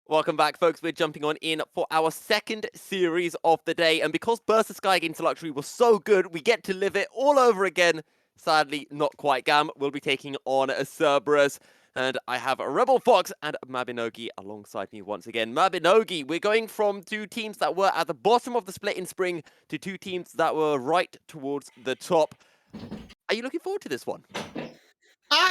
Welcome back, folks. We're jumping on in for our second series of the day. And because Burst the Sky Games Luxury was so good, we get to live it all over again. Sadly, not quite GAM. We'll be taking on Cerberus. And I have Rebel Fox and 𝘀𝗶𝗶𝗀𝘀 alongside me once again. 𝘀𝗶𝗶𝗀𝗀, we're going from two teams that were at the bottom of the split in spring to two teams that were right towards the top. Are you looking forward to this one?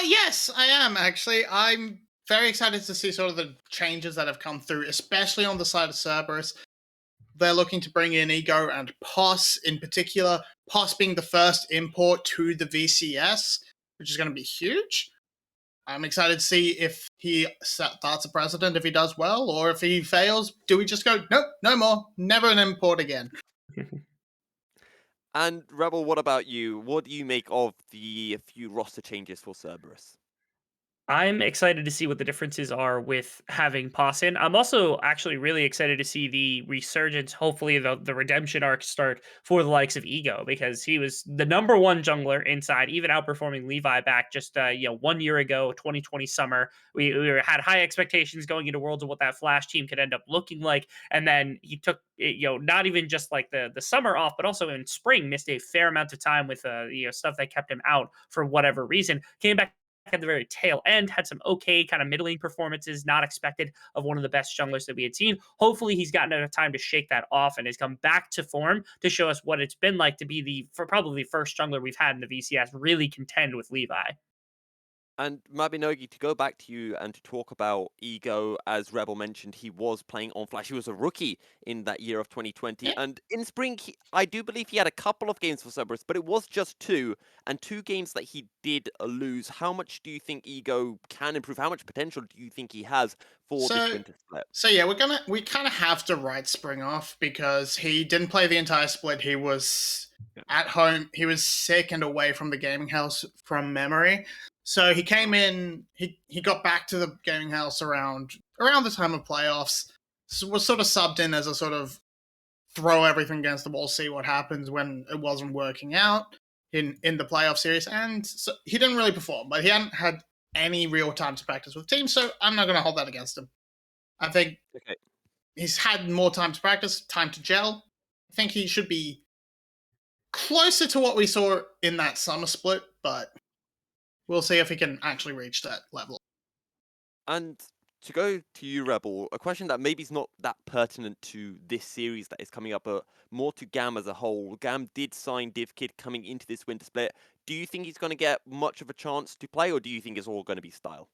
Yes, I am actually. I'm very excited to see sort of the changes that have come through, especially on the side of Cerberus. They're looking to bring in Ego and POS in particular. POS being the first import to the VCS, which is going to be huge. I'm excited to see if he starts a precedent, if he does well, or if he fails. Do we just go, nope, no more, never an import again? And Rebel, what about you? What do you make of the few roster changes for Cerberus? I'm excited to see what the differences are with having Poss in. I'm also actually really excited to see the resurgence, hopefully the redemption arc start for the likes of Ego, because he was the number one jungler inside, even outperforming Levi back just 1 year ago, 2020 summer. We had high expectations going into Worlds of what that Flash team could end up looking like, and then he took not even just like the summer off, but also in spring missed a fair amount of time with stuff that kept him out for whatever reason. Came back at the very tail end, had some okay kind of middling performances, not expected of one of the best junglers that we had seen. Hopefully, he's gotten enough time to shake that off and has come back to form to show us what it's been like to be for probably the first jungler we've had in the VCS really contend with Levi. And 𝘀𝗶𝗶𝗀𝗀, to go back to you and to talk about Ego, as Rebel mentioned, he was playing on Flash. He was a rookie in that year of 2020. Yeah. And in spring, I do believe he had a couple of games for Cerberus, but it was just two, and two games that he did lose. How much do you think Ego can improve? How much potential do you think he has for this So, winter split? so yeah, we kind of have to write Spring off because he didn't play the entire split. He was Yeah. at home. He was sick and away from the gaming house from memory. So he came in. He got back to the gaming house around the time of playoffs. So was sort of subbed in as a sort of throw everything against the wall, see what happens when it wasn't working out in the playoff series. And so he didn't really perform, but he hadn't had any real time to practice with the team. So I'm not going to hold that against him. I think Okay. he's had more time to practice, time to gel. I think he should be closer to what we saw in that summer split, but we'll see if he can actually reach that level. And to go to you, Rebel, a question that maybe is not that pertinent to this series that is coming up, but more to GAM as a whole. GAM did sign 𝘀𝗀𝗀𝗀 coming into this winter split. Do you think he's going to get much of a chance to play, or do you think it's all going to be style?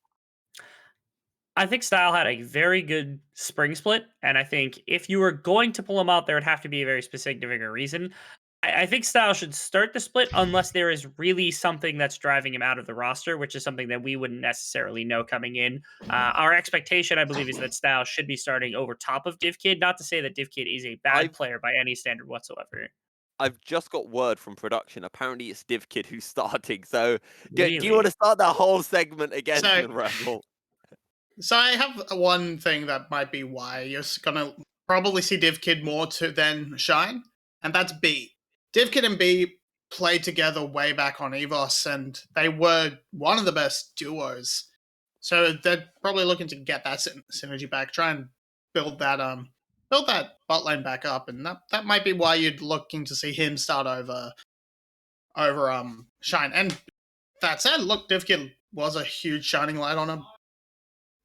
I think Style had a very good spring split, and I think if you were going to pull him out, there would have to be a very specific reason. I think Style should start the split unless there is really something that's driving him out of the roster, which is something that we wouldn't necessarily know coming in. Our expectation, I believe, is that Style should be starting over top of 𝘀𝗀𝗀𝗀. Not to say that 𝘀𝗀𝗀𝗀 is a bad I've player by any standard whatsoever. I've just got word from production. Apparently, it's 𝘀𝗀𝗀𝗀𝗀 who's starting. So, do you want Really? to start that whole segment again, So, Rebel? so I have one thing that might be why you're gonna probably see Div Kid more than Shine, and that's B. Div Kid and B played together way back on EVOS, and they were one of the best duos. So they're probably looking to get that synergy back, try and build that build that bot lane back up, and that might be why you're looking to see him start over Shine. And that said, look, Div Kid was a huge shining light on a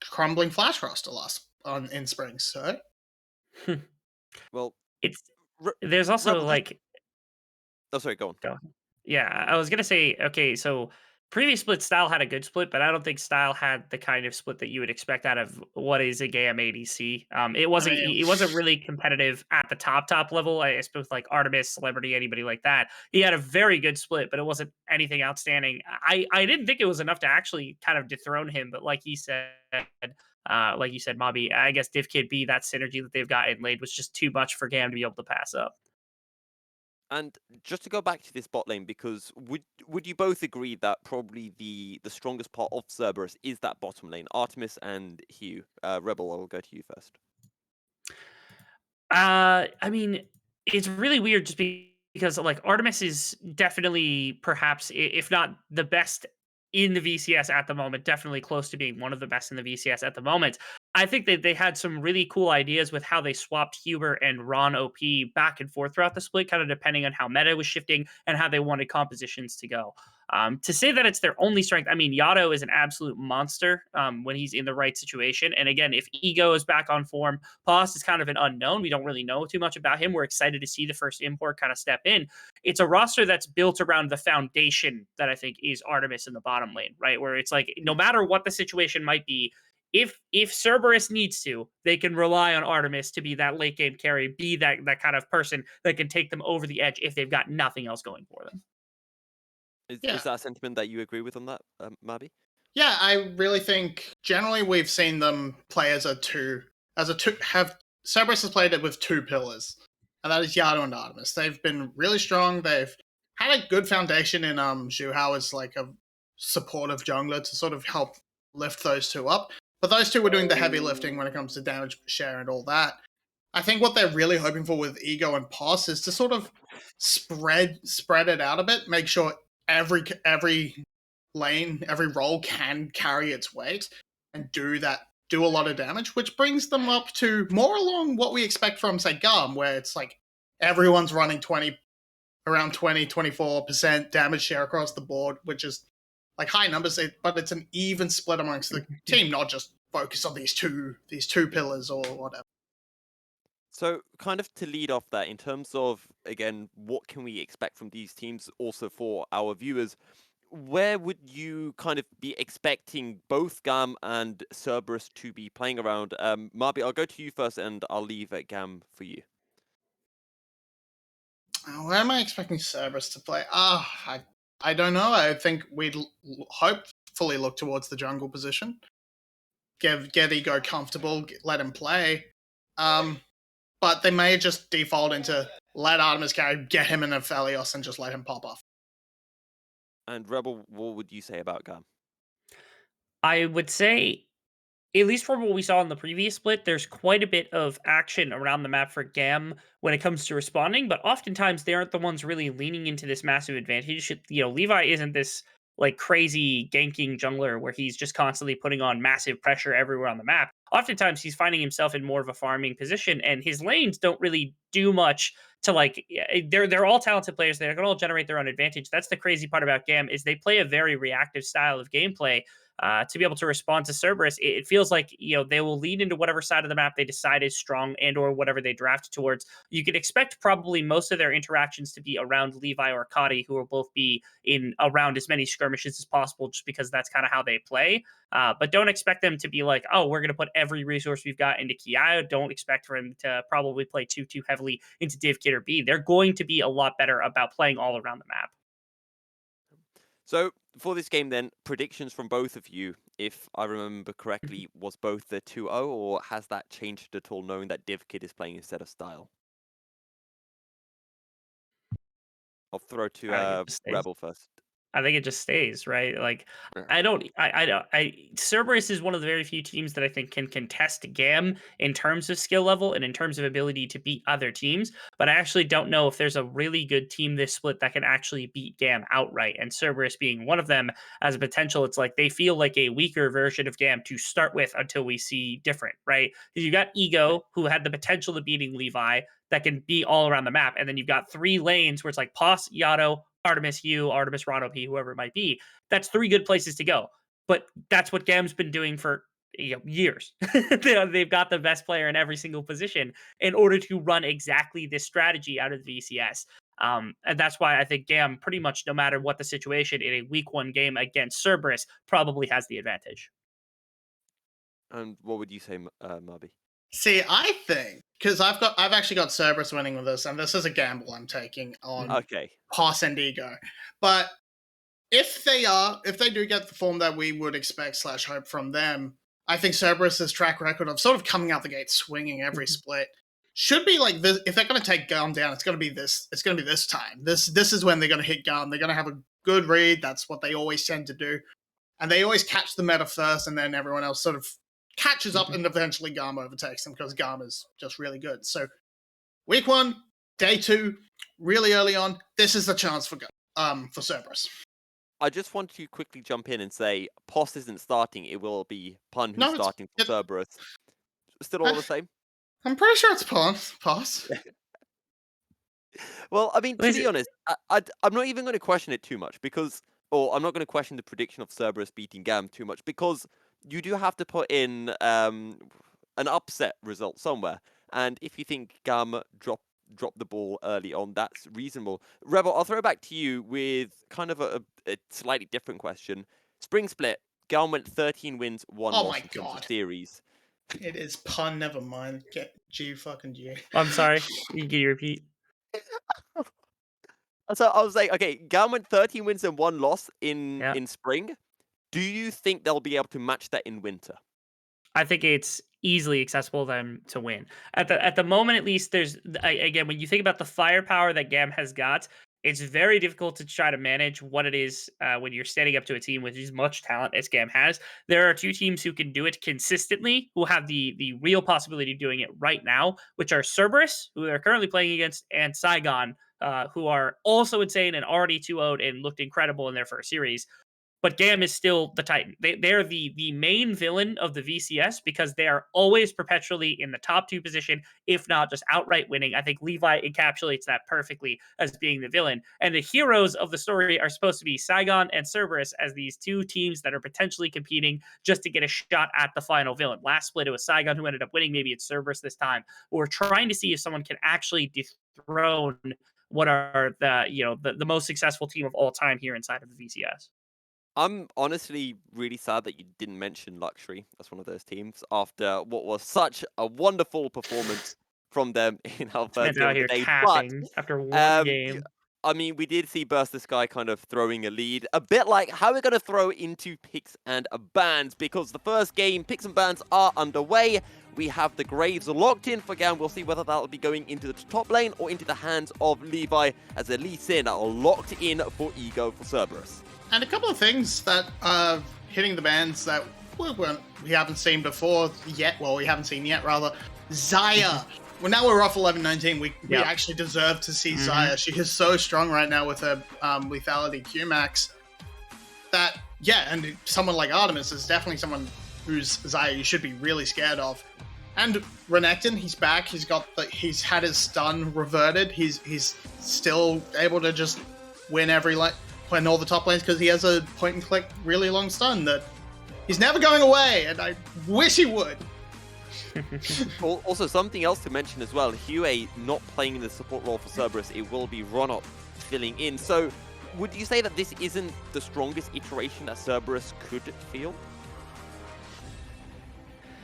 crumbling Flash roster last on in spring. So Well, it's Re there's also Rebel, just like oh, sorry, go on. Go. Yeah, I was gonna say, okay, so previous split Style had a good split, but I don't think Style had the kind of split that you would expect out of what is a GAM ADC. It I wasn't mean, it wasn't really competitive at the top level. I suppose like Artemis, Celebrity, anybody like that. He had a very good split, but it wasn't anything outstanding. I didn't think it was enough to actually kind of dethrone him, but like you said, Mobby, I guess Div Kid B, that synergy that they've got inlaid was just too much for GAM to be able to pass up. And just to go back to this bot lane, because would you both agree that probably the strongest part of Cerberus is that bottom lane, Artemis and 𝘁? Rebel, I will go to you first. I mean, it's really weird just because like Artemis is definitely perhaps if not the best in the VCS at the moment, definitely close to being one of the best in the VCS at the moment. I think that they had some really cool ideas with how they swapped 𝘀𝗶𝗹 and 𝗀𝗿 back and forth throughout the split, kind of depending on how meta was shifting and how they wanted compositions to go. To say that it's their only strength, I mean, 𝘀𝗷 is an absolute monster when he's in the right situation. And again, if 𝘂o is back on form, 𝘀𝗏 is kind of an unknown. We don't really know too much about him. We're excited to see the first import kind of step in. It's a roster that's built around the foundation that I think is 𝘂𝗏 in the bottom lane, right? Where it's like, no matter what the situation might be, if 𝘂𝗏 needs to, they can rely on 𝘂𝗏 to be that late game carry, be that kind of person that can take them over the edge if they've got nothing else going for them. Yeah. Is that a sentiment that you agree with on that, 𝘁𝗶𝗶𝗹𝘀? Yeah, I really think generally we've seen them play have Cerberus has played it with two pillars, and that is 𝘂𝗷 and 𝘂𝗏. They've been really strong. They've had a good foundation in 𝘂𝗏 as like a supportive jungler to sort of help lift those two up. But those two were doing the heavy lifting when it comes to damage share and all that. I think what they're really hoping for with 𝘂𝗀 and 𝘁𝗏 is to sort of spread it out a bit, make sure every lane, every role can carry its weight and do a lot of damage, which brings them up to more along what we expect from, say, GAM, where it's like everyone's running around 20-24% damage share across the board, which is like high numbers, but it's an even split amongst the team, not just focus on these two pillars or whatever. So, kind of to lead off that, in terms of, again, what can we expect from these teams, also for our viewers, where would you kind of be expecting both GAM and Cerberus to be playing around? 𝘁𝗶𝗶𝗹𝘀, I'll go to you first, and I'll leave GAM for you. Where am I expecting Cerberus to play? I don't know. I think we'd hopefully look towards the jungle position. Get 𝘂𝗀 comfortable, let him play. But they may just default into let 𝘂𝗏 carry, get him in a 𝘂𝗏 and just let him pop off. And Rebel, what would you say about GAM? I would say, at least from what we saw in the previous split, there's quite a bit of action around the map for GAM when it comes to responding, but oftentimes they aren't the ones really leaning into this massive advantage. Levi isn't this like crazy ganking jungler where he's just constantly putting on massive pressure everywhere on the map. Oftentimes he's finding himself in more of a farming position, and his lanes don't really do much to they're all talented players. They're gonna all generate their own advantage. That's the crazy part about GAM is they play a very reactive style of gameplay. To be able to respond to Cerberus, it feels like they will lead into whatever side of the map they decide is strong and/or whatever they draft towards. You could expect probably most of their interactions to be around Levi or 𝘁𝗏, who will both be in around as many skirmishes as possible, just because that's kind of how they play. But don't expect them to be like, oh, we're going to put every resource we've got into 𝘂𝗏. Don't expect for him to probably play too heavily into 𝘂𝗀 or 𝘂𝗏. They're going to be a lot better about playing all around the map. So, for this game then, predictions from both of you, if I remember correctly, was both the 2-0, or has that changed at all, knowing that 𝘂𝗀 is playing instead of Style? I'll throw to Rebel first. I think it just stays, right? Like, Yeah. Cerberus is one of the very few teams that I think can contest GAM in terms of skill level and in terms of ability to beat other teams. But I actually don't know if there's a really good team this split that can actually beat GAM outright. And Cerberus being one of them as a potential, it's like they feel like a weaker version of GAM to start with until we see different, right? Because you've got 𝘂𝗀, who had the potential of beating Levi, that can be all around the map. And then you've got three lanes where it's like 𝘁𝗏, 𝘂𝗏, 𝘂𝗏, 𝘂𝗏, whoever it might be. That's three good places to go. But that's what GAM's been doing for years. They've got the best player in every single position in order to run exactly this strategy out of the VCS. And that's why I think GAM, pretty much no matter what the situation in a week one game against Cerberus, probably has the advantage. And what would you say, 𝘁𝗶𝗶𝗹𝘀? See, I think because I've actually got Cerberus winning with this, and this is a gamble I'm taking on 𝘁𝗏 and 𝘂𝗀. But if they do get the form that we would expect / hope from them, I think Cerberus's track record of sort of coming out the gate swinging every split should be like this. If they're going to take GAM down, it's going to be this. It's going to be this time. This is when they're going to hit GAM. They're going to have a good read. That's what they always tend to do, and they always catch the meta first, and then everyone else sort of catches up, and eventually GAM overtakes them because GAM is just really good. So week 1, day 2, really early on, this is the chance for Cerberus. I just want to quickly jump in and say, 𝘀𝑠 isn't starting. It will be 𝘁 who's No, starting for Cerberus. Still all the same? I'm pretty sure it's 𝘀𝑠. Well, I mean, to be Listen, honest, I'm not even going to question it too much because, or I'm not going to question the prediction of Cerberus beating GAM too much because you do have to put in an upset result somewhere. And if you think GAM drop the ball early on, that's reasonable. Rebel, I'll throw it back to you with kind of a slightly different question. Spring split, GAM went 13 wins, 1 Oh loss my in terms of god. series. It is pun, never mind. Get 𝘁𝗀𝗃𝗀𝗀. I'm sorry. Can you repeat? So I was like, okay, GAM went 13 wins and 1 loss in Yeah. spring. Do you think they'll be able to match that in winter? I think it's easily accessible to them to win. At the moment, at least, there's again when you think about the firepower that GAM has got, it's very difficult to try to manage what it is when you're standing up to a team with as much talent as GAM has. There are two teams who can do it consistently, who have the real possibility of doing it right now, which are Cerberus, who they're currently playing against, and Saigon, who are also insane and already 2-0'd and looked incredible in their first series. But GAM is still the Titan. They're the main villain of the VCS because they are always perpetually in the top 2 position, if not just outright winning. I think Levi encapsulates that perfectly as being the villain. And the heroes of the story are supposed to be Saigon and Cerberus as these 2 teams that are potentially competing just to get a shot at the final villain. Last split, it was Saigon who ended up winning. Maybe it's Cerberus this time. We're trying to see if someone can actually dethrone what are the most successful team of all time here inside of the VCS. I'm honestly really sad that you didn't mention 𝘀𝑠hi𝗰𝗋 as one of those teams after what was such a wonderful performance from them in our first Man's game out of the here day. But capping after one y- game. I mean, we did see 𝘀𝑠ky kind of throwing a lead, a bit like how we're going to throw into picks and bans because the first game, picks and bans, are underway. We have the Graves locked in for GAM. We'll see whether that'll be going into the top lane or into the hands of Levi as the Lee Sin are locked in for 𝘂o for Cerberus. And a couple of things that are hitting the bans that we haven't seen before yet. Well, we haven't seen yet, rather. Xayah. Well, now we're off 11-19. We actually deserve to see Xayah. She is so strong right now with her lethality Qmax. That, and someone like Artemis is definitely someone who's Xayah you should be really scared of. And Renekton, he's back. He's had his stun reverted. He's still able to just win win all the top lanes because he has a point-and-click really long stun that he's never going away, and I wish he would. Also, something else to mention as well, 𝘂𝗋 not playing in the support role for Cerberus, it will be 𝘀𝗏 filling in. So, would you say that this isn't the strongest iteration that Cerberus could field?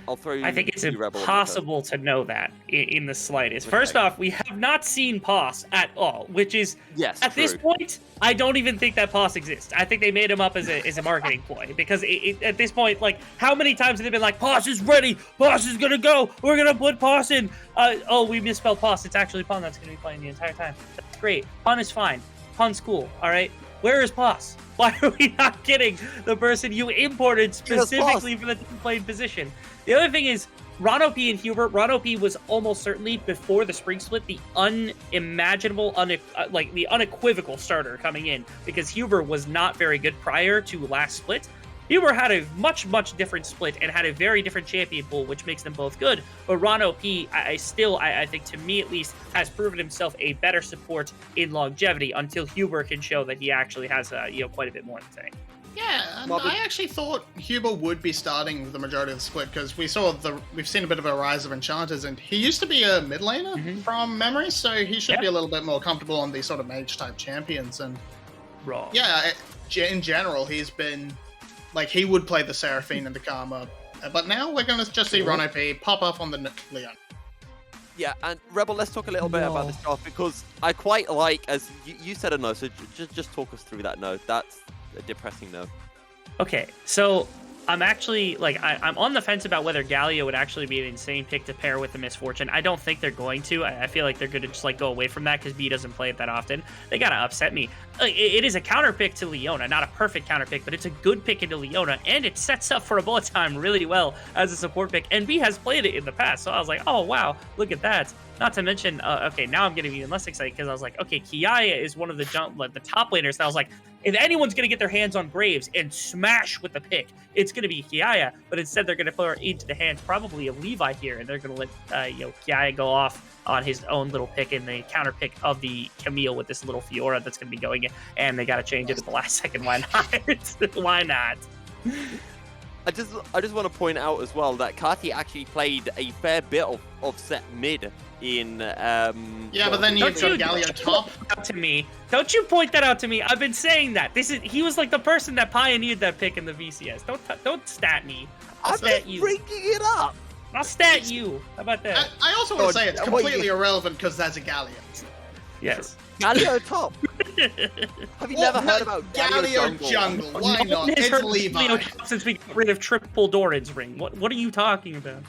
I'll throw you. I think it's Rebel impossible to know that in the slightest. First off, we have not seen 𝘀𝑠 at all, which is, at this point, I don't even think that 𝘀𝑠 exists. I think they made him up as a marketing ploy, because at this point, like, how many times have they been like, 𝘀𝑠 is ready, 𝘀𝑠 is gonna go, we're gonna put 𝘀𝑠 in. Oh, we misspelled 𝘀𝑠. It's actually 𝘁 that's gonna be playing the entire time. That's great. 𝘁 is fine. 𝘁's cool, all right? Where is 𝘀𝑠? Why are we not getting the person you imported specifically for the playing position? The other thing is, 𝘀𝗏 and 𝘁𝗏. 𝘀𝗏 was almost certainly, before the spring split, the unimaginable, the unequivocal starter coming in, because 𝘁𝗏 was not very good prior to last split. 𝘁𝗏 had a much, much different split and had a very different champion pool, which makes them both good. But 𝘀𝗏, I think, to me at least, has proven himself a better support in longevity until 𝘁𝗏 can show that he actually has quite a bit more to say. Yeah, and I actually thought 𝘁𝗏 would be starting the majority of the split because we've seen a bit of a rise of enchanters, and he used to be a mid laner from memory, so he should be a little bit more comfortable on these sort of mage type champions. And in general, he's been like, he would play the Seraphine and the Karma, but now we're gonna just see 𝘀𝗏 pop up on the Leon. Yeah, and Rebel, let's talk a little bit about this draft because I quite like, as you said a no, so just talk us through that no. That's a depressing no. Okay, so I'm actually, I'm on the fence about whether Galio would actually be an insane pick to pair with the Misfortune. I don't think they're going to. I feel like they're going to just, go away from that because B doesn't play it that often. They got to upset me. It is a counter pick to Leona, not a perfect counter pick, but it's a good pick into Leona, and it sets up for a bullet time really well as a support pick, and B has played it in the past, so I was like, oh, wow, look at that. Not to mention, okay, now I'm getting even less excited because I was like, okay, 𝘀𝗰𝗋 is one of the the top laners. And I was like, if anyone's gonna get their hands on Graves and smash with the pick, it's gonna be 𝘀𝗰𝗋. But instead, they're gonna put her into the hands probably of Levi here, and they're gonna let 𝘀𝗰𝗋 go off on his own little pick in the counter pick of the Camille with this little Fiora that's gonna be going in, and they gotta change it at the last second. Why not? Why not? I just want to point out as well that 𝘁𝗏 actually played a fair bit of set mid in Yeah, but then you've got Galio top. Out to me. Don't you point that out to me. I've been saying that. He was like the person that pioneered that pick in the VCS. Don't stat me. I'm stat just you. bringing it up. I'll stat you. How about that? I also want to say it's what completely irrelevant because that's a Galio. Yes. Galio top. Have you never heard about Galio jungle? Why not? It's It's Levi. Since we got rid of triple Doran's ring. What are you talking about?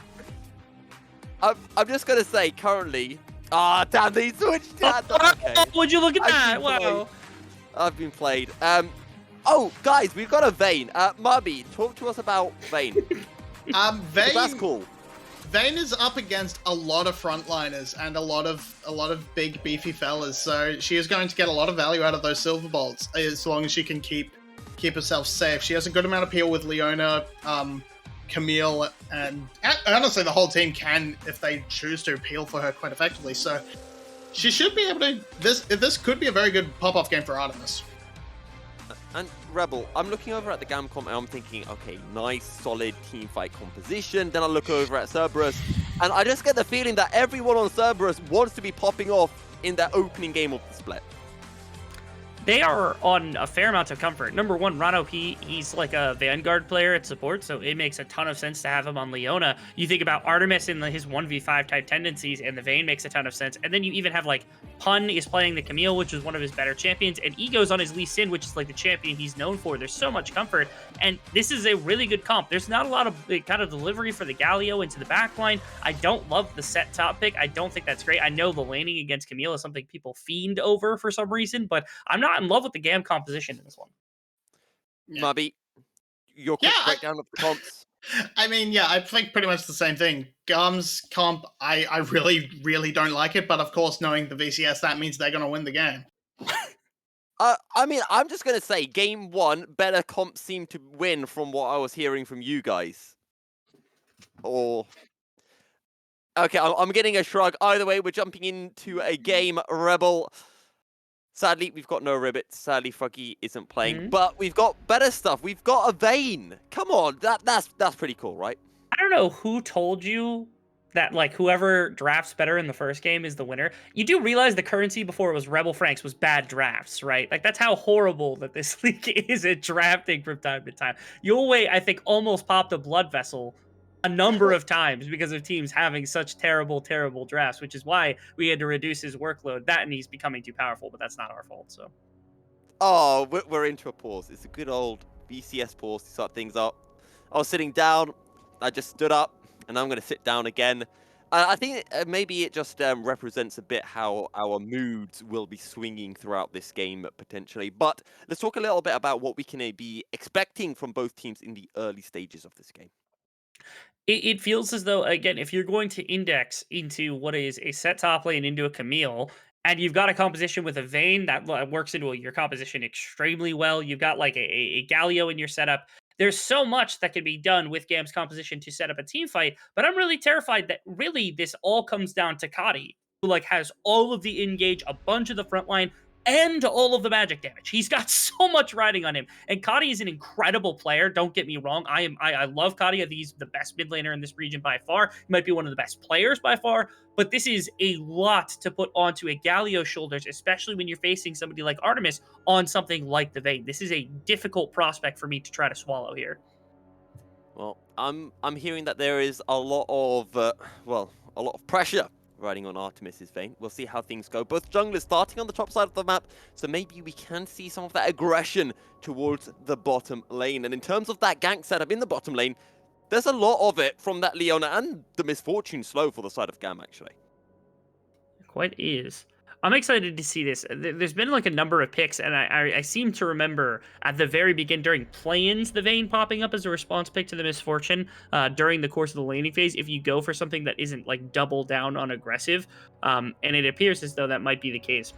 I'm just gonna say currently. Ah, damn, they switched. Okay. Would you look at that? I've been Wow. played. I've been played. Oh, guys, we've got a Vayne. Mubby, talk to us about Vayne. Vayne. That's cool. Vayne is up against a lot of frontliners and a lot of big beefy fellas, so she is going to get a lot of value out of those silver bolts as long as she can keep herself safe. She has a good amount of peel with Leona, Camille, and honestly the whole team can, if they choose to, peel for her quite effectively. So she should be able to. This could be a very good pop-off game for Artemis. And Rebel, I'm looking over at the GAM comp and I'm thinking, okay, nice, solid team fight composition. Then I look over at 𝘀𝗏, and I just get the feeling that everyone on 𝘀𝗏 wants to be popping off in their opening game of the split. They are on a fair amount of comfort. Number one, Rano, he's like a Vanguard player at support, so it makes a ton of sense to have him on Leona. You think about Artemis and his 1v5 type tendencies, and the Vayne makes a ton of sense. And then you even have like Pun is playing the Camille, which is one of his better champions, and Ego's on his 𝘀_Sin, which is like the champion he's known for. There's so much comfort, and this is a really good comp. There's not a lot of kind of delivery for the Galio into the backline. I don't love the set top pick. I don't think that's great. I know the laning against Camille is something people fiend over for some reason, but I'm not in love with the GAM composition in this one. Yeah. Mubby, your quick breakdown of the comps. I mean, yeah, I think pretty much the same thing. GAM's comp, I really, really don't like it, but of course, knowing the VCS, that means they're going to win the game. I mean, I'm just going to say, game one, better comps seem to win from what I was hearing from you guys. Or... Okay, I'm getting a shrug. Either way, we're jumping into a game, Rebel. Sadly, we've got no Ribbit. Sadly, 𝘀𝗏𝗏 isn't playing, but we've got better stuff. We've got a Vayne. Come on, that's pretty cool, right? I don't know who told you that like whoever drafts better in the first game is the winner. You do realize the currency before it was Rebel Franks was bad drafts, right? Like that's how horrible that this league is at drafting from time to time. Yulwei, I think, almost popped a blood vessel a number of times because of teams having such terrible, terrible drafts, which is why we had to reduce his workload. That and he's becoming too powerful, but that's not our fault. So, oh, we're into a pause. It's a good old VCS pause to start things up. I was sitting down, I just stood up, and I'm going to sit down again. I think maybe it just represents a bit how our moods will be swinging throughout this game, potentially. But let's talk a little bit about what we can be expecting from both teams in the early stages of this game. it feels as though, again, if you're going to index into what is a set top lane into a Camille, and you've got a composition with a Vayne that works into your composition extremely well, you've got like a Galio in your setup. There's so much that can be done with GAM's composition to set up a team fight, but I'm really terrified that really this all comes down to 𝘁𝗏𝗏, who like has all of the engage, a bunch of the front line, and all of the magic damage. He's got so much riding on him. And 𝘁𝗏𝗏 is an incredible player. Don't get me wrong. I love 𝘁𝗏𝗏. I think he's the best mid laner in this region by far. He might be one of the best players by far. But this is a lot to put onto a Galio's shoulders, especially when you're facing somebody like Artemis on something like the Vayne. This is a difficult prospect for me to try to swallow here. Well, I'm hearing that there is a lot of a lot of pressure riding on Artemis's Vayne. We'll see how things go. Both junglers starting on the top side of the map, so maybe we can see some of that aggression towards the bottom lane. And in terms of that gank setup in the bottom lane, there's a lot of it from that Leona and the Misfortune slow for the side of GAM, actually. Quite is. I'm excited to see this. There's been like a number of picks, and I seem to remember at the very beginning during play-ins, the Vayne popping up as a response pick to the Misfortune during the course of the laning phase. If you go for something that isn't like double down on aggressive, and it appears as though that might be the case.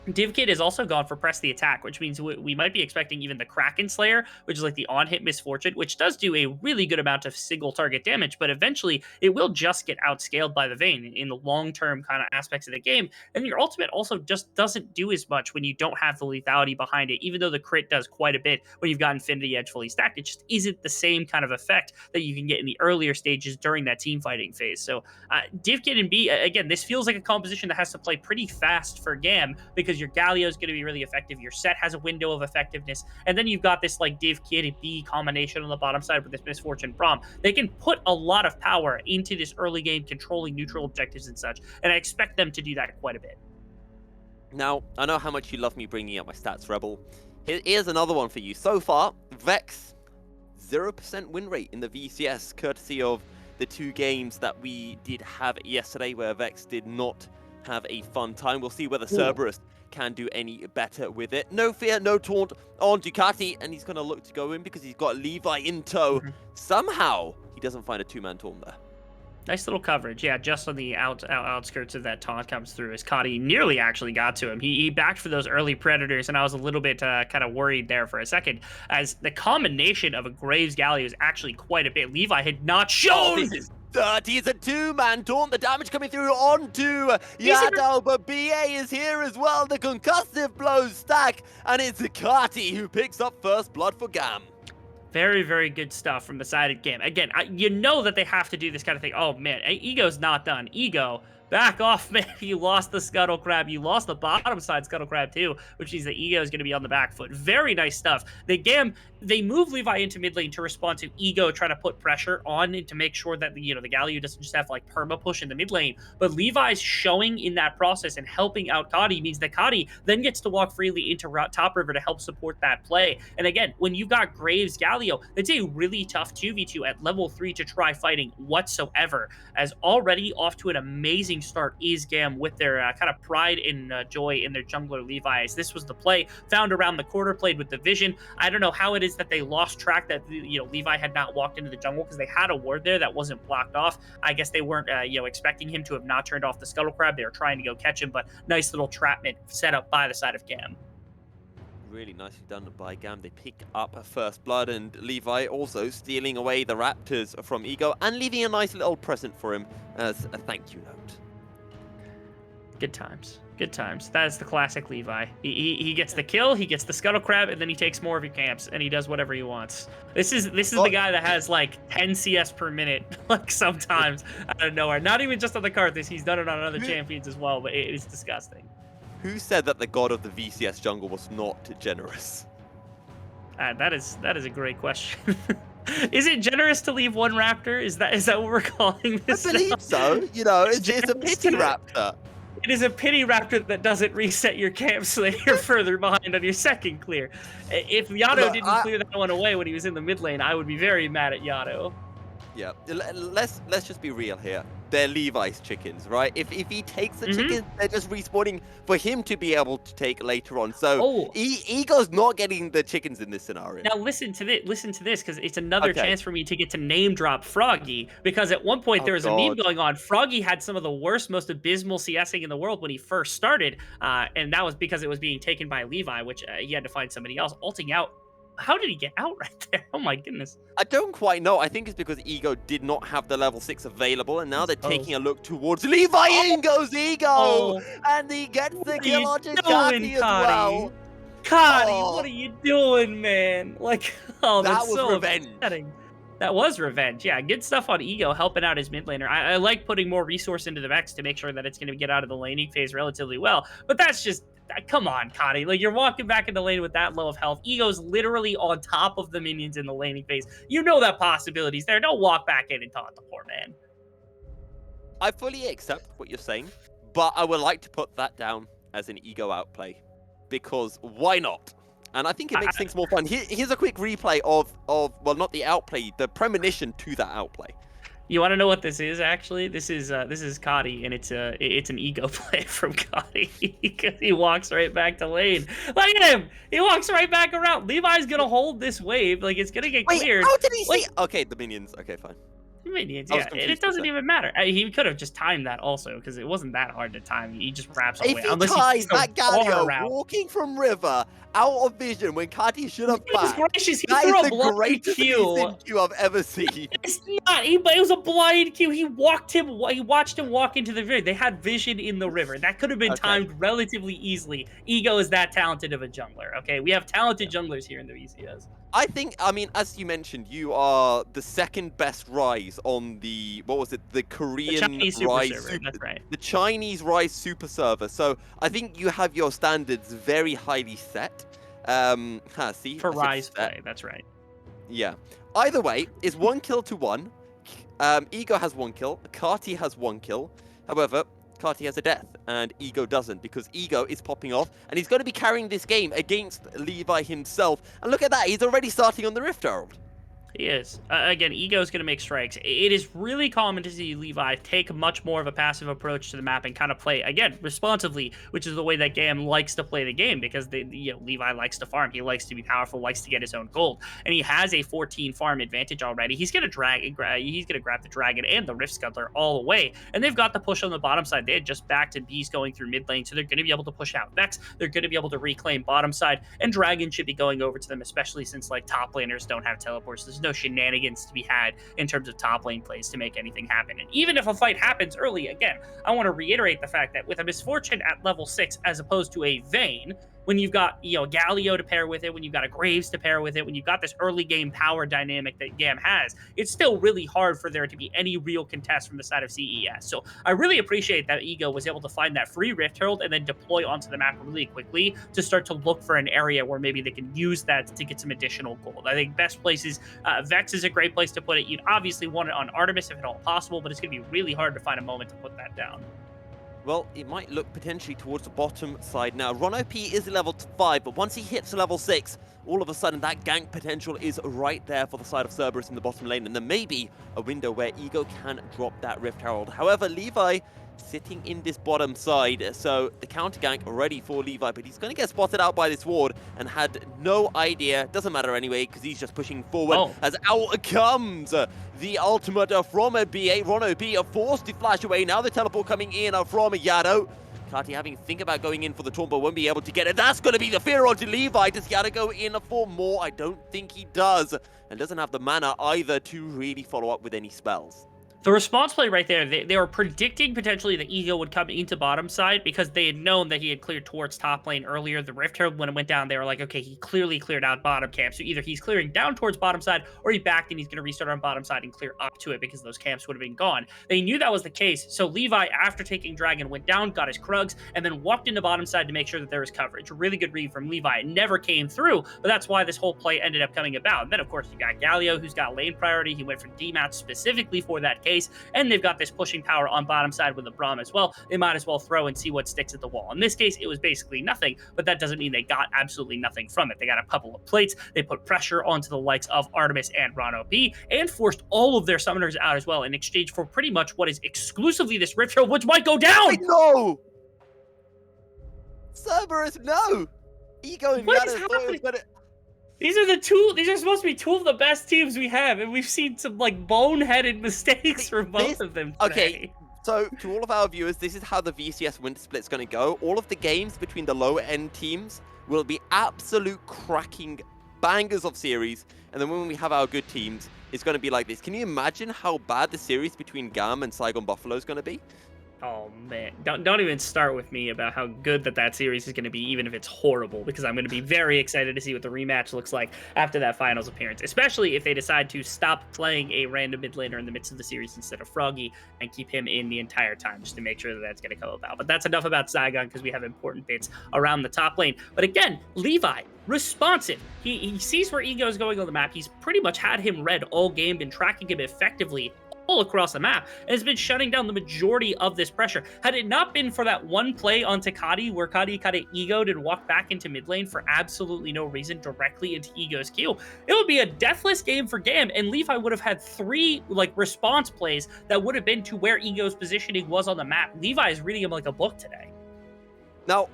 𝘀𝘀𝗋 has also gone for press the attack, which means we might be expecting even the Kraken Slayer, which is like the on-hit Misfortune, which does do a really good amount of single target damage, but eventually it will just get outscaled by the Vayne in the long-term kind of aspects of the game. And your ultimate also just doesn't do as much when you don't have the lethality behind it, even though the crit does quite a bit when you've got Infinity Edge fully stacked. It just isn't the same kind of effect that you can get in the earlier stages during that team fighting phase. So 𝘀𝘀𝗋 and B, again, this feels like a composition that has to play pretty fast for GAM, because your Galio is going to be really effective. Your set has a window of effectiveness. And then you've got this like 𝘀𝘀𝗋 and B combination on the bottom side with this Misfortune Braum. They can put a lot of power into this early game controlling neutral objectives and such. And I expect them to do that quite a bit. Now, I know how much you love me bringing up my stats, Rebel. Here's another one for you. So far, Vex, 0% win rate in the VCS, courtesy of the 2 games that we did have yesterday where Vex did not have a fun time. We'll see whether Cerberus can do any better with it. No fear, no taunt on 𝘀𝘀𝗋, and he's going to look to go in because he's got Levi in tow. Somehow, he doesn't find a 2-man taunt there. Nice little coverage. Yeah, just on the outskirts of that taunt comes through as 𝘀𝘀𝗋 nearly actually got to him. He backed for those early Predators, and I was a little bit kind of worried there for a second, as the combination of a Graves Galio is actually quite a bit. Levi had not shown... This is dirty. It's a 2-man taunt. The damage coming through onto 𝘀𝗀𝗋, but BA is here as well. The concussive blows stack, and it's 𝘀𝘀𝗋 who picks up first blood for GAM. Very, very good stuff from the side of GAM. Again, you know that they have to do this kind of thing. Oh, man, Ego's not done. Ego, back off, man. You lost the 𝘁𝗀𝗋. You lost the bottom side 𝘁𝗀𝗋, too, which means that Ego is going to be on the back foot. Very nice stuff. The GAM, they move Levi into mid lane to respond to Ego trying to put pressure on and to make sure that the Galio doesn't just have like perma push in the mid lane. But Levi's showing in that process and helping out 𝘀𝘀𝗋 means that 𝘀𝘀𝗋 then gets to walk freely into top river to help support that play. And again, when you've got Graves Galio, it's a really tough 2v2 at level 3 to try fighting whatsoever. As already off to an amazing start is GAM with their kind of pride and joy in their jungler Levi. As this was the play found around the corner, played with the vision. I don't know how it is that they lost track that Levi had not walked into the jungle, because they had a ward there that wasn't blocked off. I guess they weren't expecting him to have not turned off the 𝘁𝗀𝗋. They were trying to go catch him, but nice little trapment set up by the side of GAM. Really nicely done by GAM. They pick up a first blood, and Levi also stealing away the Raptors from Ego and leaving a nice little present for him as a thank you note. Good times. Good times. That is the classic Levi. He gets the kill, he gets the 𝘁𝗀𝗋, and then he takes more of your camps, and he does whatever he wants. This is the guy that has like 10 CS per minute, like sometimes out of nowhere. Not even just on the Karthus, he's done it on other champions as well, but it is disgusting. Who said that the god of the VCS jungle was not generous? That is a great question. Is it generous to leave one Raptor? Is that what we're calling this? I believe so. It's a pity Raptor. It is a pity Raptor that doesn't reset your camp so that you're further behind on your second clear. If 𝘀𝗀𝗋 didn't clear that one away when he was in the mid lane, I would be very mad at 𝘀𝗀𝗋. Yeah, let's just be real here. They're Levi's chickens, right? If he takes the chickens, they're just respawning for him to be able to take later on. So Ego's not getting the chickens in this scenario. Now listen to this, because it's another chance for me to get to name drop 𝘀𝗀𝗋, because at one point there was a meme going on. 𝘀𝗀𝗋 had some of the worst, most abysmal CSing in the world when he first started, and that was because it was being taken by Levi, which he had to find somebody else. Ulting out. How did he get out right there? Oh my goodness. I don't quite know. I think it's because Ego did not have the level 6 available, and now they're taking a look towards Levi. In goes Ego! And he gets the kill on 𝘀𝗀𝗋 as well. 𝘀𝗀𝗋, what are you doing, man? Like, that was so revenge. Upsetting. That was revenge. Yeah, good stuff on Ego helping out his mid laner. I like putting more resource into the Vex to make sure that it's going to get out of the laning phase relatively well. But that's just... Come on, 𝘀𝗀𝗋. Like, you're walking back into lane with that low of health. Ego's literally on top of the minions in the laning phase. You know that possibility's there. Don't walk back in and taunt the poor man. I fully accept what you're saying, but I would like to put that down as an Ego outplay. Because why not? And I think it makes things more fun. Here's a quick replay of well, not the outplay, the premonition to that outplay. You want to know what this is? Actually, this is 𝘁𝗏, and it's an ego play from 𝘁𝗏 because he walks right back to lane. Look at him! He walks right back around. Levi's gonna hold this wave, like it's gonna get Wait, cleared. how did he see? Like, Okay, the minions. Okay, fine. minions, I was yeah, confused it for a doesn't sec. even matter. He could have just timed that also because it wasn't that hard to time. He just wraps all the If way. he Unless ties he takes that the bar Galio route. walking from river out of vision when 𝘁𝗏 should have Goodness backed, gracious, he that threw is a the blind greatest Q. Lee Sin Q I've ever seen. It's not. It was a blind Q. He watched him walk into the river. They had vision in the river. That could have been Okay. timed relatively easily. Ego is that talented of a jungler. Okay, we have talented junglers here in the VCS. I mean, as you mentioned, you are the second best rise on the, what was it, the Korean Chinese super Rise server, that's right. The Chinese Rise super server. So I think you have your standards very highly set. See, For I said Rise set. play, that's right. Yeah. Either way, it's 1 kill to 1. Ego has 1 kill. 𝘁𝗏 has 1 kill. However, 𝘁𝗏 has a death, and Ego doesn't, because Ego is popping off, and he's going to be carrying this game against Levi himself. And look at that, he's already starting on the Rift Herald. He is. Again, Ego's going to make strikes. It is really common to see Levi take much more of a passive approach to the map and kind of play, again, responsively, which is the way that GAM likes to play the game because Levi likes to farm. He likes to be powerful, likes to get his own gold. And he has a 14 farm advantage already. He's going to grab the Dragon and the Rift Scuttler all the way. And they've got the push on the bottom side. They had just backed and B's going through mid lane, so they're going to be able to push out Vex. They're going to be able to reclaim bottom side, and Dragon should be going over to them, especially since like top laners don't have teleports. There's no shenanigans to be had in terms of top lane plays to make anything happen. And even if a fight happens early, again, I want to reiterate the fact that with a Misfortune at level 6 as opposed to a Vayne, when you've got, Galio to pair with it, when you've got a Graves to pair with it, when you've got this early game power dynamic that GAM has, it's still really hard for there to be any real contest from the side of CES. So I really appreciate that Ego was able to find that free Rift Herald and then deploy onto the map really quickly to start to look for an area where maybe they can use that to get some additional gold. I think best places, Vex is a great place to put it. You'd obviously want it on Artemis if at all possible, but it's going to be really hard to find a moment to put that down. Well, it might look potentially towards the bottom side now. 𝘁𝗏 is level 5, but once he hits level 6, all of a sudden that gank potential is right there for the side of Cerberus in the bottom lane, and there may be a window where Ego can drop that Rift Herald. However, Levi sitting in this bottom side, so the counter gank ready for Levi, but he's going to get spotted out by this ward and had no idea. Doesn't matter anyway, because he's just pushing forward as out comes the ultimate from a 𝘁𝗏. 𝘁𝗏 forced to flash away. Now the teleport coming in from 𝘂𝗏. 𝘁𝗏 having to think about going in for the taunt, but won't be able to get it. That's going to be the fear onto Levi. Does 𝘂𝗏 go in for more? I don't think he does. And doesn't have the mana either to really follow up with any spells. The response play right there, they were predicting potentially that Ego would come into bottom side because they had known that he had cleared towards top lane earlier. The Rift Herald, when it went down, they were like, okay, he clearly cleared out bottom camp. So either he's clearing down towards bottom side or he backed and he's going to restart on bottom side and clear up to it because those camps would have been gone. They knew that was the case. So Levi, after taking Dragon, went down, got his Krugs, and then walked into bottom side to make sure that there was coverage. A really good read from Levi. It never came through, but that's why this whole play ended up coming about. And then, of course, you got Galio, who's got lane priority. He went for D-match specifically for that case, and they've got this pushing power on bottom side with the Braum as well. They might as well throw and see what sticks at the wall. In this case, it was basically nothing, but that doesn't mean they got absolutely nothing from it. They got a couple of plates, they put pressure onto the likes of Artemis and 𝘁𝗏, and forced all of their summoners out as well in exchange for pretty much what is exclusively this Rift Herald, which might go down! Wait, no! Cerberus, no! Ego and What is 𝘂𝗏 thought it was gonna... These are supposed to be two of the best teams we have, and we've seen some like boneheaded mistakes from both of them today. Okay, so to all of our viewers, this is how the VCS winter split's going to go. All of the games between the lower end teams will be absolute cracking bangers of series, and then when we have our good teams, it's going to be like this. Can you imagine how bad the series between GAM and 𝘁𝗏𝗏𝗀𝗀 is going to be? Oh man, don't even start with me about how good that series is going to be, even if it's horrible, because I'm going to be very excited to see what the rematch looks like after that finals appearance, especially if they decide to stop playing a random mid laner in the midst of the series instead of 𝘀𝗏 and keep him in the entire time, just to make sure that that's going to come about. But that's enough about Zygon, because we have important bits around the top lane. But again, Levi, responsive. He sees where Ego is going on the map. He's pretty much had him read all game, been tracking him effectively all across the map and has been shutting down the majority of this pressure. Had it not been for that one play onto 𝘁𝗁 where 𝘁𝗁 kind of egoed and walked back into mid lane for absolutely no reason directly into Ego's Q, it would be a deathless game for GAM, and 𝘁𝗀 would have had 3 like response plays that would have been to where Ego's positioning was on the map. 𝘁𝗀 is reading him like a book today. Now,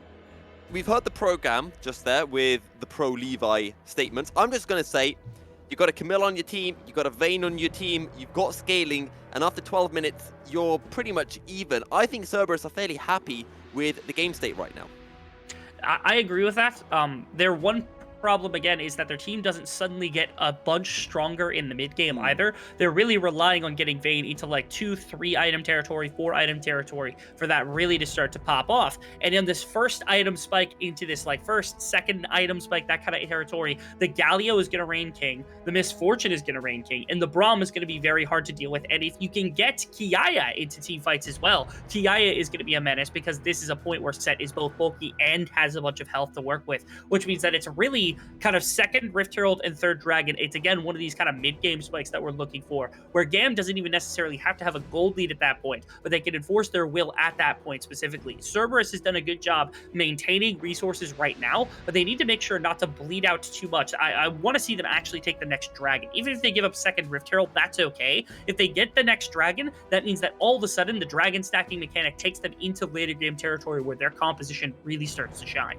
we've heard the pro GAM just there with the pro 𝘁𝗀 statements. I'm just going to say, you've got a 𝘁𝗁 on your team, you've got a 𝘁 on your team, you've got scaling, and after 12 minutes, you're pretty much even. I think Cerberus are fairly happy with the game state right now. I agree with that. Their one problem again is that their team doesn't suddenly get a bunch stronger in the mid game either. They're really relying on getting Vayne into like 2-3 item territory, 4 item territory for that really to start to pop off. And in this first item spike into this like first, second item spike, that kind of territory, the Galio is going to reign king, the Misfortune is going to reign king, and the Braum is going to be very hard to deal with. And if you can get 𝘁𝗁 into team fights as well, 𝘁𝗁 is going to be a menace because this is a point where Set is both bulky and has a bunch of health to work with, which means that it's really kind of second Rift Herald and third Dragon. It's again one of these kind of mid-game spikes that we're looking for, where GAM doesn't even necessarily have to have a gold lead at that point, but they can enforce their will at that point specifically. Cerberus has done a good job maintaining resources right now, but they need to make sure not to bleed out too much. I want to see them actually take the next Dragon. Even if they give up second Rift Herald, that's okay. If they get the next Dragon, that means that all of a sudden the Dragon stacking mechanic takes them into later game territory where their composition really starts to shine.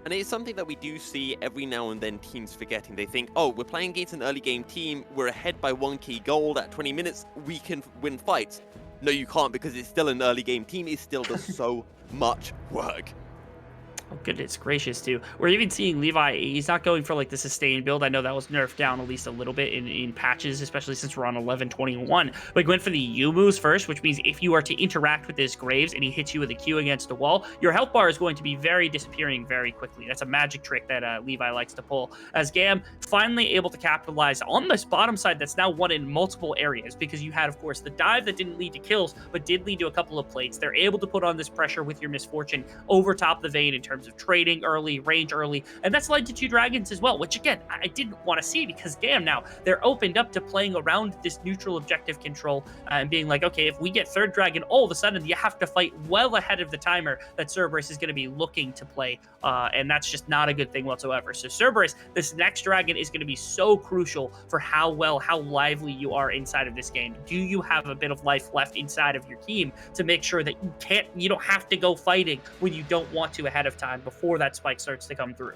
And it's something that we do see every now and then teams forgetting. They think, oh, we're playing against an early game team, we're ahead by 1k gold at 20 minutes, we can win fights. No, you can't, because it's still an early game team. It still does so much work. Oh, goodness gracious, too. We're even seeing 𝘁𝗀, he's not going for, like, the sustained build. I know that was nerfed down at least a little bit in patches, especially since we're on 11.21. But he went for the U moves first, which means if you are to interact with this Graves and he hits you with a Q against a wall, your health bar is going to be very disappearing very quickly. That's a magic trick that 𝘁𝗀 likes to pull. As GAM finally able to capitalize on this bottom side that's now won in multiple areas, because you had, of course, the dive that didn't lead to kills, but did lead to a couple of plates. They're able to put on this pressure with your Misfortune over top the Vayne in terms of trading early, range early, and that's led to 2 dragons as well, which again, I didn't want to see, because GAM now, they're opened up to playing around this neutral objective control and being like, okay, if we get 3rd dragon, all of a sudden you have to fight well ahead of the timer that Cerberus is going to be looking to play, and that's just not a good thing whatsoever. So Cerberus, this next dragon is going to be so crucial for how lively you are inside of this game. Do you have a bit of life left inside of your team to make sure that you don't have to go fighting when you don't want to ahead of time before that spike starts to come through?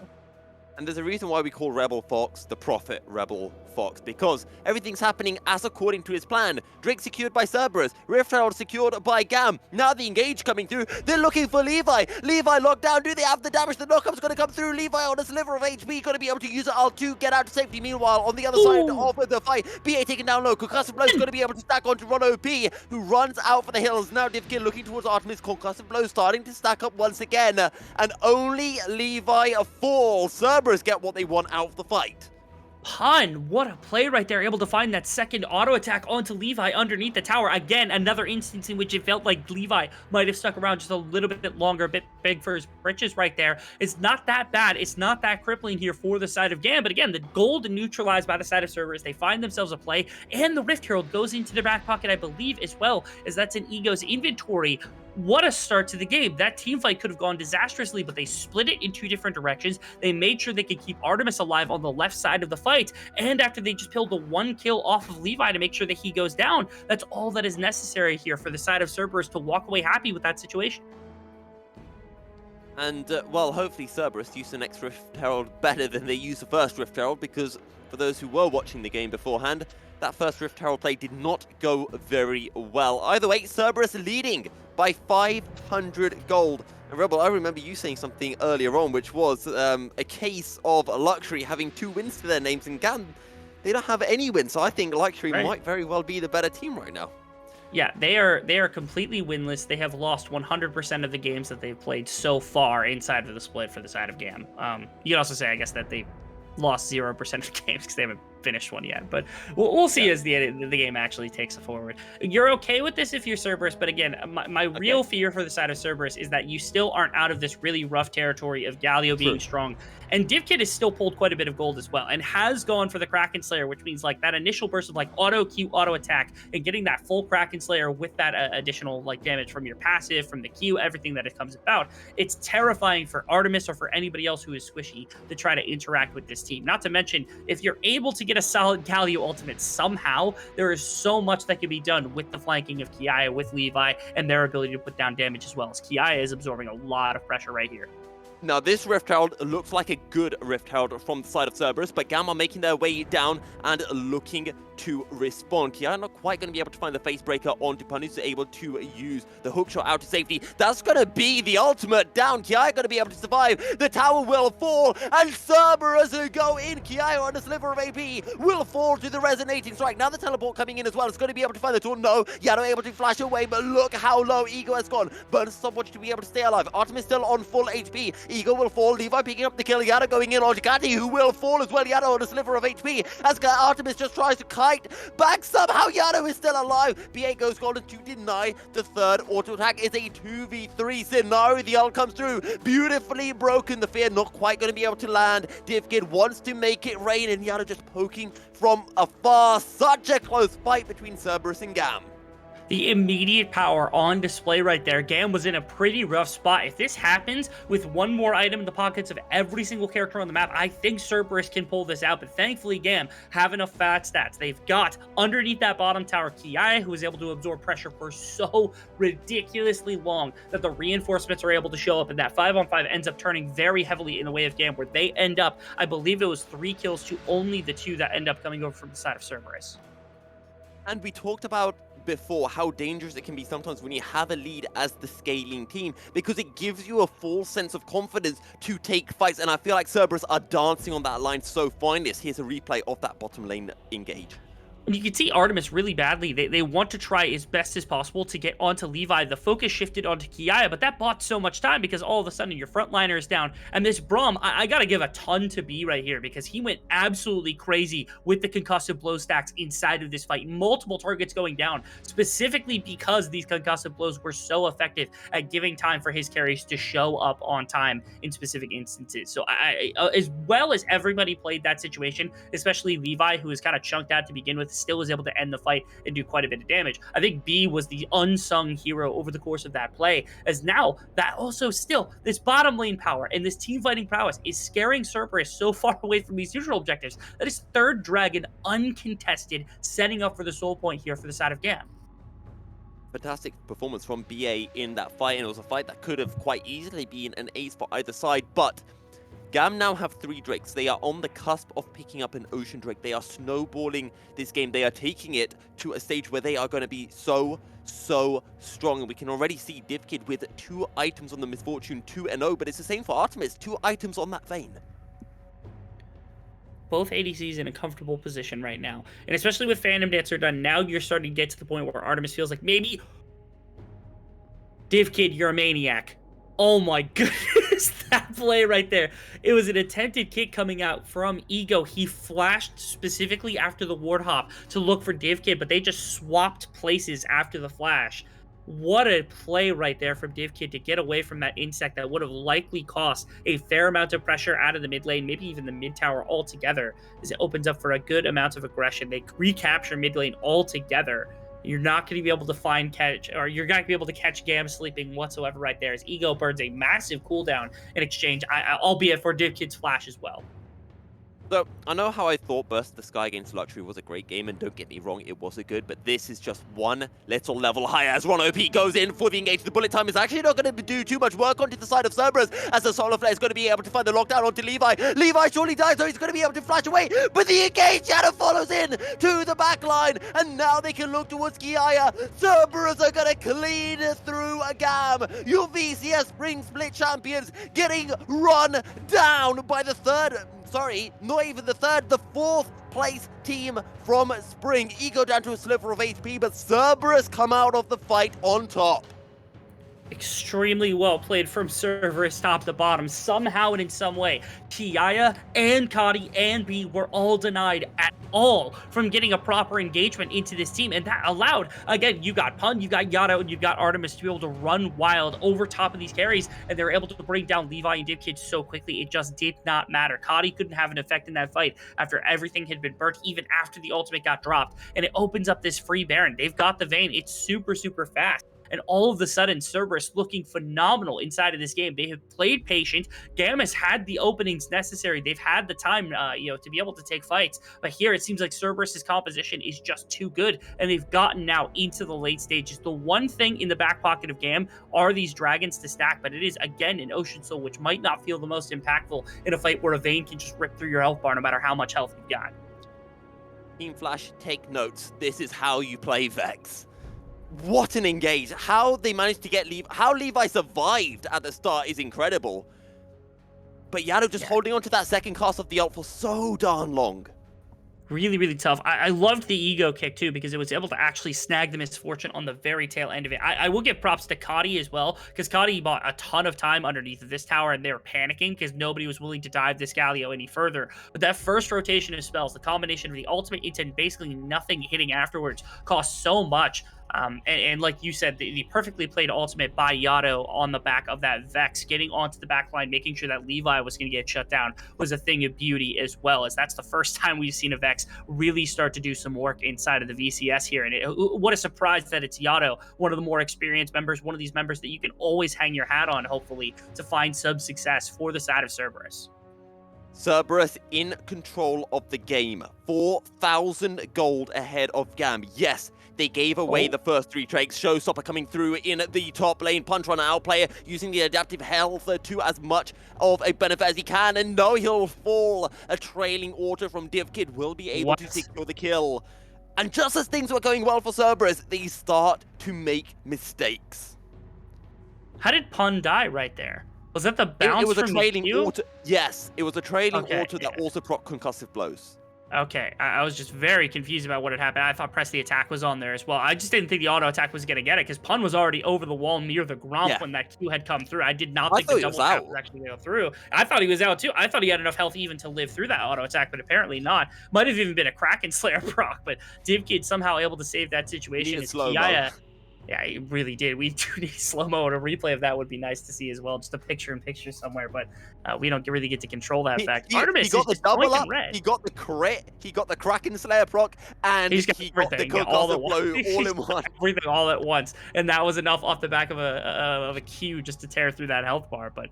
And there's a reason why we call Rebel Fox the Prophet Rebel Fox, because everything's happening as according to his plan. Drake secured by Cerberus, Rift Herald secured by GAM. Now the engage coming through. They're looking for 𝘁𝗀. 𝘁𝗀 locked down. Do they have the damage? The knockup's going to come through. 𝘁𝗀 on a sliver of HP, going to be able to use it ult to get out to safety. Meanwhile, on the other side of the fight, 𝘁𝗀 taken down low. 𝘁𝗄𝗃𝗀's going to be able to stack onto 𝘁𝗀, who runs out for the hills. Now Divkin looking towards Artemis. 𝘁𝗄𝗃 starting to stack up once again, and only 𝘁𝗀 fall. Cerberus get what they want out of the fight. Pun, what a play right there, able to find that second auto attack onto 𝘁𝗀 underneath the tower. Again, another instance in which it felt like 𝘁𝗀 might have stuck around just a little bit longer, a bit big for his britches right there. It's not that bad. It's not that crippling here for the side of GAM, but again, the gold neutralized by the side of Cerberus. They find themselves a play, and the Rift Herald goes into their back pocket, I believe, as well, as that's in Ego's inventory. What a start to the game. That team fight could have gone disastrously, but they split it in 2 different directions. They made sure they could keep Artemis alive on the left side of the fight, and after they just peeled the 1 kill off of 𝘁𝗀 to make sure that he goes down, that's all that is necessary here for the side of Cerberus to walk away happy with that situation. And, well, hopefully Cerberus use the next Rift Herald better than they used the first Rift Herald, because for those who were watching the game beforehand, that first Rift Herald play did not go very well. Either way, Cerberus leading by 500 gold. And Rebel, I remember you saying something earlier on, which was a case of 𝘀𝗀cie having 2 wins to their names, and GAM, they don't have any wins, so I think 𝘀𝗀cie might very well be the better team right now. Yeah, they are completely winless. They have lost 100% of the games that they've played so far inside of the split for the side of GAM. You could also say, I guess, that they lost 0% of the games because they haven't finished one yet, but we'll see as the game actually takes it forward. You're okay with this if you're Cerberus, but again, my real fear for the side of Cerberus is that you still aren't out of this really rough territory of Galio being strong. And 𝘀𝗀𝗃 has still pulled quite a bit of gold as well, and has gone for the Kraken Slayer, which means like that initial burst of like auto Q, auto attack, and getting that full Kraken Slayer with that additional like damage from your passive, from the Q, everything that it comes about. It's terrifying for Artemis or for anybody else who is squishy to try to interact with this team. Not to mention, if you're able to get a solid Galio ultimate somehow, there is so much that can be done with the flanking of 𝘀𝗰𝗃, with Levi, and their ability to put down damage as well, as 𝘀𝗰𝗃 is absorbing a lot of pressure right here. Now, this Rift Herald looks like a good Rift Herald from the side of Cerberus, but GAM are making their way down and looking to respond. 𝘀𝗰𝗃 not quite going to be able to find the face breaker onto Punus, able to use the hook shot out to safety. That's going to be the ultimate down. 𝘀𝗰𝗃 going to be able to survive. The tower will fall, and Cerberus go in. 𝘀𝗰𝗃 on a sliver of AP will fall to the resonating strike. Now the teleport coming in as well. It's going to be able to find the tool. No, Yano able to flash away, but look how low Ego has gone. Burns stopwatch to be able to stay alive. Artemis still on full HP. Ego will fall. Levi picking up the kill. Yano going in on 𝘀𝗃𝗃, who will fall as well. Yano on a sliver of HP as Artemis just tries to kite back. Somehow Yano is still alive. 𝘁𝗃𝗃 goes golden to deny the third auto attack. Is a 2v3 scenario. The ult comes through. Beautifully broken. The fear not quite going to be able to land. 𝘀𝗃𝗃 wants to make it rain, and Yano just poking from afar. Such a close fight between Cerberus and GAM. The immediate power on display right there. GAM was in a pretty rough spot. If this happens with one more item in the pockets of every single character on the map, I think Cerberus can pull this out. But thankfully, GAM have enough fat stats. They've got underneath that bottom tower 𝘀𝗰𝗃, who is able to absorb pressure for so ridiculously long that the reinforcements are able to show up, and that 5-on-5 ends up turning very heavily in the way of GAM, where they end up, I believe it was 3 kills to only the 2 that end up coming over from the side of Cerberus. And we talked about before how dangerous it can be sometimes when you have a lead as the scaling team, because it gives you a false sense of confidence to take fights, and I feel like Cerberus are dancing on that line so fine. Here's a replay of that bottom lane engage. And you can see Artemis really badly. They want to try as best as possible to get onto Levi. The focus shifted onto 𝘀𝗰𝗃, but that bought so much time because all of a sudden your frontliner is down. And this Braum, I gotta give a ton to B right here, because he went absolutely crazy with the concussive blow stacks inside of this fight. Multiple targets going down, specifically because these concussive blows were so effective at giving time for his carries to show up on time in specific instances. So as well as everybody played that situation, especially Levi, who was kind of chunked out to begin with, still was able to end the fight and do quite a bit of damage. I think B was the unsung hero over the course of that play, as now that also still this bottom lane power and this team fighting prowess is scaring Cerberus so far away from these neutral objectives that is third dragon uncontested, setting up for the soul point here for the side of GAM. Fantastic performance from BA in that fight, and it was a fight that could have quite easily been an ace for either side, but GAM now have 3 Drakes. They are on the cusp of picking up an Ocean Drake. They are snowballing this game. They are taking it to a stage where they are going to be so strong. And we can already see 𝘀𝗃𝗃 with 2 items on the Misfortune 2-0, but it's the same for Artemis. 2 items on that Vayne. Both ADCs in a comfortable position right now. And especially with Phantom Dancer done, now you're starting to get to the point where Artemis feels like maybe 𝘀𝗃𝗃, you're a maniac. Oh my goodness, that play right there. It was an attempted kick coming out from Ego. He flashed specifically after the ward hop to look for 𝘀𝗃𝗃, but they just swapped places after the flash. What a play right there from 𝘀𝗃𝗃 to get away from that insect that would have likely cost a fair amount of pressure out of the mid lane, maybe even the mid tower altogether, as it opens up for a good amount of aggression. They recapture mid lane altogether. You're not going to be able to you're not going to be able to catch GAM sleeping whatsoever right there, as Ego burns a massive cooldown in exchange, albeit for 𝘀𝗃𝗃's flash as well. So, I know how I thought Burst the Sky against 𝘀𝗀𝗃 was a great game, and don't get me wrong, it was a good, but this is just one little level higher as OP goes in for the engage. The bullet time is actually not going to do too much work onto the side of Cerberus, as the Solar Flare is going to be able to find the lockdown onto Levi. Levi surely dies, so he's going to be able to flash away, but the engage Shadow follows in to the back line, and now they can look towards 𝘀𝗃𝗃. Cerberus are going to clean through a GAM. Your VCS Spring Split champions getting run down by the not even the 4th place team from Spring. Ego down to a sliver of HP, but Cerberus come out of the fight on top. Extremely well played from Cerberus top to bottom. Somehow and in some way, 𝘀cie and 𝘁𝗏 and B were all denied at all from getting a proper engagement into this team. And that allowed, again, you got Pun, you got 𝘀𝗀, and you got Artemis to be able to run wild over top of these carries. And they were able to bring down 𝘁𝗏 and 𝘁𝗀 so quickly, it just did not matter. 𝘁𝗏 couldn't have an effect in that fight after everything had been burnt, even after the ultimate got dropped. And it opens up this free Baron. They've got the Vayne. It's super, super fast. And all of a sudden, Cerberus looking phenomenal inside of this game. They have played patient. GAM has had the openings necessary. They've had the time, to be able to take fights. But here, it seems like Cerberus's composition is just too good, and they've gotten now into the late stages. The one thing in the back pocket of GAM are these dragons to stack, but it is, again, an Ocean Soul, which might not feel the most impactful in a fight where a Vayne can just rip through your health bar no matter how much health you've got. Team Flash, take notes. This is how you play Vex. What an engage. How they managed to get how 𝘁𝗏 survived at the start is incredible. But 𝘀𝗀 just holding on to that second cast of the ult for so darn long. Really, really tough. I loved the ego kick too, because it was able to actually snag the misfortune on the very tail end of it. I will give props to 𝘁𝗏 as well, because 𝘁𝗏 bought a ton of time underneath of this tower, and they were panicking because nobody was willing to dive this 𝘀𝗀 any further. But that first rotation of spells, the combination of the ultimate into basically nothing hitting afterwards, cost so much. And like you said, the perfectly played ultimate by 𝘀𝗀 on the back of that Vex, getting onto the back line, making sure that 𝘁𝗏 was going to get shut down, was a thing of beauty as well, as that's the first time we've seen a Vex really start to do some work inside of the VCS here. And what a surprise that it's 𝘀𝗀, one of the more experienced members, one of these members that you can always hang your hat on, hopefully, to find success for the side of Cerberus. Cerberus in control of the game. 4,000 gold ahead of GAM. Yes, they gave away the first 3 trades. 𝘁𝗏𝗵 coming through in the top lane. Punch Runner outplayer using the adaptive health to as much of a benefit as he can. And no, he'll fall. A trailing auto from 𝘁𝗀 will be able to secure the kill. And just as things were going well for Cerberus, they start to make mistakes. How did Pun die right there? Was that the bounce it was from a trailing the Q? auto. Yes, it was a trailing Okay, auto that also proc concussive blows. Okay, I was just very confused about what had happened. I thought press the attack was on there as well. I just didn't think the auto attack was going to get it, because Pun was already over the wall near the Gromp when that Q had come through. I did not think the double tap was actually going to go through. I thought he was out too. I thought he had enough health even to live through that auto attack, but apparently not. Might have even been a Kraken Slayer proc, but 𝘁𝗀 somehow able to save that situation. It's 𝘀𝗀. Yeah, it really did. We do need slow-mo, and a replay of that would be nice to see as well. Just a picture-in-picture somewhere, but we don't really get to control that fact. Artemis he got the double up, red. he got the crit, he got the Kraken Slayer proc, and he got the concussive blow all in one. Everything all at once, and that was enough off the back of a Q just to tear through that health bar, but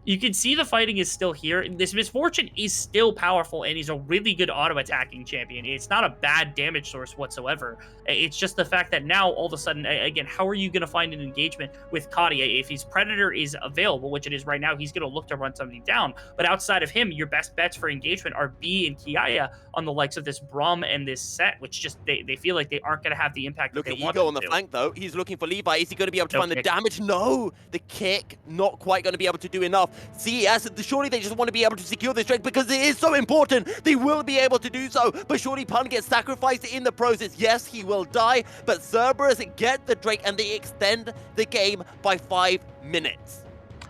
you can see the fighting is still here. This Misfortune is still powerful, and he's a really good auto-attacking champion. It's not a bad damage source whatsoever. It's just the fact that now, all of a sudden, again, how are you going to find an engagement with 𝘁𝗏? If his Predator is available, which it is right now, he's going to look to run something down. But outside of him, your best bets for engagement are B and 𝘀𝗀 on the likes of this 𝘀𝗀 and this Set, which just, they feel like they aren't going to have the impact that they want. Look at Ego on the flank, though. He's looking for 𝘁𝗏. Is he going to be able to find the damage? No! The kick, not quite going to be able to do enough. CES, surely they just want to be able to secure this trade because it is so important. They will be able to do so, but surely Pun gets sacrificed in the process. Yes, he will die, but Cerberus get the Drake and they extend the game by 5 minutes.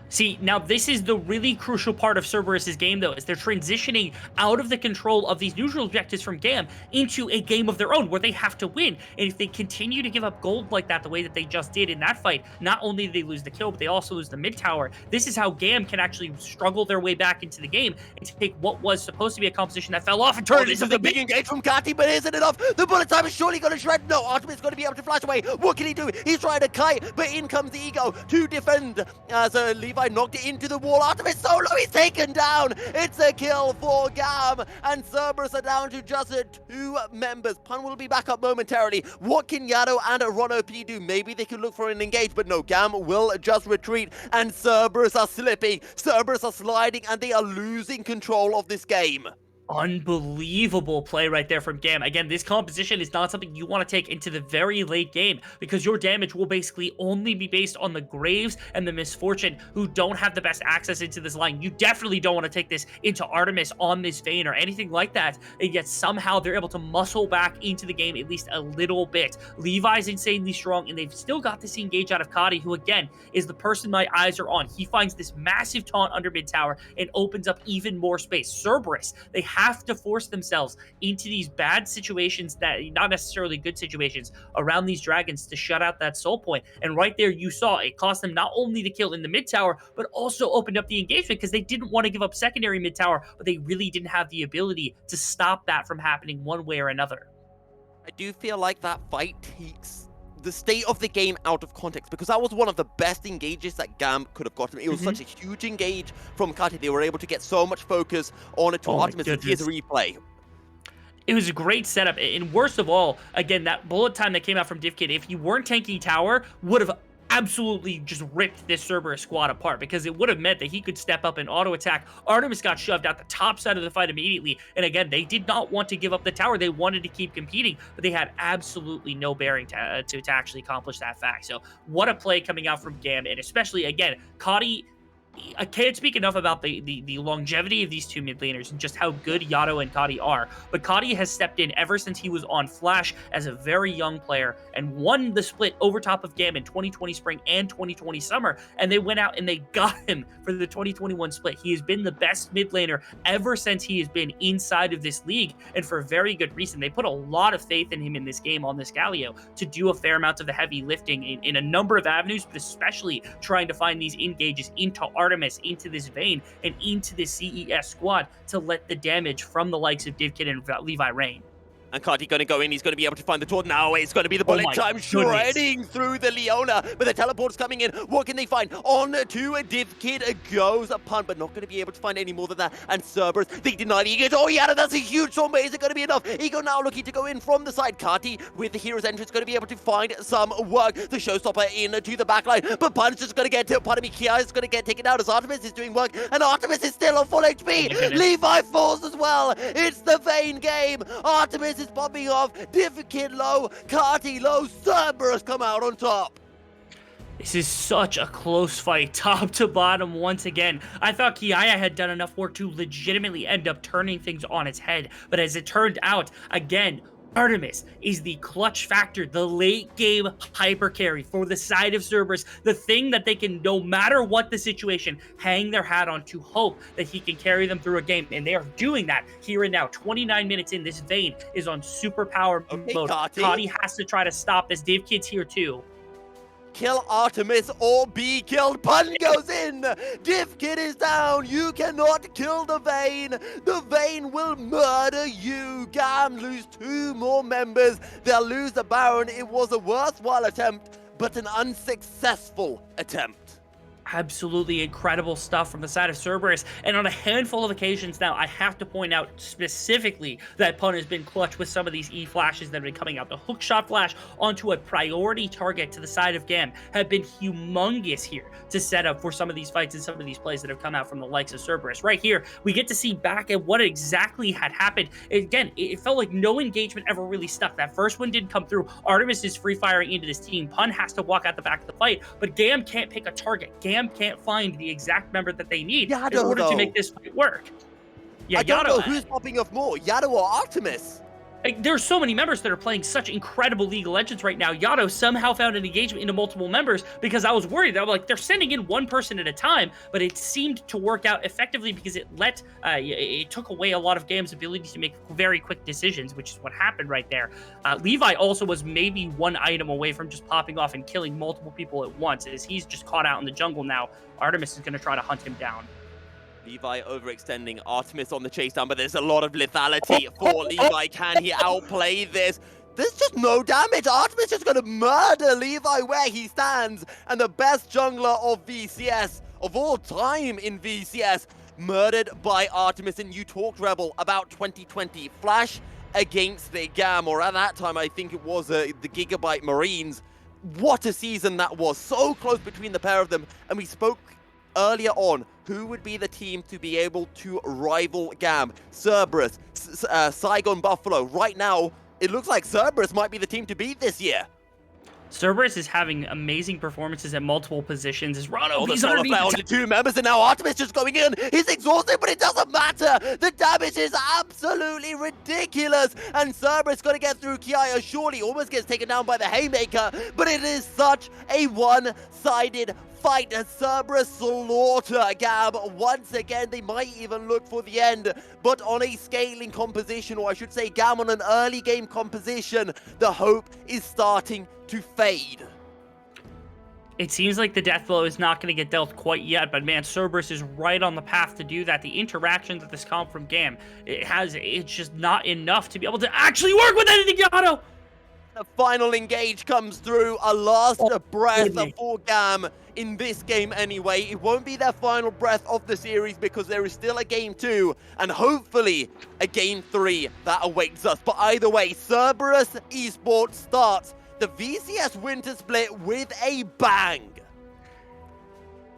See, now this is the really crucial part of Cerberus's game, though, is they're transitioning out of the control of these neutral objectives from GAM into a game of their own where they have to win. And if they continue to give up gold like that, the way that they just did in that fight, not only do they lose the kill, but they also lose the mid tower. This is how GAM can actually struggle their way back into the game and take what was supposed to be a composition that fell off and turn this is a big engage from 𝘁𝗏, but isn't enough. The bullet time is surely going to shred. No, Artemis is going to be able to flash away. What can he do? He's trying to kite, but in comes the Ego to defend. So 𝘁𝗏 knocked it into the wall. Artemis solo, he's taken down. It's a kill for GAM, and Cerberus are down to just 2 members. Pun will be back up momentarily. What can 𝘀𝗀 and 𝘁𝗏𝗵 do? Maybe they can look for an engage, but no, GAM will just retreat, and Cerberus are slipping. Cerberus are sliding, and they are losing control of this game. Unbelievable play right there from GAM. Again, this composition is not something you want to take into the very late game because your damage will basically only be based on the Graves and the Misfortune who don't have the best access into this line. You definitely don't want to take this into 𝘁𝗻𝘀 on this Vayne or anything like that, and yet somehow they're able to muscle back into the game at least a little bit. Levi's insanely strong, and they've still got this engage out of 𝘁𝗏, who again is the person my eyes are on. He finds this massive taunt under mid tower and opens up even more space. Cerberus, they have to force themselves into these bad situations, that not necessarily good situations, around these dragons to shut out that soul point. And right there, you saw it cost them not only the kill in the mid tower, but also opened up the engagement because they didn't want to give up secondary mid tower, but they really didn't have the ability to stop that from happening one way or another. I do feel like that fight takes the state of the game out of context, because that was one of the best engages that GAM could have gotten. It was such a huge engage from 𝘁𝗏. They were able to get so much focus on it to 𝘁𝗏. Here's a replay. It was a great setup, and worst of all, again, that bullet time that came out from 𝘁𝗀, if you weren't tanking tower, would have absolutely just ripped this Cerberus squad apart, because it would have meant that he could step up and auto attack. 𝘁𝗻𝘀 got shoved out the top side of the fight immediately, and again, they did not want to give up the tower. They wanted to keep competing, but they had absolutely no bearing to actually accomplish that fact. So what a play coming out from GAM, and especially, again, 𝘁𝗏. I can't speak enough about the longevity of these two mid laners and just how good 𝘂𝘂 and 𝘁𝗏 are. But 𝘁𝗏 has stepped in ever since he was on Flash as a very young player and won the split over top of GAM in 2020 spring and 2020 summer. And they went out and they got him for the 2021 split. He has been the best mid laner ever since he has been inside of this league, and for a very good reason. They put a lot of faith in him in this game on this Galio to do a fair amount of the heavy lifting in a number of avenues, but especially trying to find these engages into 𝘁𝗻𝘀, into this Vayne, and into this CES squad to let the damage from the likes of 𝘁𝗀 and Levi reign. And 𝘁𝗏 going to go in, he's going to be able to find the taunt now. It's going to be the bullet time shredding through the Leona, but the teleport's coming in. What can they find? On to 𝘁𝗀 goes a punt, but not going to be able to find any more than that. And Cerberus, they deny the Ego. Oh yeah, that's a huge storm, but is it going to be enough? Ego now looking to go in from the side. 𝘁𝗏 with the hero's entrance going to be able to find some work. The showstopper into the backline, but Pun's just going to get to 𝘁𝗏. Is going to get taken out as 𝘁𝗻𝘀 is doing work, and 𝘁𝗻𝘀 is still on full HP. Levi falls as well. It's the Vayne game. 𝘁𝗻𝘀 is popping off. 𝘁𝗀 low, 𝘁𝗏 low, Cerberus come out on top. This is such a close fight, top to bottom once again. I thought 𝘁𝗏 had done enough work to legitimately end up turning things on its head, but as it turned out, again, 𝘁𝗻𝘀 is the clutch factor, the late game hyper carry for the side of Cerberus, the thing that they can, no matter what the situation, hang their hat on to hope that he can carry them through a game, and they are doing that here and now. 29 minutes in, this Vayne is on super power mode. 𝘁𝗏 has to try to stop this. 𝘁𝗀's here too. Kill 𝘁𝗻𝘀 or be killed. Pun goes in. 𝘁𝗀 is down. You cannot kill the Vayne. The Vayne will murder you. GAM lose 2 more members. They'll lose the Baron. It was a worthwhile attempt, but an unsuccessful attempt. Absolutely incredible stuff from the side of Cerberus, and on a handful of occasions now, I have to point out specifically that Pun has been clutch with some of these E flashes that have been coming out. The hook shot flash onto a priority target to the side of GAM have been humongous here to set up for some of these fights and some of these plays that have come out from the likes of Cerberus. Right here, we get to see back at what exactly had happened. Again, it felt like no engagement ever really stuck. That first one didn't come through. 𝘁𝗻𝘀 is free firing into this team. Pun has to walk out the back of the fight, but GAM can't pick a target. GAM can't find the exact member that they need in order to make this fight work. Yeah, I don't know who's popping off more, 𝘂𝗀 or 𝘁𝗻𝘀. Like, there's so many members that are playing such incredible League of Legends right now. 𝘂𝗀 somehow found an engagement into multiple members because I was worried. I was like, they're sending in one person at a time, but it seemed to work out effectively because it took away a lot of GAM's ability to make very quick decisions, which is what happened right there. Levi also was maybe one item away from just popping off and killing multiple people at once, as he's just caught out in the jungle now. 𝘁𝗻𝘀 is going to try to hunt him down. Levi overextending, 𝘁𝗻𝘀 on the chase down, but there's a lot of lethality for Levi. Can he outplay this? There's just no damage. 𝘁𝗻𝘀's just going to murder Levi where he stands. And the best jungler of VCS, of all time in VCS, murdered by 𝘁𝗻𝘀. And you talked, Rebel, about 2020. Flash against the GAM, or at that time, I think it was the 𝘁𝗀 Marines. What a season that was. So close between the pair of them. And we spoke earlier on, who would be the team to be able to rival GAM? Cerberus, 𝘀cie𝗰𝗶𝗹𝗀. Right now, it looks like Cerberus might be the team to beat this year. Cerberus is having amazing performances at multiple positions. Is Rano, The he's solar underneath flare the onto 2 members, and now Artemis just going in. He's exhausted, but it doesn't matter. The damage is absolutely ridiculous. And Cerberus got to get through 𝘀cie. Surely almost gets taken down by the Haymaker, but it is such a one-sided fight. Cerberus slaughter GAM. Once again, they might even look for the end, but on a scaling composition, or I should say GAM on an early game composition, the hope is starting to fade. It seems like the death blow is not going to get dealt quite yet, but man, Cerberus is right on the path to do that. The interactions of this comp from GAM, it's just not enough to be able to actually work with anything, Yano! The final engage comes through, a last breath goodness. for GAM in this game anyway. It won't be their final breath of the series because there is still a game 2 and hopefully a game 3 that awaits us. But either way, Cerberus Esports starts the VCS Winter Split with a bang.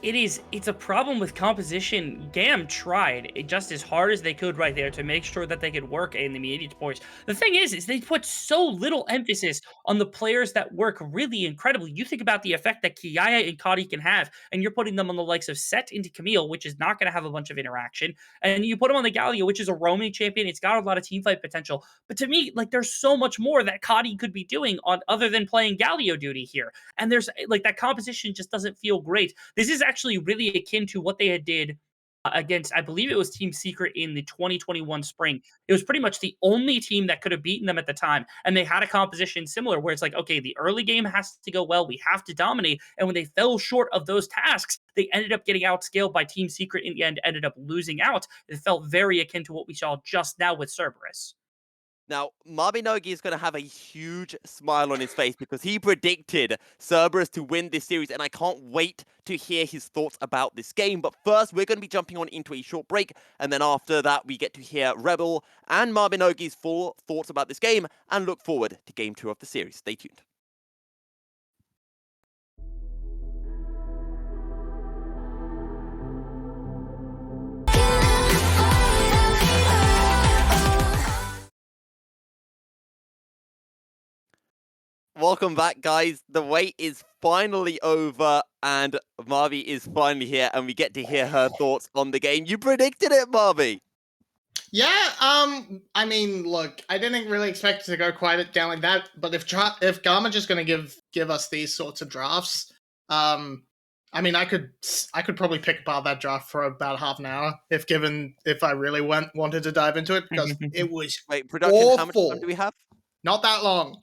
It's a problem with composition. GAM tried just as hard as they could right there to make sure that they could work in the immediate points. The thing is they put so little emphasis on the players that work really incredibly. You think about the effect that 𝘀cie and 𝘁𝗏 can have, and you're putting them on the likes of 𝑠ett into 𝘁𝗏𝗎𝗀, which is not going to have a bunch of interaction, and you put them on the 𝗀𝗏𝗀, which is a roaming champion. It's got a lot of teamfight potential, but to me, like, there's so much more that 𝘁𝗏 could be doing on other than playing 𝗀𝗏𝗀 duty here, and there's like that composition just doesn't feel great. This is actually really akin to what they had did against, I believe it was Team Secret in the 2021 spring. It was pretty much the only team that could have beaten them at the time, and they had a composition similar where it's like, okay, the early game has to go well, we have to dominate, and when they fell short of those tasks, they ended up getting outscaled by Team Secret in the end, ended up losing out. It felt very akin to what we saw just now with Cerberus. Now, 𝘁𝗏𝗀𝗀 is going to have a huge smile on his face because he predicted Cerberus to win this series, and I can't wait to hear his thoughts about this game. But first, we're going to be jumping on into a short break, and then after that, we get to hear Rebel and 𝘁𝗏𝗀𝗀's full thoughts about this game, and look forward to Game 2 of the series. Stay tuned. Welcome back, guys. The wait is finally over, and 𝘁𝗏𝗀 is finally here, and we get to hear her thoughts on the game. You predicted it, 𝘁𝗏𝗀. Yeah, I mean, look, I didn't really expect it to go quite down like that, but if GAM just going to give us these sorts of drafts, I mean, I could probably pick apart that draft for about half an hour if I really wanted to dive into it, because it was Wait, production, awful. how much time do we have? Not that long.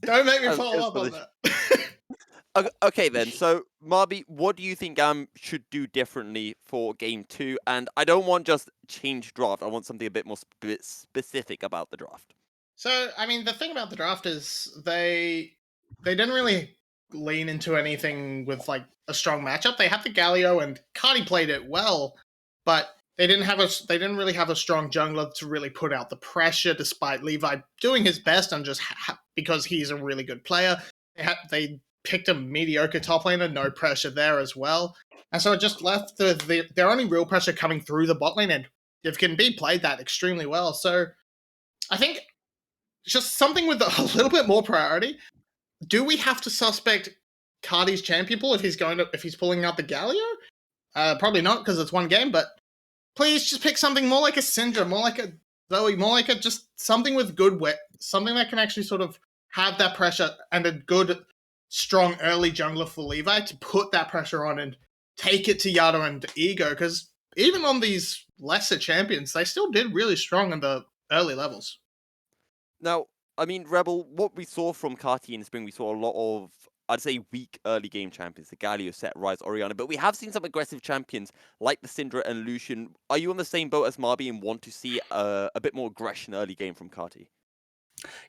Don't make me follow up on that. Okay then, so 𝘁𝗁𝗀, what do you think GAM should do differently for Game 2? And I don't want just change draft, I want something a bit more specific about the draft. So, I mean, the thing about the draft is they didn't really lean into anything with, like, a strong matchup. They had the 𝗀𝗏𝗀, and 𝘁𝗏 played it well, but they didn't really have a strong jungler to really put out the pressure, despite Levi doing his best and just because he's a really good player. They picked a mediocre top laner, no pressure there as well. And so it just left their only real pressure coming through the bot lane, and 𝘀𝗏𝗏 played that extremely well. So I think just something with a little bit more priority. Do we have to suspect 𝘁𝗏𝗏's champion pool if he's pulling out the 𝗀𝗏𝗀? Probably not, because it's one game, but please just pick something more like a Syndra, more like a 𝘀𝗏, more like just something with good wet, something that can actually sort of have that pressure and a good, strong early jungler for Levi to put that pressure on and take it to Yado and Ego, because even on these lesser champions, they still did really strong in the early levels. Now, I mean, Rebel, what we saw from 𝘁𝗏 in the spring, we saw a lot of, I'd say, weak early game champions, the 𝗀𝗏𝗀, 𝘁𝗏, Ryze, Orianna, but we have seen some aggressive champions like the Syndra and Lucian. Are you on the same boat as 𝘁𝗏𝗀 and want to see a bit more aggression early game from 𝘁𝗏?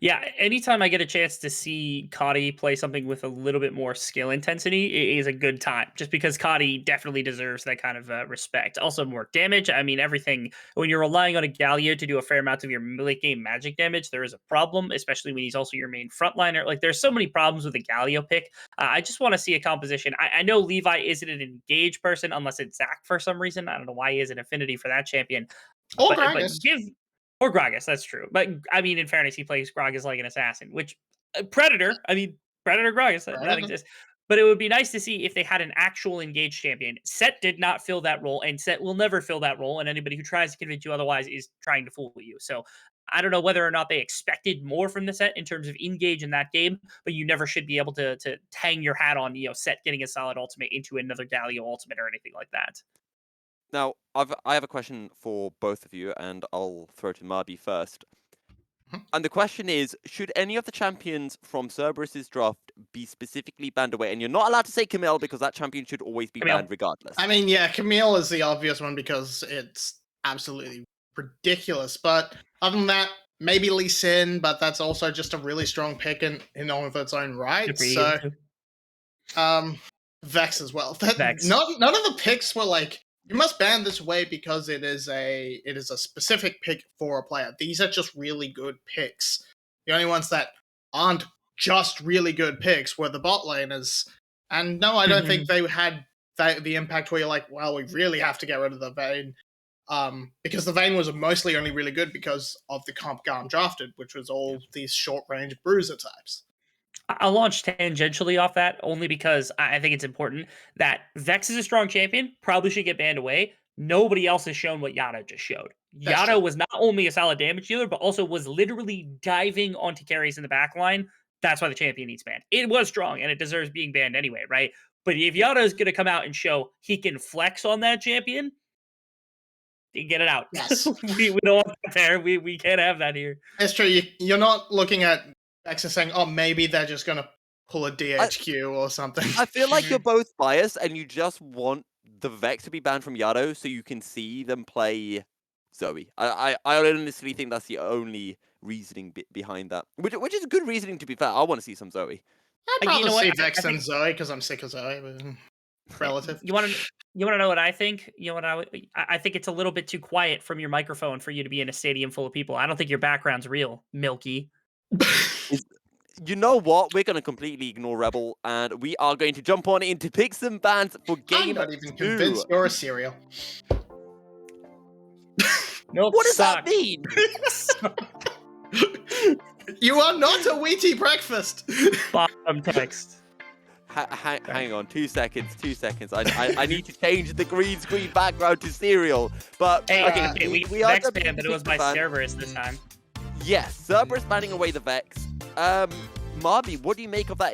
Yeah, anytime I get a chance to see 𝘁𝗏e play something with a little bit more skill intensity, is a good time. Just because 𝘁𝗏e definitely deserves that kind of respect. Also, more damage. I mean, everything. When you're relying on a Galio to do a fair amount of your late game magic damage, there is a problem, especially when he's also your main frontliner. Like, there's so many problems with a Galio pick. I just want to see a composition. I know Levi isn't an engaged person unless it's Zach for some reason. I don't know why he is an affinity for that champion. Or But Gragas. or Gragas, that's true. But I mean, in fairness, he plays Gragas like an assassin, which Predator. I mean, Predator Gragas that Predator. exists. But it would be nice to see if they had an actual engaged champion. Set did not fill that role, and Set will never fill that role. And anybody who tries to convince you otherwise is trying to fool you. So I don't know whether or not they expected more from the Set in terms of engage in that game, but you never should be able to hang your hat on Set getting a solid ultimate into another Galio ultimate or anything like that. Now, I have a question for both of you, and I'll throw to 𝘁𝗶𝗶 first. And the question is, should any of the champions from Cerberus's draft be specifically banned away? And you're not allowed to say 𝘁𝗏 because that champion should always be banned regardless. I mean, yeah, 𝘁𝗏 is the obvious one because it's absolutely ridiculous. But other than that, maybe Lee Sin, but that's also just a really strong pick in all of its own right. So, Vex as well. Vex. None of the picks were like, you must ban this away because it is a specific pick for a player. These are just really good picks. The only ones that aren't just really good picks were the bot laners. And no, I don't think they had the impact where you're like, well, we really have to get rid of the Vayne. Because the Vayne was mostly only really good because of the comp GAM drafted, which was all these short-range bruiser types. I'll launch tangentially off that only because I think it's important that Vex is a strong champion, probably should get banned away. Nobody else has shown what 𝘂𝗏 just showed. 𝘂𝗏 was not only a solid damage dealer, but also was literally diving onto carries in the back line. That's why the champion needs banned. It was strong, and it deserves being banned anyway, right? But if 𝘂𝗏 is going to come out and show he can flex on that champion, get it out. Yes. we don't want that there. We can't have that here. It's true. You're not looking at Vex and saying, oh, maybe they're just going to pull a 𝘂𝗏 or something. I feel like you're both biased and you just want the Vex to be banned from 𝘂𝗏 so you can see them play Zoe. I honestly think that's the only reasoning behind that. Which is good reasoning, to be fair. I want to see some Zoe. I'd rather see Vex than Zoe because I'm sick of Zoe. But relative. You want to know what I think? You know what I think it's a little bit too quiet from your microphone for you to be in a stadium full of people. I don't think your background's real, 𝘁𝗏𝗏. You know what? We're going to completely ignore Rebel, and we are going to jump on into picks and bans for game 2. I'm not even convinced you're a cereal. Milk What does sucks. that mean? You are not a 𝘂𝗏𝗏 breakfast. Bottom text. Hang on, 2 seconds. I need to change the green screen background to cereal. But Hey, okay, we are Vex ban, but it was by Cerberus this time. Yes, Cerberus banning away the Vex. 𝘁𝗶𝗶, what do you make of that?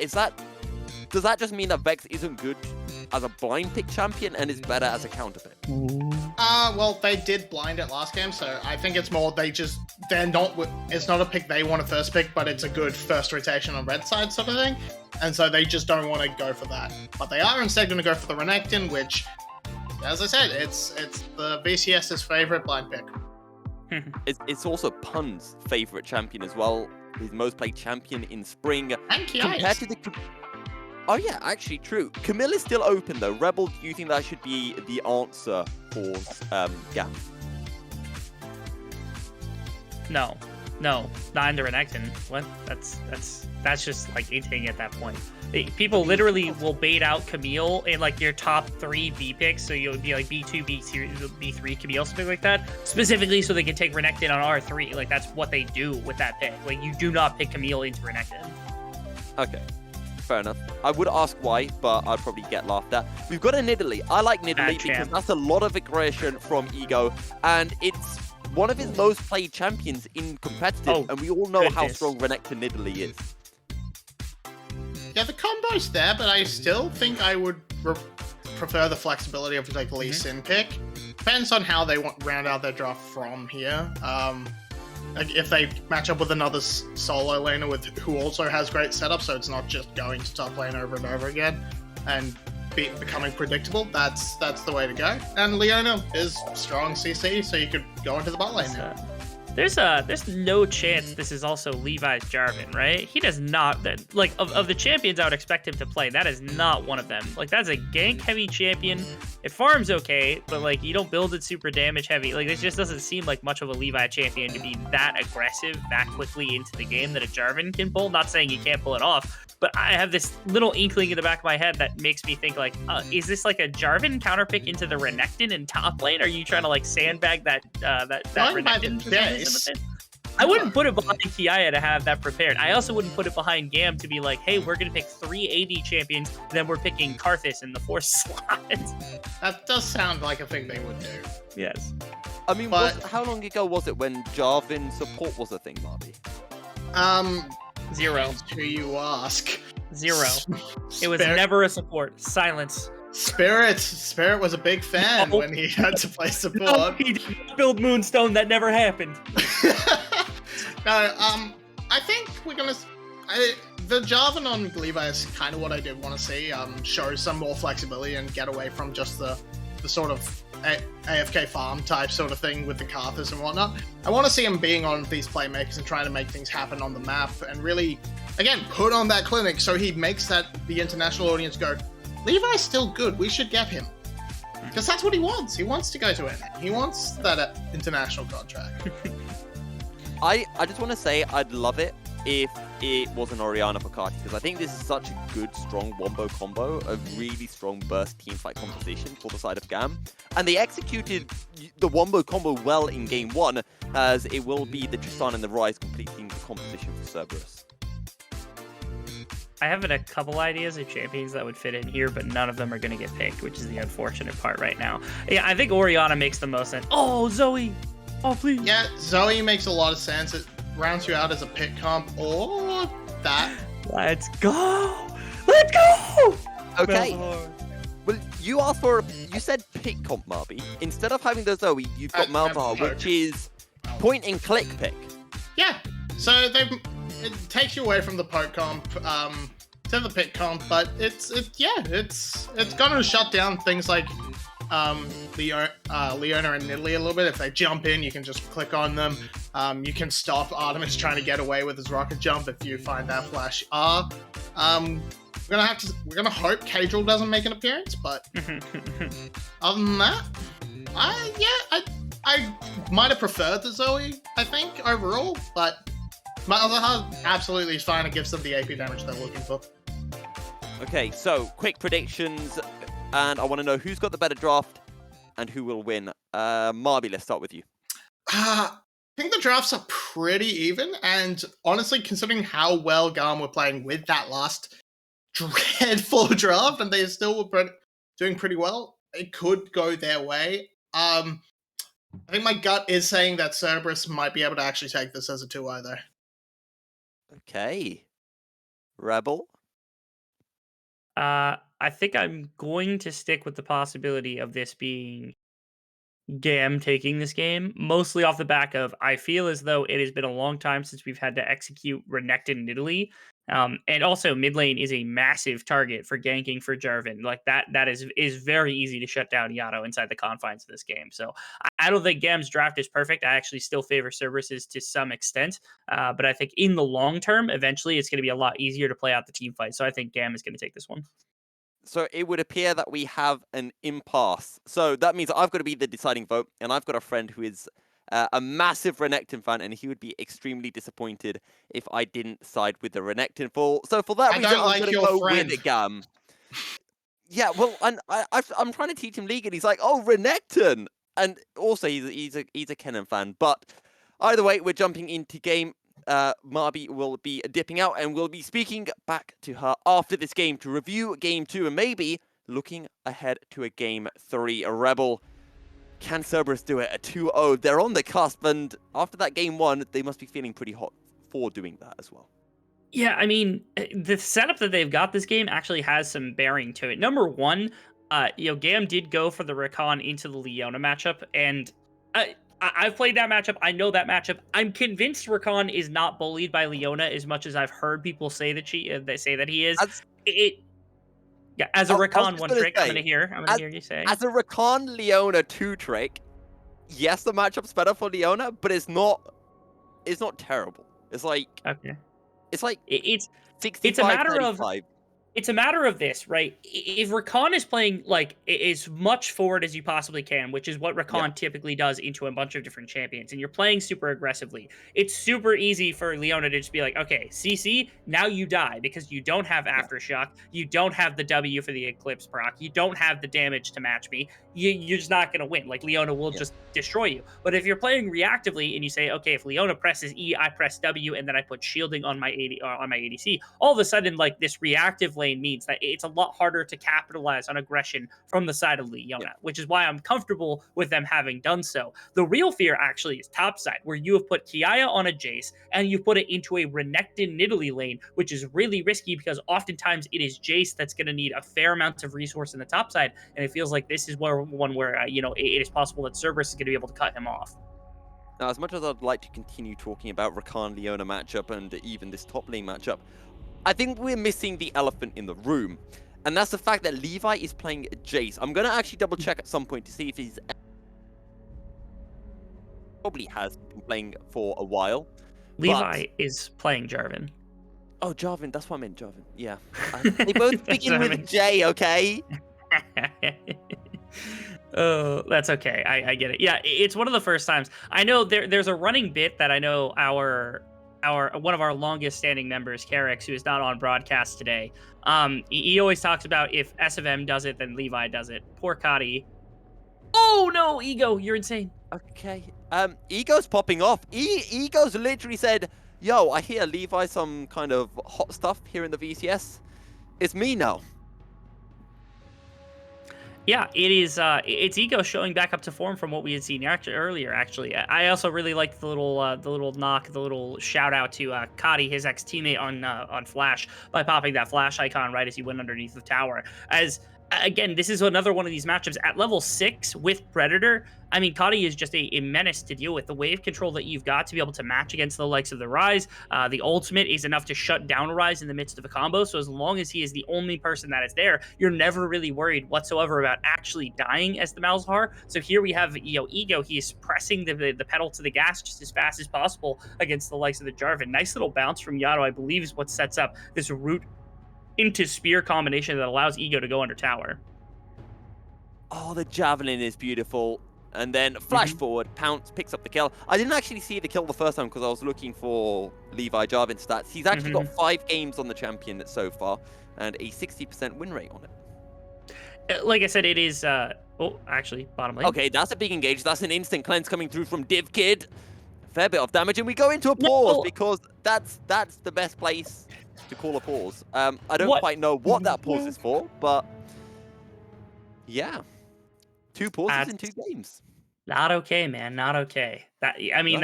Does that just mean that Vex isn't good as a blind pick champion and is better as a counter pick? Well, they did blind it last game, so I think it's more it's not a pick they want to first pick, but it's a good first rotation on red side sort of thing, and so they just don't want to go for that. But they are instead going to go for the Renekton, which, as I said, it's the VCS's favorite blind pick. It's also Pun's favorite champion as well. His most played champion in spring. And Compared to the... Oh yeah, actually true. 𝘁𝗏𝗏 is still open though. Rebel, do you think that should be the answer for GAM? No, not into Renekton. What? That's just like eating at that point. People literally will bait out 𝘁𝗏𝗏 in like your top 3 V picks, so you'll be like B2, B3, 𝘁𝗏𝗏𝗏, something like that, specifically so they can take Renekton on R3. Like that's what they do with that pick. Like you do not pick 𝘁𝗏𝗏𝗏 into Renekton. Okay, fair enough. I would ask why, but I'd probably get laughed at. We've got a Nidalee. I like Nidalee because that's a lot of aggression from Ego, and it's one of his most played champions in competitive, and we all know how strong Renekton Nidalee is. Yeah, the combo's there, but I still think I would prefer the flexibility of like Lee Sin pick. Depends on how they want round out their draft from here. Like if they match up with another solo laner who also has great setup, so it's not just going to top lane over and over again and becoming predictable, that's the way to go. And Leona is strong CC, so you could go into the bot lane now. There's no chance this is also Levi's 𝘀𝗻𝗀, right? He does not, like, of the champions I would expect him to play, that is not one of them. Like, that's a gank heavy champion. It farms okay, but like you don't build it super damage heavy. Like, this just doesn't seem like much of a Levi champion to be that aggressive that quickly into the game that a 𝘀𝗻𝗀 can pull. Not saying he can't pull it off, but I have this little inkling in the back of my head that makes me think like, is this like a 𝘀𝗀𝗀 counterpick into the Renekton in top lane? Are you trying to like sandbag that Renekton? I wouldn't put it behind 𝘁𝗏𝗃 to have that prepared. I also wouldn't put it behind GAM to be like, hey, we're going to pick 3 AD champions, then we're picking Karthus in the 4th slot. That does sound like a thing they would do. Yes. I mean, how long ago was it when 𝘀𝗀𝗀 support was a thing, Marby? 0. Who you ask? 0. It was never a support. Silence. Spirit was a big fan when he had to play support. No, he did not build Moonstone. That never happened. No, I think we're gonna. The 𝘀𝗀𝗀 on Levi is kind of what I did want to see. Show some more flexibility and get away from just the sort of AFK farm type sort of thing with the Karthus and whatnot. I want to see him being on these playmakers and trying to make things happen on the map and really, again, put on that clinic so he makes the international audience go, Levi's still good, we should get him. Because that's what he wants. He wants to go to NA. He wants that international contract. I just want to say I'd love it if it was an Orianna for 𝘁𝗏, because I think this is such a good, strong wombo combo, a really strong burst teamfight composition for the side of GAM. And they executed the wombo combo well in game 1, as it will be the Tristan and the Ryze completing the composition for Cerberus. I have a couple ideas of champions that would fit in here, but none of them are going to get picked, which is the unfortunate part right now. Yeah, I think Orianna makes the most sense. Oh, Zoe! Oh, please! Yeah, Zoe makes a lot of sense. It rounds you out as a pick comp or that. Let's go! Let's go! Okay. Well, you said pick comp, Marby. Instead of having the Zoe, you've got Malzahar, which is point and click pick. Yeah. So it takes you away from the poke comp to the pick comp, but it's gonna shut down things like Leona and Nidalee a little bit. If they jump in, you can just click on them. You can stop Artemis trying to get away with his rocket jump if you find that flash R. We're gonna hope 𝘁𝗀𝗀𝗀 doesn't make an appearance, but other than that, I might have preferred the Zoe, I think, overall, but Malzahar absolutely is fine. It gives them the AP damage they're looking for. Okay, so quick predictions, and I want to know who's got the better draft and who will win. Marby, let's start with you. I think the drafts are pretty even, and honestly, considering how well GAM were playing with that last dreadful draft, and they still were doing pretty well, it could go their way. I think my gut is saying that Cerberus might be able to actually take this as a 2-0 though. Okay. Rebel? I think I'm going to stick with the possibility of this being GAM taking this game, mostly off the back of, I feel as though it has been a long time since we've had to execute Renekton Nidalee. And also mid lane is a massive target for ganking for 𝘀𝗀𝗀. Like that is very easy to shut down 𝘬𝗏 inside the confines of this game. So I don't think GAM's draft is perfect. I actually still favor Cerberus's to some extent. But I think in the long term, eventually it's going to be a lot easier to play out the team fight. So I think GAM is going to take this one. So it would appear that we have an impasse. So that means I've got to be the deciding vote, and I've got a friend who is a massive Renekton fan, and he would be extremely disappointed if I didn't side with the Renekton. So for that reason, I'm going to go with GAM. Yeah, well, and I'm trying to teach him League, and he's like, oh, Renekton! And also, he's a 𝘁𝗏𝗀𝗀 fan. But either way, we're jumping into game. Marby will be dipping out, and we'll be speaking back to her after this game to review game 2 and maybe looking ahead to a game 3. A Rebel, can Cerberus do it? A 2-0. They're on the cusp, and after that game 1, they must be feeling pretty hot for doing that as well. Yeah, I mean, the setup that they've got this game actually has some bearing to it. Number one, GAM did go for the Rakan into the Leona matchup, and I've played that matchup. I know that matchup. I'm convinced Rakan is not bullied by Leona as much as I've heard people say that he is. As a Rakan one trick, I'm gonna hear you say. As a Rakan Leona 2 trick, yes, the matchup's better for Leona, but it's not it's not terrible. It's like Okay. it's like It's it's a 65, matter of 35. it's a matter of this, right? If Rakan is playing like as much forward as you possibly can, which is what Yeah, Rakan typically does into a bunch of different champions, and you're playing super aggressively, it's super easy for Leona to just be like, okay, CC, now you die because you don't have yeah, Aftershock, you don't have the W for the Eclipse proc, you don't have the damage to match me. You're just not going to win. Like Leona will yeah, just destroy you. But if you're playing reactively and you say, okay, if Leona presses E, I press W, and then I put shielding on my on my ADC, all of a sudden, like this reactive lane means that it's a lot harder to capitalize on aggression from the side of yeah. Leona, which is why I'm comfortable with them having done so. The real fear actually is topside, where you have put 𝘁𝗀 on a Jace and you put it into a Renekton Nidalee lane, which is really risky because oftentimes it is Jace that's going to need a fair amount of resource in the topside, and it feels like this is one where it is possible that Cerberus is going to be able to cut him off. Now, as much as I'd like to continue talking about Rakan Leona matchup and even this top lane matchup, I think we're missing the elephant in the room, and that's the fact that Levi is playing Jace. I'm gonna actually double check at some point to see if he's probably has been playing for a while. Levi is playing Jarvan. Oh, Jarvan, that's what I meant, Jarvan. Yeah. They both That's begin what I with meant. J, okay? Oh, that's okay. I get it. Yeah, it's one of the first times. I know there's a running bit that I know our one of our longest standing members, 𝘀cie𝗰𝗶𝗹𝘀, who is not on broadcast today. He always talks about if S of M does it, then Levi does it. Poor 𝘁𝗀. Oh no, Ego, you're insane. Okay. Ego's popping off. Ego's literally said, yo, I hear Levi some kind of hot stuff here in the VCS. It's me now. Yeah, it is. It's Ego showing back up to form from what we had seen earlier. Actually, I also really liked the little knock, the little shout out to 𝘁𝗀, his ex teammate on Flash, by popping that Flash icon right as he went underneath the tower. As again, this is another one of these matchups at level 6 with Predator. I mean, 𝘁𝗀 is just a menace to deal with. The wave control that you've got to be able to match against the likes of the Ryze, the ultimate is enough to shut down a Ryze in the midst of a combo. So as long as he is the only person that is there, you're never really worried whatsoever about actually dying as the 𝘀𝗀. So here we have Ego. He is pressing the pedal to the gas just as fast as possible against the likes of the Jarvan. Nice little bounce from Yato, I believe, is what sets up this root into spear combination that allows Ego to go under tower. Oh, the javelin is beautiful. And then flash forward, Pounce picks up the kill. I didn't actually see the kill the first time because I was looking for Levi Jarvan stats. He's actually got 5 games on the champion so far and a 60% win rate on it. Like I said, it is. Oh, actually, bottom lane. Okay, that's a big engage. That's an instant cleanse coming through from 𝘁𝗀. Fair bit of damage, and we go into a pause because that's the best place to call a pause. I don't quite know what that pause is for, but yeah, 2 pauses in 2 games. Not okay, man. Not okay. I mean,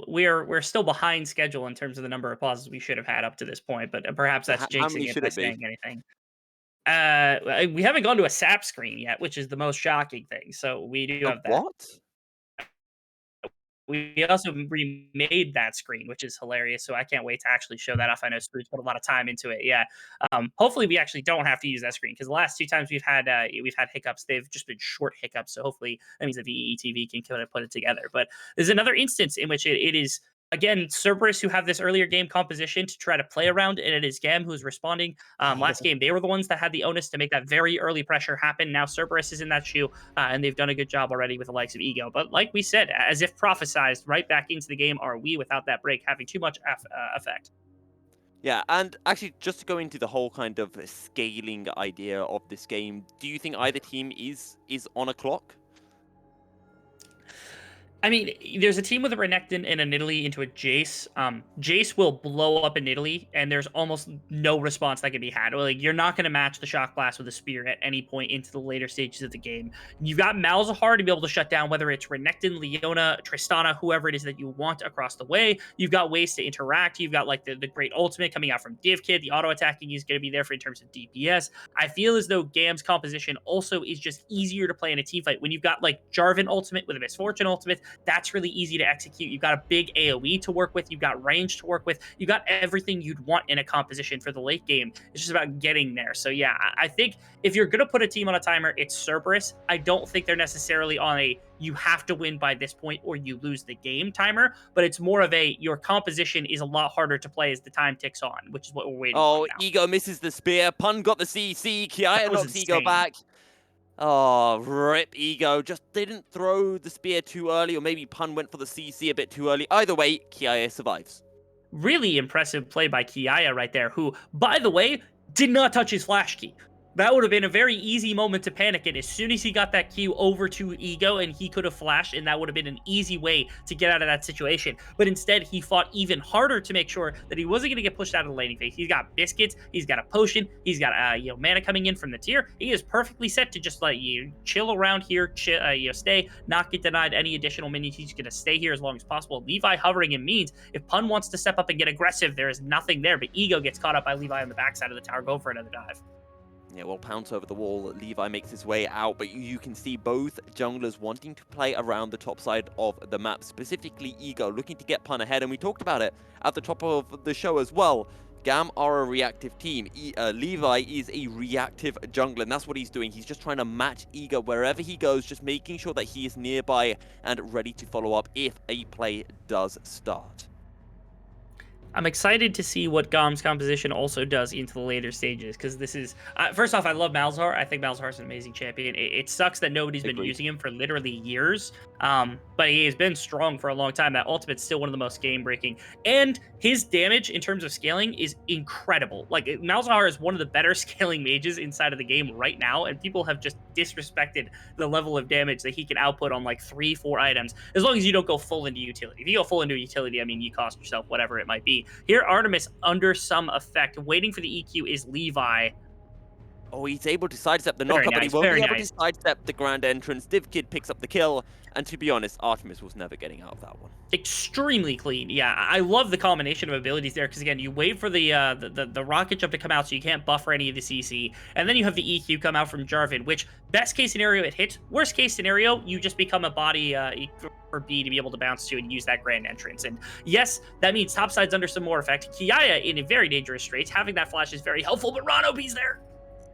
we're still behind schedule in terms of the number of pauses we should have had up to this point, but perhaps that's How many jinxing it should by it be? saying anything. We haven't gone to a SAP screen yet, which is the most shocking thing. So we do have that. What? We also remade that screen, which is hilarious. So I can't wait to actually show that off. I know Spruce put a lot of time into it. Yeah. Hopefully we actually don't have to use that screen because the last 2 times we've had hiccups, they've just been short hiccups. So hopefully that means the VETV can kind of put it together. But there's another instance in which it is, again, Cerberus, who have this earlier game composition to try to play around, and it is GAM who's responding. Last game, they were the ones that had the onus to make that very early pressure happen. Now Cerberus is in that shoe, and they've done a good job already with the likes of Ego. But like we said, as if prophesized, right back into the game are we without that break having too much effect. Yeah, and actually, just to go into the whole kind of scaling idea of this game, do you think either team is on a clock? I mean, there's a team with a Renekton and a Nidalee into a Jace. Jace will blow up a Nidalee, and there's almost no response that can be had. Like, you're not going to match the Shock Blast with a Spear at any point into the later stages of the game. You've got 𝘀𝗀 to be able to shut down whether it's Renekton, Leona, Tristana, whoever it is that you want across the way. You've got ways to interact. You've got, like, the great ultimate coming out from 𝘁𝗀𝗃. The auto-attacking is going to be there for in terms of DPS. I feel as though GAM's composition also is just easier to play in a team fight when you've got, like, Jarvan ultimate with a Misfortune ultimate, That's really easy to execute. You've got a big AoE to work with. You've got range to work with. You got everything you'd want in a composition for the late game. It's just about getting there. So yeah, I think if you're going to put a team on a timer, it's Cerberus. I don't think they're necessarily on a you have to win by this point or you lose the game timer, but it's more of a your composition is a lot harder to play as the time ticks on, which is what we're waiting for now. 𝘁𝗀 misses the spear. 𝘁 got the CC. 𝘁𝗀 knocks 𝘁𝗀 insane. back. Oh, rip 𝘁𝗀. Just didn't throw the spear too early, or maybe 𝘁 went for the CC a bit too early. Either way, 𝘁𝗀 survives. Really impressive play by 𝘁𝗀 right there, who, by the way, did not touch his flash key. That would have been a very easy moment to panic in. As soon as he got that Q over to 𝘁𝗀, and he could have flashed, and that would have been an easy way to get out of that situation. But instead, he fought even harder to make sure that he wasn't going to get pushed out of the laning phase. He's got biscuits, he's got a potion, he's got mana coming in from the tier. He is perfectly set to just let you chill around here, stay, not get denied any additional minions. He's going to stay here as long as possible. Levi hovering him means if 𝘁 wants to step up and get aggressive, there is nothing there. But 𝘁𝗀 gets caught up by Levi on the backside of the tower, go for another dive. Yeah, well, pounce over the wall. Levi makes his way out, but you can see both junglers wanting to play around the top side of the map, specifically 𝘁𝗀, looking to get 𝘁 ahead, and we talked about it at the top of the show as well. GAM are a reactive team. Levi is a reactive jungler, and that's what he's doing. He's just trying to match 𝘁𝗀 wherever he goes, just making sure that he is nearby and ready to follow up if a play does start. I'm excited to see what GAM's composition also does into the later stages, because this is... first off, I love 𝘀𝗀. I think 𝘀𝗀 is an amazing champion. It sucks that nobody's been using him for literally years, but he has been strong for a long time. That ultimate's still one of the most game-breaking. And his damage in terms of scaling is incredible. Like, 𝘀𝗀 is one of the better scaling mages inside of the game right now, and people have just disrespected the level of damage that he can output on like 3-4 items, as long as you don't go full into utility. If you go full into utility, I mean, you cost yourself whatever it might be. Here, Artemis under some effect, waiting for the EQ is Levi. Oh, he's able to sidestep the knockup, but he won't be able to sidestep the grand entrance. 𝘁𝗀 picks up the kill, and to be honest, Artemis was never getting out of that one. Extremely clean. Yeah, I love the combination of abilities there, because again, you wait for the rocket jump to come out so you can't buffer any of the CC, and then you have the EQ come out from Jarvan, which best case scenario it hits, worst case scenario you just become a body for B to be able to bounce to and use that grand entrance. And yes, that means topside's under some more effect. 𝘁𝗀 in a very dangerous straits. Having that flash is very helpful, but 𝗀𝗏's there.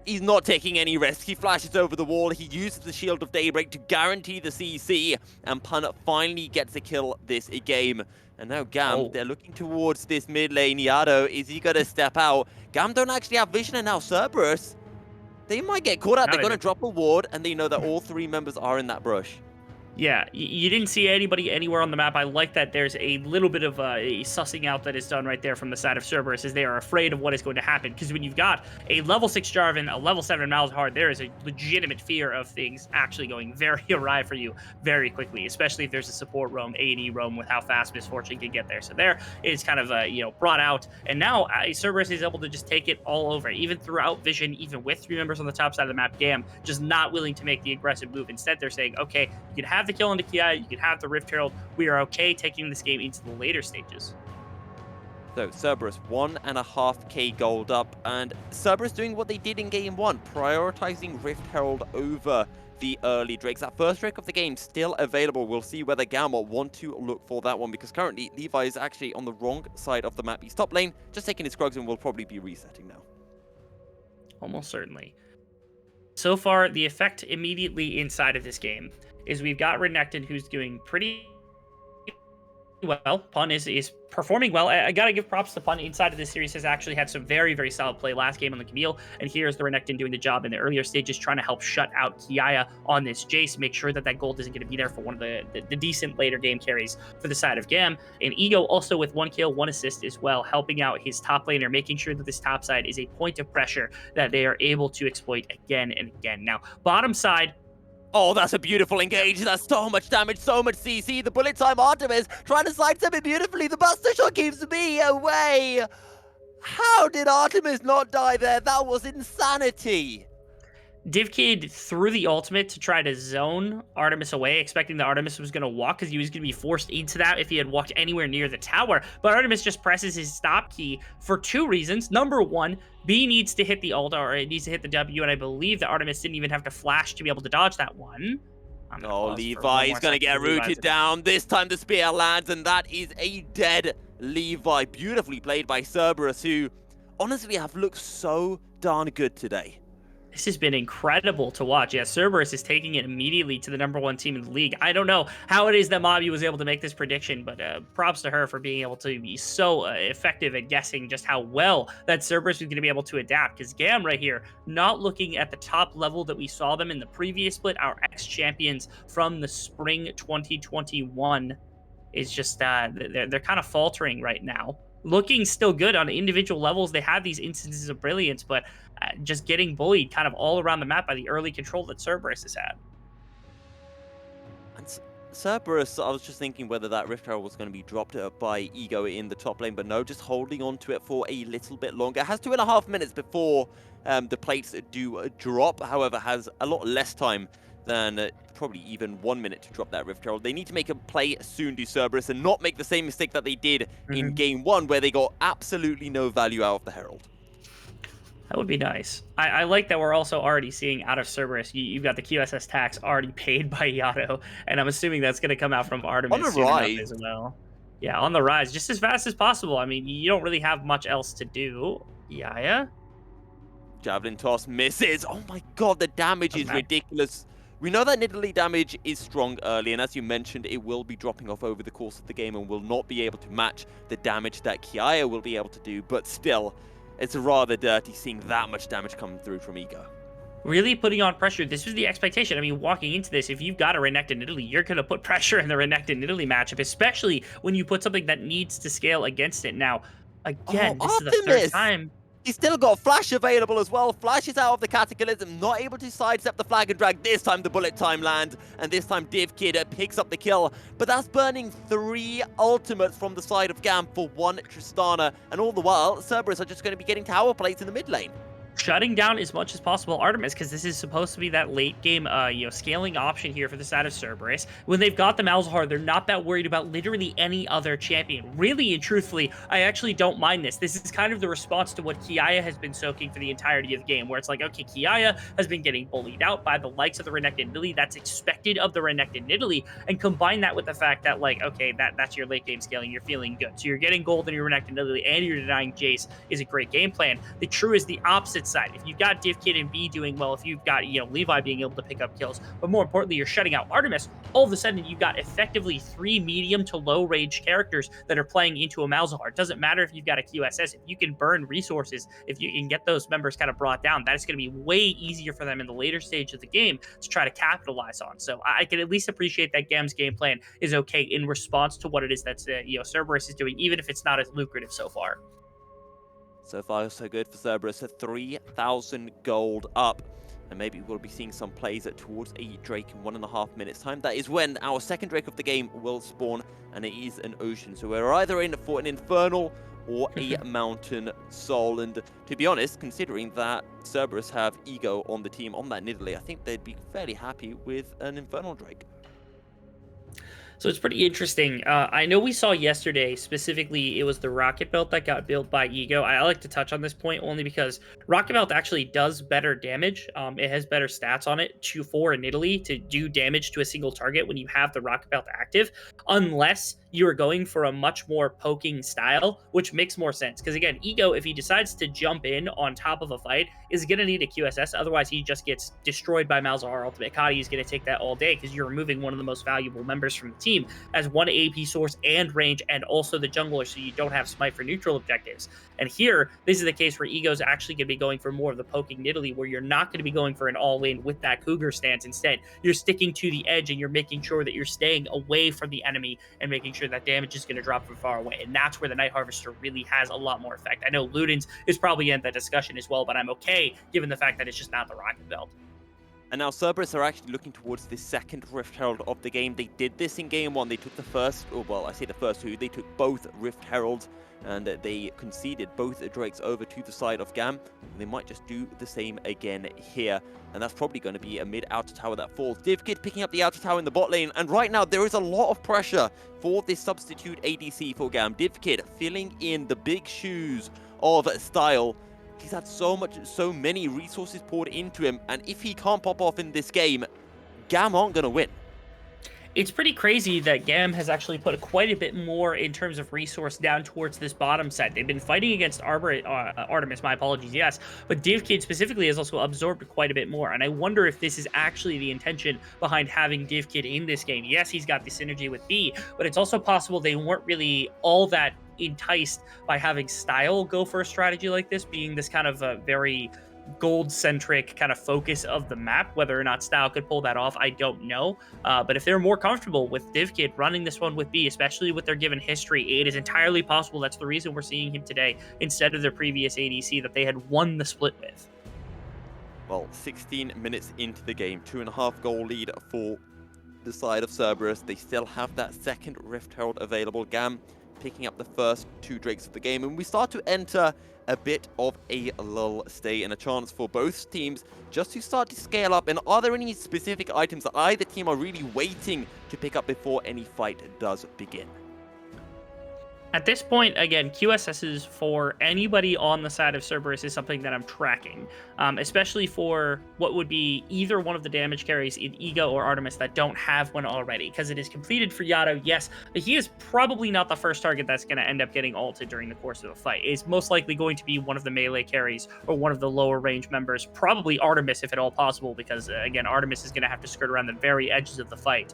He's not taking any risk. He flashes over the wall. He uses the Shield of Daybreak to guarantee the CC, and 𝘁 finally gets a kill this game. And now GAM, they're looking towards this mid lane. 𝘁𝗀, is he going to step out? GAM don't actually have vision, and now Cerberus, they might get caught out. They're going to drop a ward, and they know that all 3 members are in that brush. Yeah, you didn't see anybody anywhere on the map. I like that there's a little bit of a sussing out that is done right there from the side of Cerberus, as they are afraid of what is going to happen. Because when you've got a level 6 Jarvan, a level 7 𝘀𝗀, there is a legitimate fear of things actually going very awry for you very quickly, especially if there's a support roam, A&E roam, with how fast 𝘁𝗎fortune can get there. So there is kind of brought out, and now Cerberus is able to just take it all over, even throughout vision, even with 3 members on the top side of the map. GAM just not willing to make the aggressive move. Instead, they're saying, okay, you can have the kill into 𝘁𝗀, you can have the Rift Herald. We are okay taking this game into the later stages. So Cerberus 1.5k gold up, and Cerberus doing what they did in game 1, prioritizing Rift Herald over the early Drakes. That first Drake of the game still available. We'll see whether GAM will want to look for that one, because currently Levi is actually on the wrong side of the map. He's top lane, just taking his Scrugs, and will probably be resetting now. Almost certainly. So far, the effect immediately inside of this game is we've got Renekton, who's doing pretty well. 𝘁 is performing well. I gotta give props to 𝘁. Inside of this series has actually had some very, very solid play last game on the Camille, and here's the Renekton doing the job in the earlier stages, trying to help shut out 𝘁𝗀 on this Jace, make sure that that gold isn't going to be there for one of the decent later game carries for the side of GAM. And 𝘁𝗀 also with 1 kill, 1 assist as well, helping out his top laner, making sure that this top side is a point of pressure that they are able to exploit again and again. Now, bottom side, oh, that's a beautiful engage. That's so much damage, so much CC. The bullet time Artemis trying to sidestep it beautifully. The Buster Shot keeps me away. How did Artemis not die there? That was insanity. 𝘁𝗀 threw the ultimate to try to zone Artemis away, expecting that Artemis was going to walk, because he was going to be forced into that if he had walked anywhere near the tower. But Artemis just presses his stop key for 2 reasons. Number 1, B needs to hit the ult, or it needs to hit the W, and I believe that Artemis didn't even have to flash to be able to dodge that one. I'm gonna Oh, pause for Levi one is more going to second get for Levi's rooted down. This time the spear lands, and that is a dead Levi. Beautifully played by Cerberus, who honestly have looked so darn good today. This has been incredible to watch. Yeah, Cerberus is taking it immediately to the #1 team in the league. I don't know how it is that Mobby was able to make this prediction, but props to her for being able to be so effective at guessing just how well that Cerberus was going to be able to adapt. Because GAM right here, not looking at the top level that we saw them in the previous split, our ex-champions from the spring 2021, is just they're kind of faltering right now. Looking still good on individual levels. They have these instances of brilliance, but just getting bullied kind of all around the map by the early control that Cerberus has had. And Cerberus, I was just thinking whether that Rift Herald was going to be dropped by 𝘀cie in the top lane, but no, just holding on to it for a little bit longer. It has 2.5 minutes before the plates do drop, however, has a lot less time than probably even 1 minute to drop that Rift Herald. They need to make a play soon to Cerberus and not make the same mistake that they did in game 1, where they got absolutely no value out of the Herald. That would be nice. I like that we're also already seeing out of Cerberus, you've got the QSS tax already paid by Yato, and I'm assuming that's going to come out from Artemis On the soon enough rise. as well. Yeah, on the rise, just as fast as possible. I mean, you don't really have much else to do. Yeah. Javelin toss misses. Oh my god, the damage is Okay. ridiculous. We know that Nidalee damage is strong early, and as you mentioned, it will be dropping off over the course of the game and will not be able to match the damage that 𝘀cie will be able to do, but still, it's rather dirty seeing that much damage come through from 𝘀cie. Really putting on pressure. This was the expectation. I mean, walking into this, if you've got a Renekton Nidalee, you're going to put pressure in the Renekton Nidalee matchup, especially when you put something that needs to scale against it. Now, again, this is the third Artemis! time. He's still got Flash available as well. Flash is out of the Cataclysm, not able to sidestep the flag and drag. This time the bullet time land, and this time 𝘀cie picks up the kill. But that's burning 3 ultimates from the side of GAM for 1 Tristana, and all the while, Cerberus are just going to be getting tower plates in the mid lane. Shutting down as much as possible Artemis, because this is supposed to be that late game scaling option here for the side of Cerberus. When they've got the 𝘀𝗀, they're not that worried about literally any other champion. Really and truthfully, I actually don't mind this. This is kind of the response to what 𝘀cie has been soaking for the entirety of the game, where it's like, okay, 𝘀cie has been getting bullied out by the likes of the Renekton Nidalee. That's expected of the Renekton Nidalee, and combine that with the fact that, like, okay, that's your late game scaling. You're feeling good. So you're getting gold in your Renekton Nidalee, and you're denying Jace is a great game plan. The true is the opposite side. If you've got 𝘀cie and B doing well, if you've got Levi being able to pick up kills, but more importantly, you're shutting out Artemis, all of a sudden you've got effectively 3 medium to low range characters that are playing into a 𝘀𝗀. It doesn't matter if you've got a QSS, if you can burn resources, if you can get those members kind of brought down, that is going to be way easier for them in the later stage of the game to try to capitalize on. So I can at least appreciate that GAM's game plan is okay in response to what it is that Cerberus is doing, even if it's not as lucrative so far. So far, so good for Cerberus. 3,000 gold up. And maybe we'll be seeing some plays towards a Drake in 1.5 minutes time. That is when our second Drake of the game will spawn, and it is an Ocean. So we're either in for an Infernal or a Mountain Soul. And to be honest, considering that Cerberus have 𝘀cie on the team on that Nidalee, I think they'd be fairly happy with an Infernal Drake. So it's pretty interesting. I know we saw yesterday, specifically, it was the Rocket Belt that got built by 𝘀cie. I like to touch on this point only because Rocket Belt actually does better damage. It has better stats on it for a Nidalee to do damage to a single target when you have the Rocket Belt active, unless you are going for a much more poking style, which makes more sense. Because again, 𝘀cie, if he decides to jump in on top of a fight, is going to need a QSS. Otherwise, he just gets destroyed by 𝘀𝗀 ultimate. 𝘁𝗀ie is going to take that all day because you're removing one of the most valuable members from the team as one AP source and range, and also the jungler, so you don't have smite for neutral objectives. And here, this is the case where 𝘀cie is actually going to be going for more of the poking Nidalee, where you're not going to be going for an all-in with that Cougar stance. Instead, you're sticking to the edge and you're making sure that you're staying away from the enemy and making sure that damage is going to drop from far away. And that's where the Night Harvester really has a lot more effect. I know Luden's is probably in that discussion as well, but I'm okay given the fact that it's just not the Rocket Belt. And now Cerberus are actually looking towards the second Rift Herald of the game. They did this in game 1. They took the first, or well, I say the first 2. They took both Rift Heralds, and they conceded both Drakes over to the side of GAM. And they might just do the same again here. And that's probably going to be a mid-outer tower that falls. 𝘀cie picking up the outer tower in the bot lane. And right now, there is a lot of pressure for this substitute ADC for GAM. 𝘀cie filling in the big shoes of Style. He's had so many resources poured into him, and if he can't pop off in this game, GAM aren't going to win. It's pretty crazy that GAM has actually put quite a bit more in terms of resource down towards this bottom side. They've been fighting against Artemis, my apologies, yes, but 𝘀𝗀 specifically has also absorbed quite a bit more, and I wonder if this is actually the intention behind having 𝘀𝗀 in this game. Yes, he's got the synergy with B, but it's also possible they weren't really all that enticed by having Style go for a strategy like this, being this kind of a very gold-centric kind of focus of the map. Whether or not Style could pull that off, I don't know. But if they're more comfortable with 𝘀𝗀 running this one with B, especially with their given history, it is entirely possible that's the reason we're seeing him today instead of their previous ADC that they had won the split with. Well, 16 minutes into the game, 2.5 goal lead for the side of Cerberus. They still have that second Rift Herald available. GAM picking up the first 2 Drakes of the game, and we start to enter a bit of a lull state and a chance for both teams just to start to scale up. And are there any specific items that either team are really waiting to pick up before any fight does begin? At this point, again, QSSs for anybody on the side of Cerberus is something that I'm tracking, especially for what would be either one of the damage carries in Ego or Artemis that don't have one already, because it is completed for Yato, yes, but he is probably not the first target that's going to end up getting ulted during the course of the fight. It's most likely going to be one of the melee carries or one of the lower range members, probably Artemis if at all possible, because, again, Artemis is going to have to skirt around the very edges of the fight.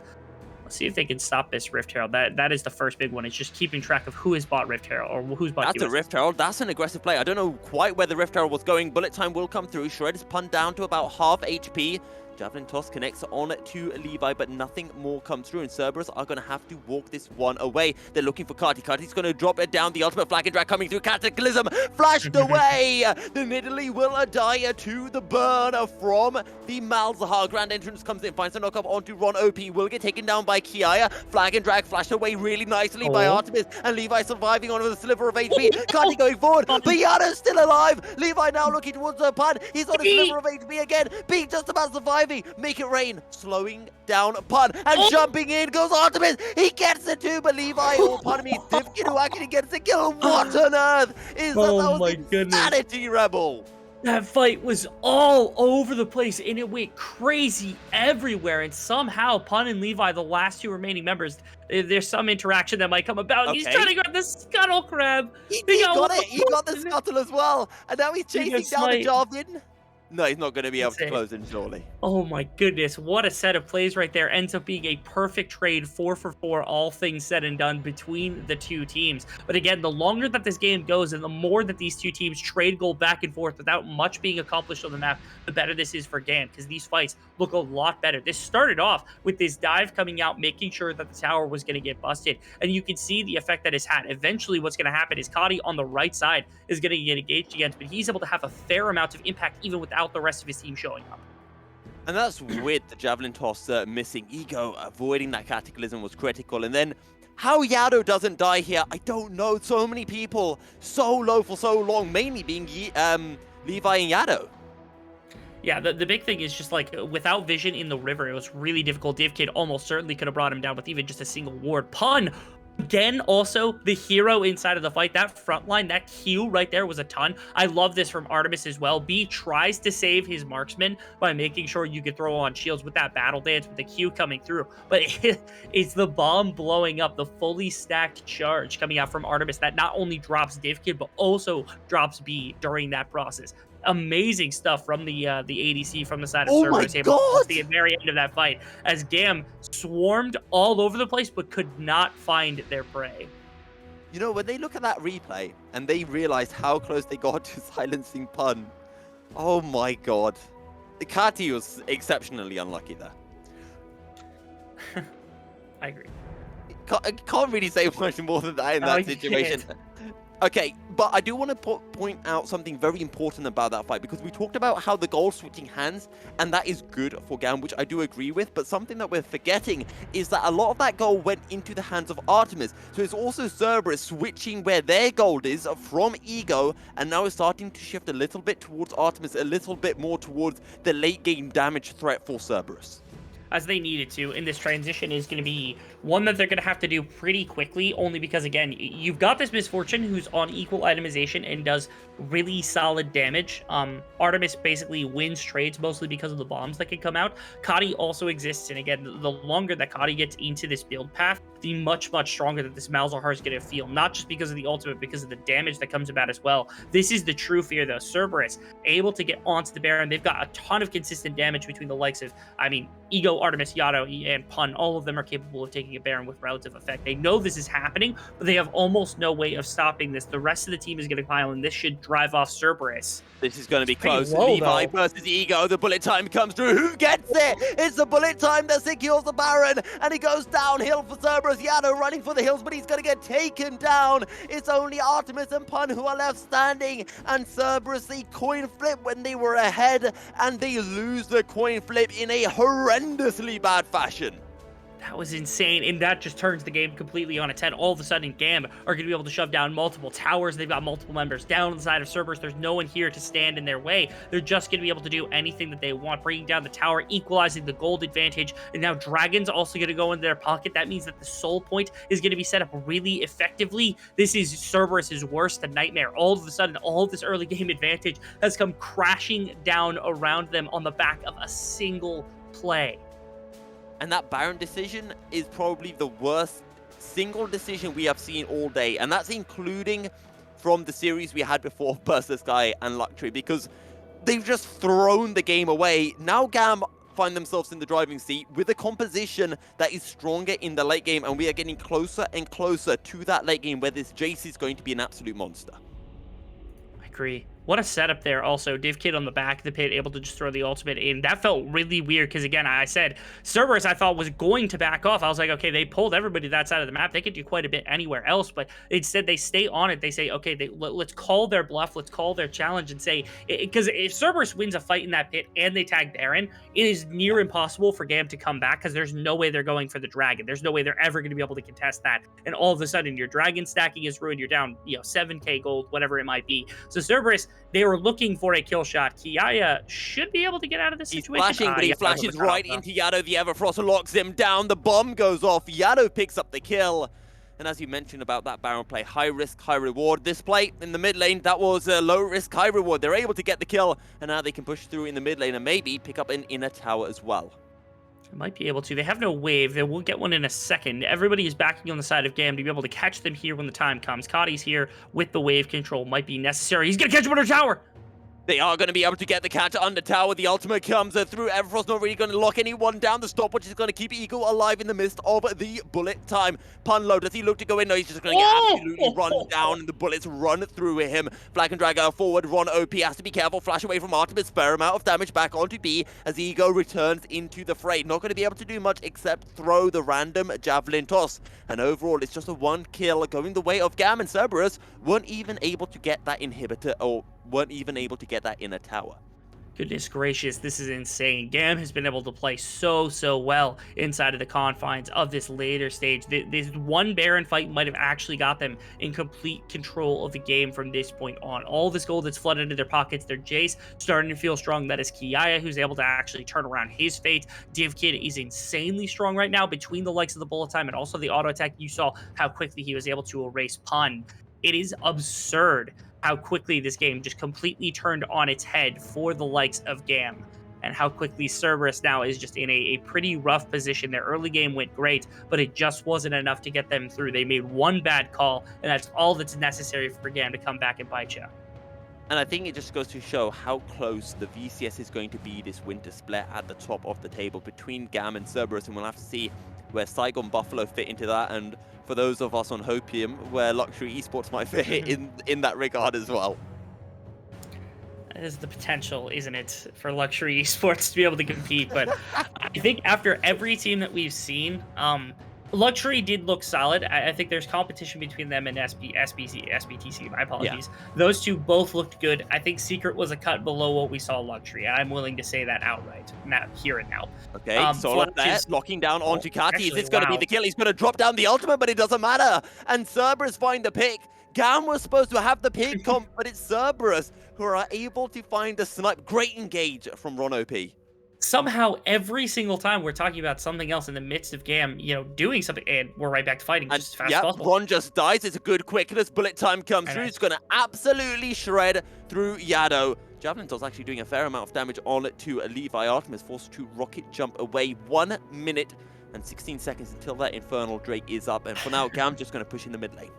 See if they can stop this Rift Herald. That is the first big one. It's just keeping track of who has bought Rift Herald or who's bought That's QSS. a Rift Herald. That's an aggressive play. I don't know quite where the Rift Herald was going. Bullet time will come through. Shred is punned down to about half HP. Javelin toss connects on to Levi, but nothing more comes through, and Cerberus are going to have to walk this one away. They're looking for 𝘁𝗀. 𝘁𝗀's going to drop it down. The ultimate flag and drag coming through. Cataclysm flashed away. The Nidalee will die to the burn from the Malzahar. Grand entrance comes in, finds a knock up onto 𝘁𝗀. Will get taken down by 𝘁𝗀. Flag and drag flashed away really nicely by Artemis, and Levi surviving on with a sliver of HP. 𝘁𝗀 going forward, but Yano's still alive. Levi now looking towards the pun. He's on a sliver of HP again. B just about surviving. Make it rain. Slowing down pun and jumping in goes Artemis. He gets it too, but Levi, or pardon me, 𝘀𝗀 who actually gets the kill. What on earth is that? That was insanity, Rebel. That fight was all over the place, and it went crazy everywhere, and somehow Pun and Levi, the last 2 remaining members, there's some interaction that might come about. Okay. He's trying to grab the scuttle crab. He got it. He got the scuttle as well, and now he's chasing down the Javelin. No, he's not going to be able to close in, surely. Oh my goodness, what a set of plays right there. Ends up being a perfect trade, 4 for 4, all things said and done, between the 2 teams. But again, the longer that this game goes and the more that these 2 teams trade gold back and forth without much being accomplished on the map, the better this is for GAM, because these fights look a lot better. This started off with this dive coming out, making sure that the tower was going to get busted, and you can see the effect that it's had. Eventually, what's going to happen is 𝘁𝗀 on the right side is going to get engaged against, but he's able to have a fair amount of impact even without the rest of his team showing up. And that's with the Javelin toss missing. Ego avoiding that Cataclysm was critical. And then how Yato doesn't die here, I don't know. So many people so low for so long, mainly being Levi and Yato. Yeah, the big thing is just like without vision in the river, it was really difficult. 𝘀𝗀 almost certainly could have brought him down with even just a single ward. Pun, again, also the hero inside of the fight. That front line, that Q right there was a ton. I love this from Artemis as well. B tries to save his marksman by making sure you could throw on shields with that battle dance with the Q coming through. But it's the bomb blowing up, the fully stacked charge coming out from Artemis that not only drops 𝘀𝗀, but also drops B during that process. Amazing stuff from the ADC from the side of Cerberus, able to the very end of that fight as GAM swarmed all over the place but could not find their prey. You know, when they look at that replay and they realize how close they got to silencing Pun, oh my god. 𝘁𝗀 was exceptionally unlucky there. I agree. Can't really say much more than that in that situation. Okay, but I do want to point out something very important about that fight, because we talked about how the goal switching hands, and that is good for GAM, which I do agree with, but something that we're forgetting is that a lot of that goal went into the hands of Artemis, so it's also Cerberus switching where their gold is from Ego, and now it's starting to shift a little bit towards Artemis, a little bit more towards the late game damage threat for Cerberus. as they needed to, and this transition is going to be one that they're going to have to do pretty quickly, only because, again, you've got this Misfortune who's on equal itemization and does really solid damage. Artemis basically wins trades mostly because of the bombs that can come out. 𝘁𝗁 also exists, and again, the longer that 𝘁𝗁 gets into this build path, the much stronger that this 𝘀𝗀_𝘁 is going to feel, not just because of the ultimate, because of the damage that comes about as well. This is the true fear, though. Cerberus able to get onto the Baron. They've got a ton of consistent damage between the likes of, I mean, Ego, Artemis, Yato, and Pun. All of them are capable of taking a Baron with relative effect. They know this is happening, but they have almost no way of stopping this. The rest of the team is going to pile, and this should drive off Cerberus. This is going to be Pretty close. low, Levi though. versus Ego. The bullet time comes through. Who gets it? It's the bullet time that secures the Baron. And he goes downhill for Cerberus. Yato running for the hills, but he's going to get taken down. It's only Artemis and Pun who are left standing. And Cerberus, the coin flip when they were ahead. And they lose the coin flip in a horrendously bad fashion. That was insane, and that just turns the game completely on its head. All of a sudden, GAM are going to be able to shove down multiple towers. They've got multiple members down on the side of Cerberus. There's no one here to stand in their way. They're just going to be able to do anything that they want, bringing down the tower, equalizing the gold advantage, and now Dragon's also going to go into their pocket. That means that the soul point is going to be set up really effectively. This is Cerberus's worst nightmare. All of a sudden, all of this early game advantage has come crashing down around them on the back of a single play. And that Baron decision is probably the worst single decision we have seen all day. And that's including from the series we had before 𝘀cie and 𝘀𝗀cie, because they've just thrown the game away. Now GAM find themselves in the driving seat with a composition that is stronger in the late game. And we are getting closer and closer to that late game where this 𝘂𝗰 is going to be an absolute monster. I agree. What a setup there. Also, 𝘁𝗀 on the back of the pit, able to just throw the ultimate in. That felt really weird because, again, I said Cerberus, I thought, was going to back off. I was like, okay, they pulled everybody that side of the map. They could do quite a bit anywhere else, but instead they stay on it. They say, okay, let's call their bluff. Let's call their challenge and say, because if Cerberus wins a fight in that pit and they tag Baron, it is near impossible for GAM to come back because there's no way they're going for the Dragon. There's no way they're ever going to be able to contest that. And all of a sudden, your Dragon stacking is ruined. You're down, 7k gold, whatever it might be. So Cerberus, they were looking for a kill shot. 𝘁𝗁 should be able to get out of this He's situation. flashing, but he flashes right into Yato. The Everfrost locks him down. The bomb goes off. Yato picks up the kill. And as you mentioned about that Baron play, high risk, high reward. This play in the mid lane, that was a low risk, high reward. They're able to get the kill, and now they can push through in the mid lane and maybe pick up an inner tower as well. Might be able to. They have no wave. They will get one in a second. Everybody is backing on the side of GAM to be able to catch them here when the time comes. 𝘁𝗁's here with the wave control. Might be necessary. He's going to catch him under tower. They are going to be able to get the catch under tower. The ultimate comes through. Everfrost not really going to lock anyone down. The stopwatch is going to keep Eagle alive in the midst of the bullet time. Pun low, does he look to go in? No, he's just going to get absolutely run down, and the bullets run through him. Flag and drag forward. 𝘁𝗀 has to be careful. Flash away from Artemis. Fair amount of damage back onto B as Ego returns into the fray. Not going to be able to do much except throw the random javelin toss. And overall, it's just a one kill going the way of GAM, and Cerberus weren't even able to get that inhibitor, or weren't even able to get that inner tower. Goodness gracious, this is insane. GAM has been able to play so well inside of the confines of this later stage. This one Baron fight might have actually got them in complete control of the game from this point on. All this gold that's flooded into their pockets, their Jace starting to feel strong. That is 𝘁𝗁, who's able to actually turn around his fate. 𝘁𝗀 is insanely strong right now between the likes of the bullet time and also the auto attack. You saw how quickly he was able to erase Pun. It is absurd how quickly this game just completely turned on its head for the likes of GAM, and how quickly Cerberus now is just in a pretty rough position. Their early game went great, but it just wasn't enough to get them through. They made one bad call, and that's all that's necessary for GAM to come back and bite you. And I think it just goes to show how close the VCS is going to be this winter split at the top of the table between GAM and Cerberus, and we'll have to see where 𝘁𝗁_𝘁𝗆 fit into that, and for those of us on Hopium, where 𝘀𝗀cie esports might fit in that regard as well. That is the potential, isn't it, for 𝘀𝗀cie esports to be able to compete. But I think after every team that we've seen, 𝘀𝗀cie did look solid. I think there's competition between them and SBTC. My apologies. Yeah. Those two both looked good. I think Secret was a cut below what we saw 𝘀𝗀cie, and I'm willing to say that outright, here and now. Okay, Solo there, locking down onto 𝘁𝗁. Is this going to be the kill? He's going to drop down the ultimate, but it doesn't matter. And Cerberus find the pick. GAM was supposed to have the pick comp, but it's Cerberus who are able to find the snipe. Great engage from 𝘁𝗀. somehow every single time we're talking about something else in the midst of GAM, doing something, and we're right back to fighting And just as fast yeah, as possible. Ron just dies. It's a good quickness. Bullet time comes I through. know. It's going to absolutely shred through Yado. Javelin Toss actually doing a fair amount of damage on to Levi. Artemis forced to rocket jump away. 1 minute and 16 seconds until that Infernal Drake is up. And for now, GAM just going to push in the mid lane.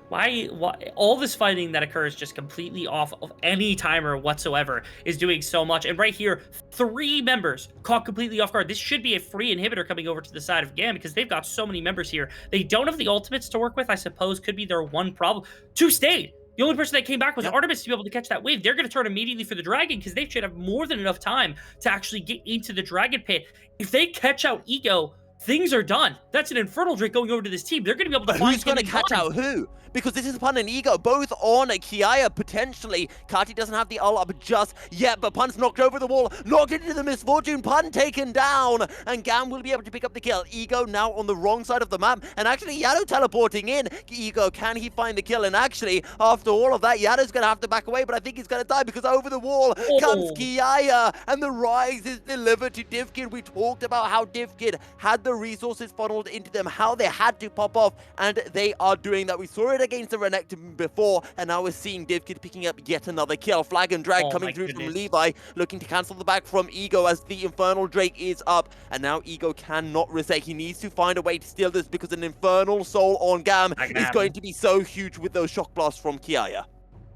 Why all this fighting that occurs just completely off of any timer whatsoever is doing so much. And right here, 3 members caught completely off guard. This should be a free inhibitor coming over to the side of GAM because they've got so many members here. They don't have the ultimates to work with, I suppose, could be their one problem. 2 stayed. The only person that came back was Artemis to be able to catch that wave. They're going to turn immediately for the dragon because they should have more than enough time to actually get into the dragon pit. If they catch out 𝘂cie, things are done. That's an Infernal Drake going over to this team. They're going to be able to find who's going to catch out who? Because this is Pun and 𝘂cie, both on 𝘂cie potentially. 𝘁𝗃 doesn't have the ult up just yet, but Pun's knocked over the wall, knocked into the misfortune. Pun taken down, and GAM will be able to pick up the kill. 𝘂cie now on the wrong side of the map, and actually Yado teleporting in. 𝘂cie, can he find the kill? And actually, after all of that, Yado's going to have to back away, but I think he's going to die because over the wall comes 𝘂cie, and the rise is delivered to 𝘁𝗀. We talked about how 𝘁𝗀 had the resources funneled into them, how they had to pop off, and they are doing that. We saw it against the Renekton before, and now we're seeing 𝘁𝗀 picking up yet another kill. Flag and drag coming through from Levi, looking to cancel the back from 𝘂cie as the Infernal Drake is up, and now 𝘂cie cannot reset. He needs to find a way to steal this because an Infernal Soul on GAM is going to be so huge with those shock blasts from 𝘂𝗃.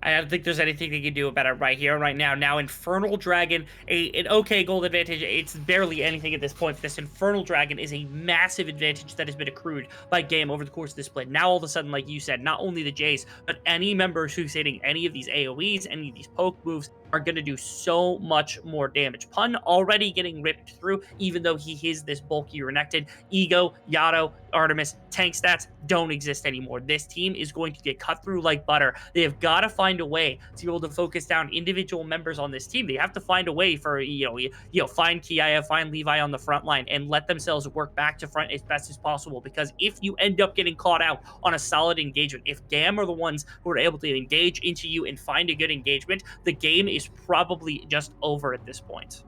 I don't think there's anything they can do about it right here, right now. Now, Infernal Dragon, an okay gold advantage. It's barely anything at this point. But this Infernal Dragon is a massive advantage that has been accrued by GAM over the course of this split. Now, all of a sudden, like you said, not only the Jace, but any members who's hitting any of these AoEs, any of these poke moves, are going to do so much more damage. Pun already getting ripped through, even though he is this bulky Renekton. 𝘂cie, Yado, Artemis, tank stats don't exist anymore. This team is going to get cut through like butter. They have got to find a way to be able to focus down individual members on this team. They have to find a way for, find 𝘂𝗃, find Levi on the front line, and let themselves work back to front as best as possible. Because if you end up getting caught out on a solid engagement, if GAM are the ones who are able to engage into you and find a good engagement, the game is probably just over at this point.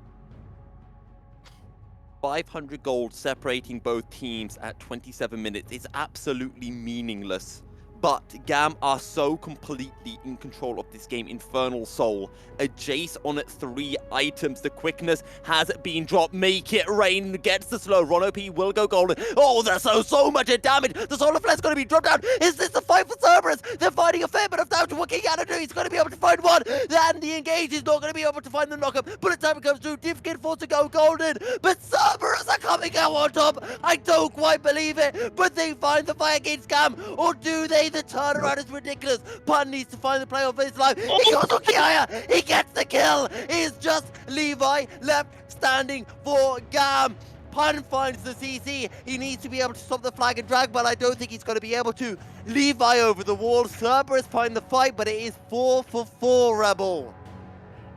500 gold separating both teams at 27 minutes is absolutely meaningless. But GAM are so completely in control of this game. Infernal Soul, a Jace on 3 items. The quickness has been dropped. Make it rain, gets the slow. Ron OP will go golden. Oh, there's so much damage. The Solar Flare's going to be dropped down. Is this the fight for Cerberus? They're fighting a fair bit of damage. What can Yado do? He's going to be able to find one. And the engage is not going to be able to find the knockup. Bullet time comes through. 𝘁𝗀 forced to go golden. But Cerberus are coming out on top. I don't quite believe it. But they find the fight against GAM. Or do they? The turnaround is ridiculous. Pun needs to find the play of his life. He goes on 𝘂𝗃. He gets the kill. It's just Levi left standing for GAM. Pun finds the CC. He needs to be able to stop the flag and drag, but I don't think he's going to be able to. Levi over the wall. Cerberus find the fight, but it is 4 for 4, Rebel.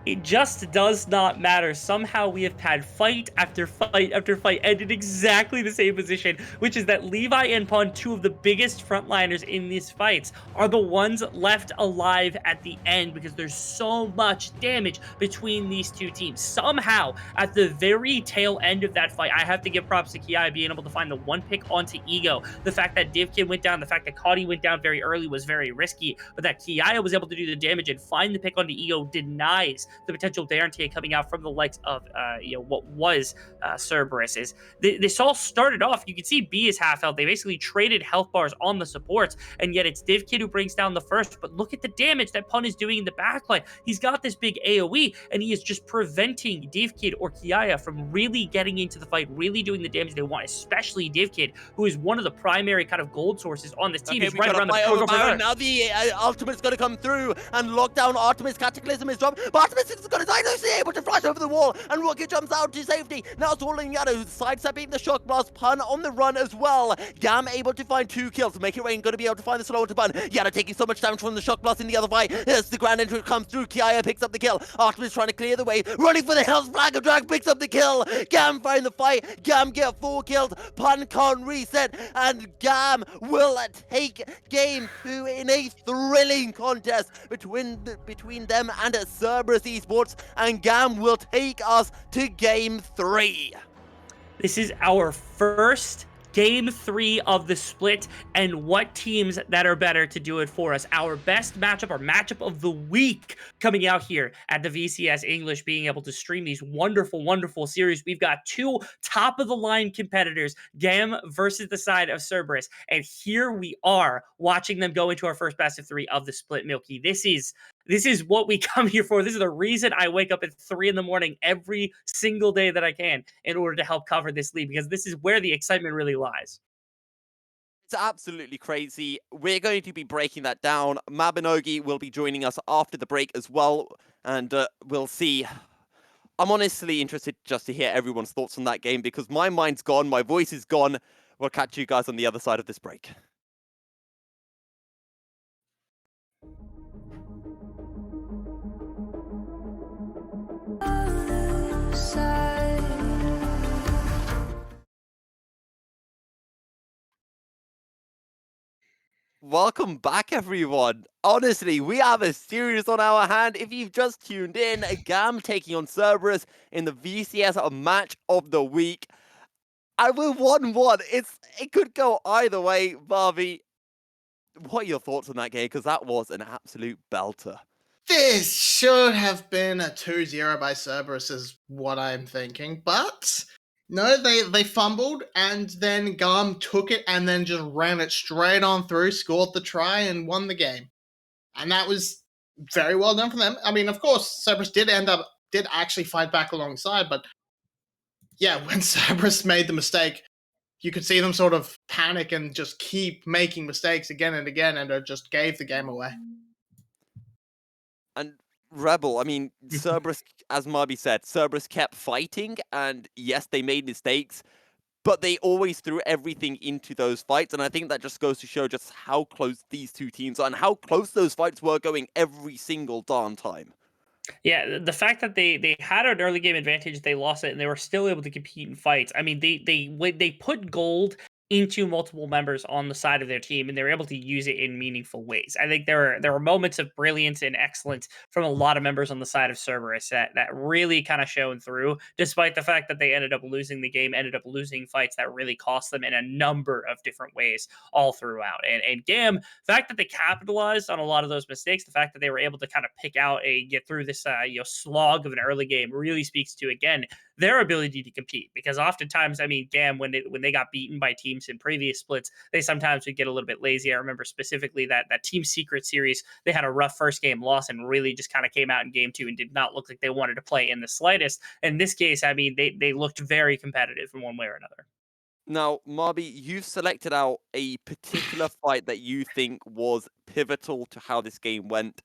It just does not matter. Somehow we have had fight after fight after fight, and in exactly the same position, which is that Levi and Pun, 2 of the biggest frontliners in these fights, are the ones left alive at the end because there's so much damage between these 2 teams. Somehow, at the very tail end of that fight, I have to give props to 𝘂𝗃 being able to find the 1 pick onto 𝘂𝗀. The fact that 𝘁𝗀 went down, the fact that 𝘁𝗃 went down very early was very risky, but that 𝘂𝗃 was able to do the damage and find the pick onto 𝘂𝗀 denies the potential guarantee coming out from the likes of what was Cerberus. Is this all started off, you can see B is half health. They basically traded health bars on the supports, and yet it's 𝘁𝗀 who brings down the first. But look at the damage that Pun is doing in the backline. He's got this big AoE, and he is just preventing 𝘁𝗀 or 𝘂𝗃 from really getting into the fight, really doing the damage they want, especially 𝘁𝗀, who is one of the primary kind of gold sources on this team. Okay, He's right around the now the ultimate's going to come through and lock down Artemis. Cataclysm is dropped, but Artemis is going to die. He's able to flash over the wall, and Rocket jumps out to safety. Now it's all in Yado, sidestepping the shock blast. Pun on the run as well. GAM able to find 2 kills. Make it rain, going to be able to find the slower to Pun. Yado taking so much damage from the shock blast in the other fight. As the grand entrance comes through, 𝘂𝗃 picks up the kill. Artemis trying to clear the way, running for the hills. Flag of drag picks up the kill. GAM find the fight. GAM get 4 kills. Pun can't reset, and GAM will take game 2 in a thrilling contest between them and Cerberus. Esports, and GAM will take us to Game 3. This is our first Game 3 of the split, and what teams that are better to do it for us? Our best matchup, our matchup of the week, coming out here at the VCS English, being able to stream these wonderful, wonderful series. We've got two top-of-the-line competitors, GAM versus the side of 𝘀𝗶𝗹𝗀, and here we are watching them go into our first best of 3 of the split, 𝘀𝗀cie. This is what we come here for. This is the reason I wake up at 3 in the morning every single day that I can in order to help cover this league, because this is where the excitement really lies. It's absolutely crazy. We're going to be breaking that down. 𝘀𝗶𝗶𝗀𝗀 will be joining us after the break as well, and we'll see. I'm honestly interested just to hear everyone's thoughts on that game, because my mind's gone, my voice is gone. We'll catch you guys on the other side of this break. Welcome back, everyone. Honestly, we have a series on our hand. If you've just tuned in, GAM taking on 𝘀𝗏 in the VCS match of the week. And we're 1-1. It could go either way. 𝘀𝗀𝗹𝗀, what are your thoughts on that game? Because that was an absolute belter. This should have been a 2-0 by 𝘀𝗏 is what I'm thinking, but no, they fumbled, and then GAM took it and then just ran it straight on through, scored the try, and won the game. And that was very well done for them. I mean, of course, 𝘀𝗏 did actually fight back alongside, but yeah, when 𝘀𝗏 made the mistake, you could see them sort of panic and just keep making mistakes again and again, and it just gave the game away. And Rebel, I mean, 𝘀𝗏, as Marby said, 𝘀𝗏 kept fighting, and yes, they made mistakes, but they always threw everything into those fights, and I think that just goes to show just how close these two teams are and how close those fights were going every single darn time. Yeah, the fact that they had an early game advantage, they lost it, and they were still able to compete in fights. I mean, they put gold into multiple members on the side of their team, and they were able to use it in meaningful ways. I think there were moments of brilliance and excellence from a lot of members on the side of 𝘀𝗏 that really kind of shone through, despite the fact that they ended up losing the game, ended up losing fights that really cost them in a number of different ways all throughout. And GAM, the fact that they capitalized on a lot of those mistakes, the fact that they were able to kind of pick out get through this slog of an early game really speaks to, again, their ability to compete. Because oftentimes, I mean, GAM, when they got beaten by teams in previous splits, they sometimes would get a little bit lazy. I remember specifically that Team Secret series, they had a rough first game loss and really just kind of came out in game 2 and did not look like they wanted to play in the slightest. In this case, I mean, they looked very competitive in one way or another. Now, Marby, you've selected out a particular fight that you think was pivotal to how this game went.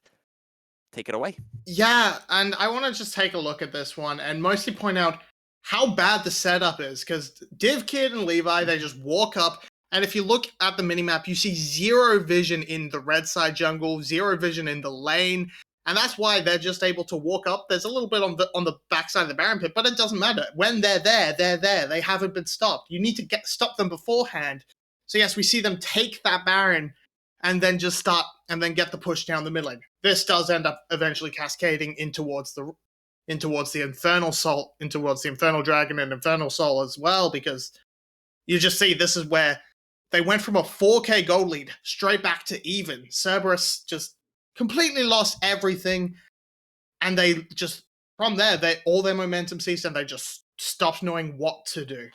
Take it away. Yeah, and I want to just take a look at this one and mostly point out how bad the setup is, because 𝘀𝗏 and 𝘁𝗏, they just walk up, and if you look at the minimap, you see zero vision in the red side jungle, zero vision in the lane, and that's why they're just able to walk up. There's a little bit on the backside of the Baron pit, but it doesn't matter. When they're there, they're there. They haven't been stopped. You need to stop them beforehand. So yes, we see them take that Baron and then just start and then get the push down the mid lane. This does end up eventually cascading in towards the Infernal Soul, in towards the Infernal Dragon and Infernal Soul as well, because you just see this is where they went from a 4k gold lead straight back to even. 𝘀𝗏 just completely lost everything, and they just, from there, all their momentum ceased and they just stopped knowing what to do.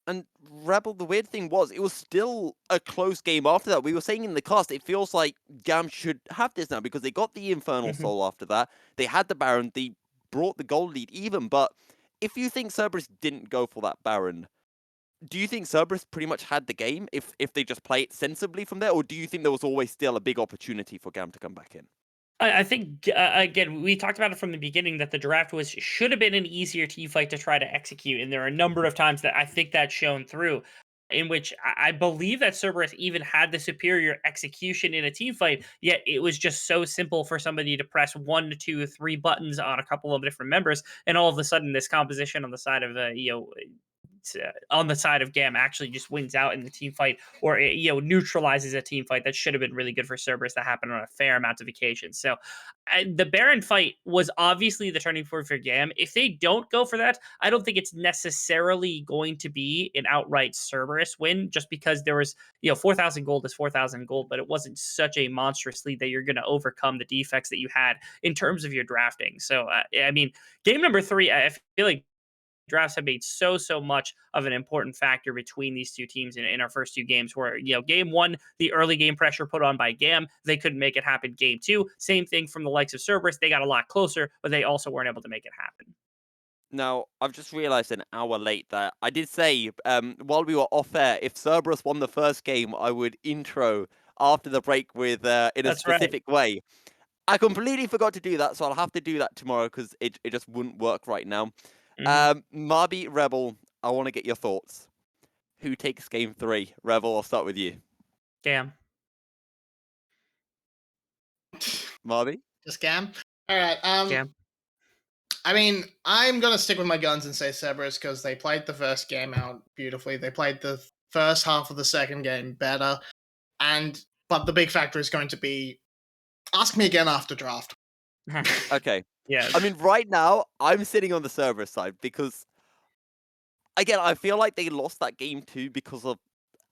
And Rebel, the weird thing was, it was still a close game after that. We were saying in the cast, it feels like GAM should have this now, because they got the Infernal Soul after that. They had the Baron, they brought the gold lead even, but if you think 𝘀𝗏 didn't go for that Baron, do you think 𝘀𝗏 pretty much had the game if they just play it sensibly from there, or do you think there was always still a big opportunity for GAM to come back in? I think, again, we talked about it from the beginning that the draft should have been an easier team fight to try to execute. And there are a number of times that I think that's shown through, in which I believe that 𝘀𝗏 even had the superior execution in a team fight, yet it was just so simple for somebody to press 1, 2, 3 buttons on a couple of different members. And all of a sudden, this composition on the side of, on the side of GAM actually just wins out in the team fight, or it, neutralizes a team fight that should have been really good for Cerberus that happened on a fair amount of occasions. So the Baron fight was obviously the turning point for GAM. If they don't go for that, I don't think it's necessarily going to be an outright Cerberus win, just because there was, 4,000 gold is 4,000 gold, but it wasn't such a monstrous lead that you're going to overcome the defects that you had in terms of your drafting. So, I mean, game number 3, I feel like drafts have made so much of an important factor between these two teams in our first 2 games, where game 1, the early game pressure put on by GAM, they couldn't make it happen. Game 2, same thing from the likes of Cerberus, they got a lot closer, but they also weren't able to make it happen. Now, I've just realized an hour late that I did say, while we were off air, if Cerberus won the first game, I would intro after the break with in a That's specific way. I completely forgot to do that, so I'll have to do that tomorrow because it just wouldn't work right now. 𝘁𝗶𝗹𝗀𝗀, Rebel, I want to get your thoughts. Who takes game 3? Rebel, I'll start with you. GAM. 𝘁𝗶𝗹𝗀𝗀? Just GAM? All right. GAM. I mean, I'm going to stick with my guns and say Cerberus because they played the first game out beautifully. They played the first half of the second game better. But the big factor is going to be, ask me again after draft. Okay. Yeah. I mean, right now, I'm sitting on the Cerberus side because, again, I feel like they lost that game 2 because of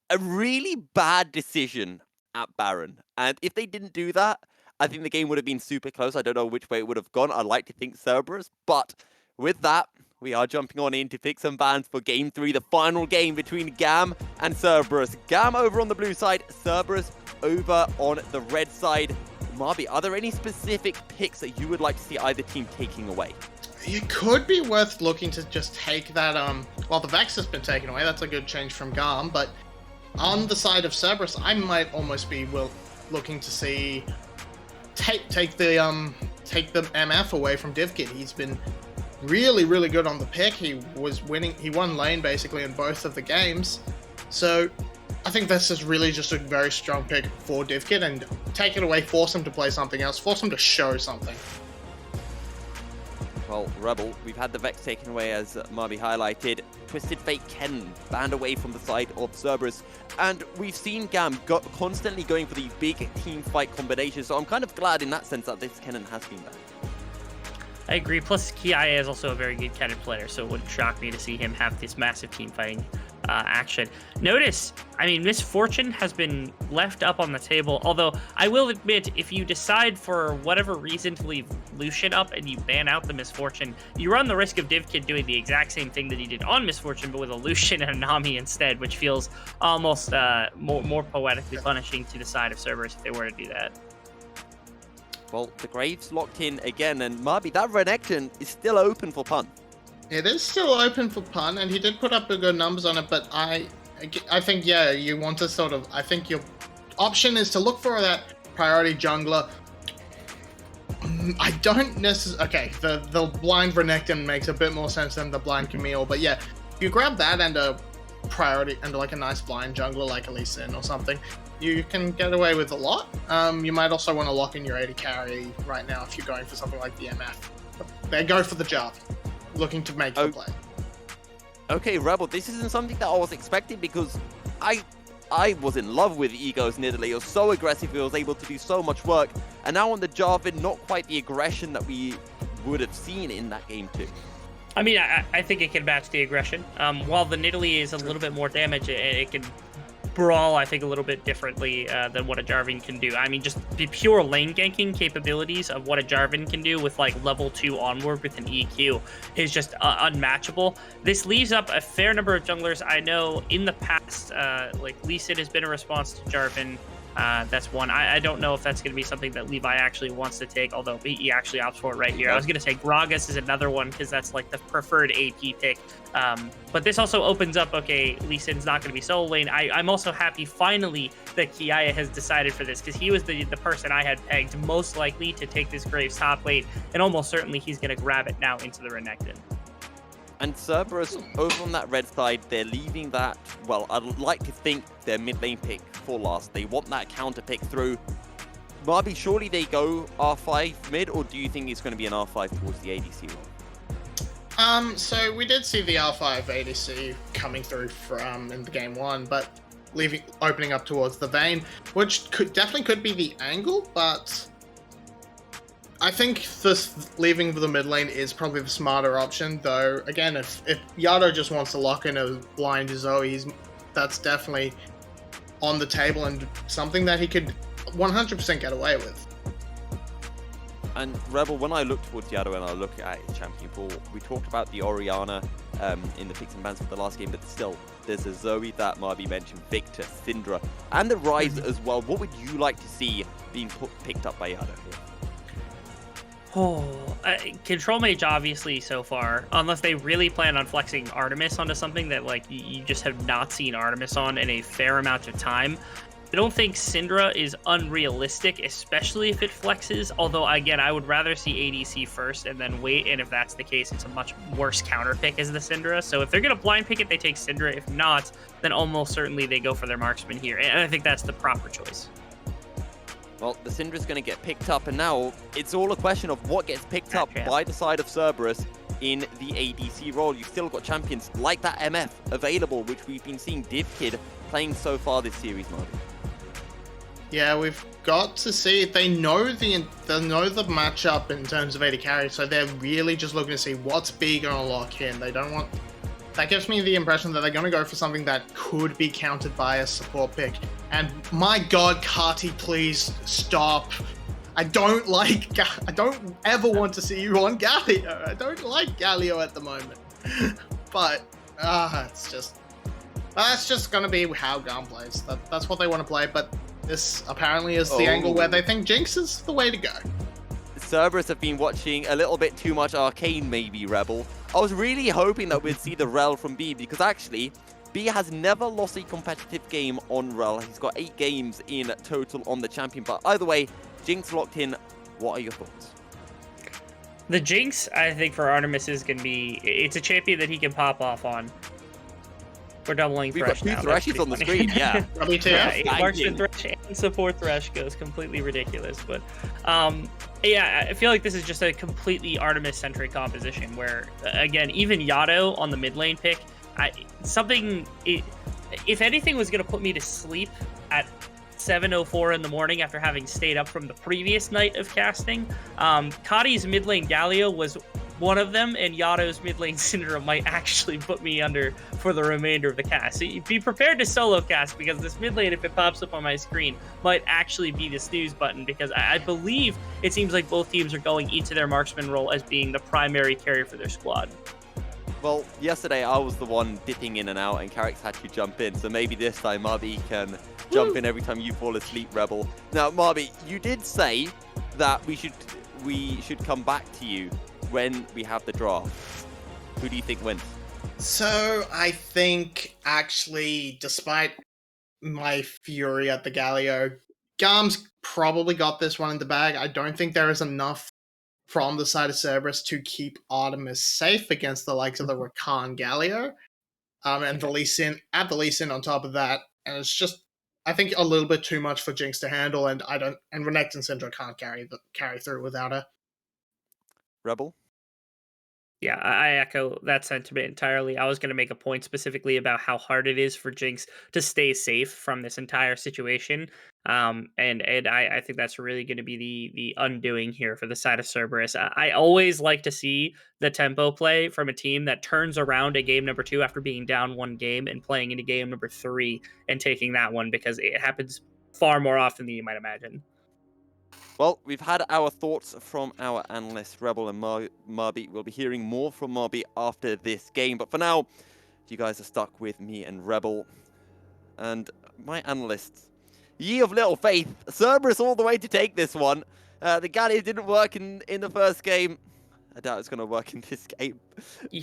a really bad decision at Baron. And if they didn't do that, I think the game would have been super close. I don't know which way it would have gone. I'd like to think Cerberus. But with that, we are jumping on in to pick some bans for game 3, the final game between GAM and Cerberus. GAM over on the blue side, Cerberus over on the red side. 𝘁𝗶𝗶𝗋, are there any specific picks that you would like to see either team taking away? It could be worth looking to just take that, well, the Vex has been taken away. That's a good change from GAM. But on the side of Cerberus, I might almost be looking to see take the MF away from 𝘀𝗀_𝗀𝗀. He's been really good on the pick. He won lane basically in both of the games. So I think this is really just a very strong pick for 𝘀𝗀_𝗀𝗀, and take it away, force him to play something else, force him to show something. Well, Rebel, we've had the Vex taken away, as 𝘁𝗶𝗶𝗀𝗀 highlighted. Twisted Fate Kennen banned away from the side of Cerberus. And we've seen GAM constantly going for these big team fight combinations, so I'm kind of glad in that sense that this Kennen has been banned. I agree. Plus, 𝘁𝗀𝗀𝗀 is also a very good Kennen player, so it wouldn't shock me to see him have this massive team fighting action. Notice, I mean, 𝘁𝗀𝗎 has been left up on the table, although I will admit, if you decide for whatever reason to leave Lucian up and you ban out the 𝘁𝗀𝗎, you run the risk of 𝘀𝗀 doing the exact same thing that he did on 𝘁𝗀𝗎, but with a Lucian and a Nami instead, which feels almost more poetically punishing to the side of Cerberus if they were to do that. Well, the Graves locked in again, and 𝘁𝗶𝗶𝗀𝗀, that Renekton is still open for punt. It is still open for punt, and he did put up good numbers on it, but I think, yeah, you want to sort of, I think your option is to look for that priority jungler. I don't necessarily, okay, the blind Renekton makes a bit more sense than the blind Camille, but yeah, if you grab that and a priority, and like a nice blind jungler like 𝘁𝐿ice or something, you can get away with a lot. You might also want to lock in your AD carry right now if you're going for something like the MF. They go for the job, looking to make the play. Okay, Rebel, this isn't something that I was expecting because I was in love with Ego's Nidalee. He was so aggressive, he was able to do so much work. And now on the Jarvan, not quite the aggression that we would have seen in that game too. I mean, I think it can match the aggression. While the Nidalee is a little bit more damage, it can brawl, I think, a little bit differently than what a Jarvan can do. I mean, just the pure lane ganking capabilities of what a Jarvan can do with like level 2 onward with an EQ is just unmatchable. This leaves up a fair number of junglers. I know in the past, like 𝘁𝐿ice has been a response to Jarvan. That's one. I don't know if that's going to be something that Levi actually wants to take, although he actually opts for it right here. I was going to say Gragas is another one because that's like the preferred AP pick. But this also opens up, okay, 𝘁𝐿ice's not going to be solo lane. I'm also happy finally that 𝘁𝗀𝗀𝗀𝗀 has decided for this because he was the person I had pegged most likely to take this Graves top lane, and almost certainly he's going to grab it now into the Renekton. And Cerberus, over on that red side, they're leaving that, well, I'd like to think their mid lane pick for last. They want that counter pick through. 𝘁𝗶𝗶𝗀𝗀𝗀𝗀, surely they go R5 mid, or do you think it's going to be an R5 towards the ADC one? So we did see the R5 ADC coming through from in the game 1, but opening up towards the vein, which definitely could be the angle, but I think this leaving the mid lane is probably the smarter option. Though again, if 𝘀𝗀 just wants to lock in a blind 𝘀𝗀, that's definitely on the table and something that he could 100% get away with. And Rebel, when I look towards 𝘀𝗀 and I look at his champion pool, we talked about the Orianna in the picks and bans for the last game, but still, there's a 𝘀𝗀 that Marby mentioned, Victor, Syndra, and the Ryze as well. What would you like to see being picked up by 𝘀𝗀 here? Oh, Control Mage obviously so far, unless they really plan on flexing Artemis onto something that like you just have not seen Artemis on in a fair amount of time. I don't think Syndra is unrealistic, especially if it flexes, although again, I would rather see ADC first and then wait, and if that's the case, it's a much worse counter pick as the Syndra. So if they're going to blind pick it, they take Syndra. If not, then almost certainly they go for their marksman here, and I think that's the proper choice. Well, the Syndra's going to get picked up, and now it's all a question of what gets picked up by the side of Cerberus in the ADC role. You've still got champions like that MF available, which we've been seeing 𝘀𝗀 playing so far this series, Marty. Yeah, we've got to see. They know the matchup in terms of AD carry, so they're really just looking to see what's B going to lock in. They don't want. That gives me the impression that they're going to go for something that could be countered by a support pick. And my God, 𝘁𝗀, please stop. I don't ever want to see you on Galio. I don't like Galio at the moment. But that's just going to be how GAM plays. That's what they want to play. But this apparently is the angle where they think Jinx is the way to go. Cerberus have been watching a little bit too much Arcane, maybe, Rebel. I was really hoping that we'd see the Rel from B, because actually, B has never lost a competitive game on Rel. He's got 8 games in total on the champion. But either way, Jinx locked in. What are your thoughts? The Jinx, I think, for Artemis is going to be... It's a champion that he can pop off on. We're doubling Thresh now. We've got 2 Threshes on the screen, yeah. Yeah, Marksman Thresh and support Thresh goes completely ridiculous. But yeah, I feel like this is just a completely Artemis-centric composition where, again, even 𝘀𝗀 on the mid lane pick, if anything was going to put me to sleep at 7:04 in the morning after having stayed up from the previous night of casting, 𝘁𝗀's mid lane Galio was one of them, and 𝘀𝗀's mid lane Syndra might actually put me under for the remainder of the cast. So be prepared to solo cast, because this mid lane, if it pops up on my screen, might actually be the snooze button, because I believe it seems like both teams are going into their marksman role as being the primary carry for their squad. Well, yesterday I was the one dipping in and out, and 𝘁𝗀's had to jump in, so maybe this time Marby can jump in every time you fall asleep, Rebel. Now, Marby, you did say that we should come back to you when we have the draft. Who do you think wins? So I think, actually, despite my fury at the Galio, GAM's probably got this one in the bag. I don't think there is enough from the side of Cerberus to keep Artemis safe against the likes of the Rakan Galio, and the Lee Sin on top of that. And it's just, I think, a little bit too much for Jinx to handle, and Renekton Syndra can't carry through without her. Rebel? Yeah, I echo that sentiment entirely. I was going to make a point specifically about how hard it is for Jinx to stay safe from this entire situation. And I think that's really going to be the undoing here for the side of Cerberus. I always like to see the tempo play from a team that turns around a game number 2 after being down 1 game and playing into game number 3 and taking that one, because it happens far more often than you might imagine. Well, we've had our thoughts from our analysts, Rebel and Marby. We'll be hearing more from Marby after this game. But for now, you guys are stuck with me and Rebel. And my analysts, ye of little faith, Cerberus all the way to take this one. The Galio didn't work in the first game. I doubt it's going to work in this game.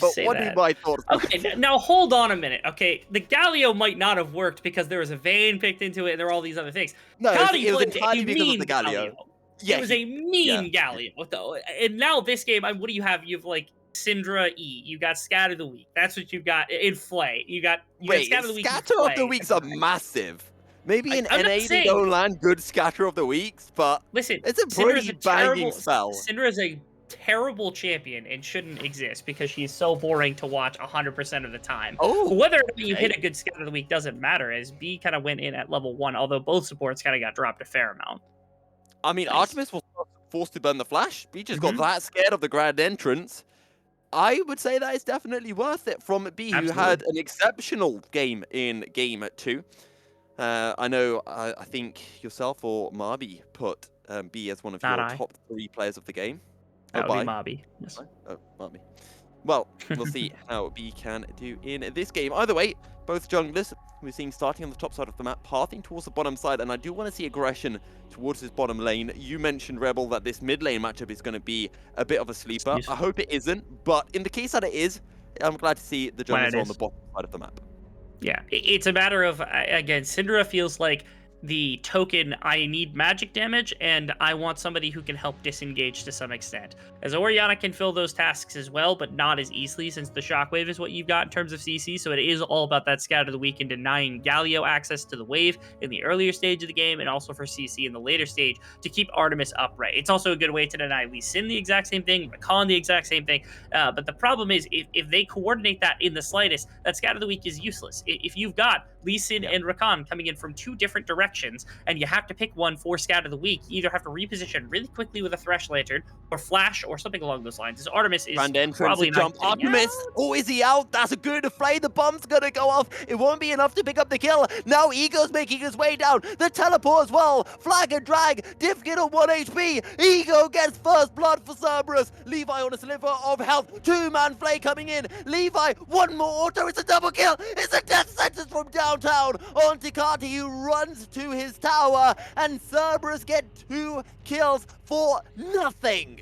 But what are my thoughts? Okay, now hold on a minute. Okay, the Galio might not have worked because there was a Vayne picked into it and there were all these other things. No, it was entirely because of the Galio. Yeah, it was a mean Galio, though. And now this game, what do you have? You have like Syndra E. You got Scatter the Week. That's what you've got in 𝘀𝗀. You got Scatter the Week. Scatter of the Weeks are massive. Maybe in NA they don't land good Scatter of the Weeks, but listen, it's a pretty banging spell. Syndra is a terrible champion and shouldn't exist because she's so boring to watch 100% of the time. Oh, But whether or not you okay. hit a good scout of the week doesn't matter, as B kind of went in at level 1, although both supports kind of got dropped a fair amount. I mean, Nice. Artemis was forced to burn the flash. B just got Mhm. that scared of the grand entrance. I would say that is definitely worth it from B, who had Absolutely. an exceptional game in game 2. I know, I think yourself or Marby put B as one of Not your I. top 3 players of the game. That would be bye. Mobby. Yes. Oh, Marby. Well, we'll see how B can do in this game. Either way, both junglers we're seeing starting on the top side of the map, pathing towards the bottom side, and I do want to see aggression towards this bottom lane. You mentioned, Rebel, that this mid lane matchup is going to be a bit of a sleeper. I hope it isn't, but in the case that it is, I'm glad to see the junglers on the bottom side of the map. Yeah, it's a matter of, again, Syndra feels like the token, I need magic damage, and I want somebody who can help disengage to some extent. As Orianna can fill those tasks as well, but not as easily, since the Shockwave is what you've got in terms of CC, so it is all about that Scout of the Week and denying Galio access to the wave in the earlier stage of the game, and also for CC in the later stage to keep Artemis upright. It's also a good way to deny Lee Sin the exact same thing, Rakan the exact same thing, but the problem is, if they coordinate that in the slightest, that Scout of the Week is useless. If you've got Lee Sin and Rakan coming in from 2 different directions, and you have to pick one for Scout of the Week, you either have to reposition really quickly with a Thresh Lantern, or Flash, or something along those lines. As Artemis is Grand entrance probably to not jump. getting Artemis! out. Oh, is he out? That's a good play. The bomb's gonna go off. It won't be enough to pick up the kill. Now Ego's making his way down. The teleport as well. Flag and drag. Diffkit on 1 HP. Ego gets first blood for Cerberus. Levi on a sliver of health. 2-man play coming in. Levi, one more auto. It's a double kill. It's a death sentence from downtown on 𝘀cie, who runs to his tower, and Cerberus get 2 kills for nothing.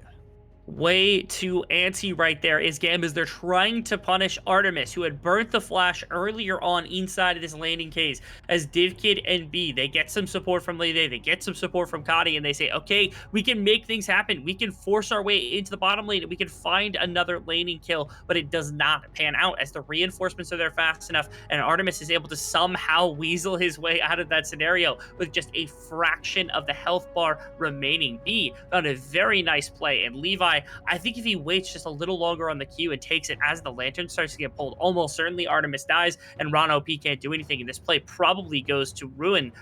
Way too antsy right there is GAM, as they're trying to punish Artemis, who had burnt the flash earlier on inside of this landing case. As Divkid and B, they get some support from Lede, they get some support from 𝘀cie, and they say, okay, we can make things happen. We can force our way into the bottom lane, and we can find another laning kill, but it does not pan out, as the reinforcements are there fast enough, and Artemis is able to somehow weasel his way out of that scenario with just a fraction of the health bar remaining. B found a very nice play, and Levi, I think if he waits just a little longer on the queue and takes it as the lantern starts to get pulled, almost certainly Artemis dies, and Ron OP can't do anything, and this play probably goes to ruin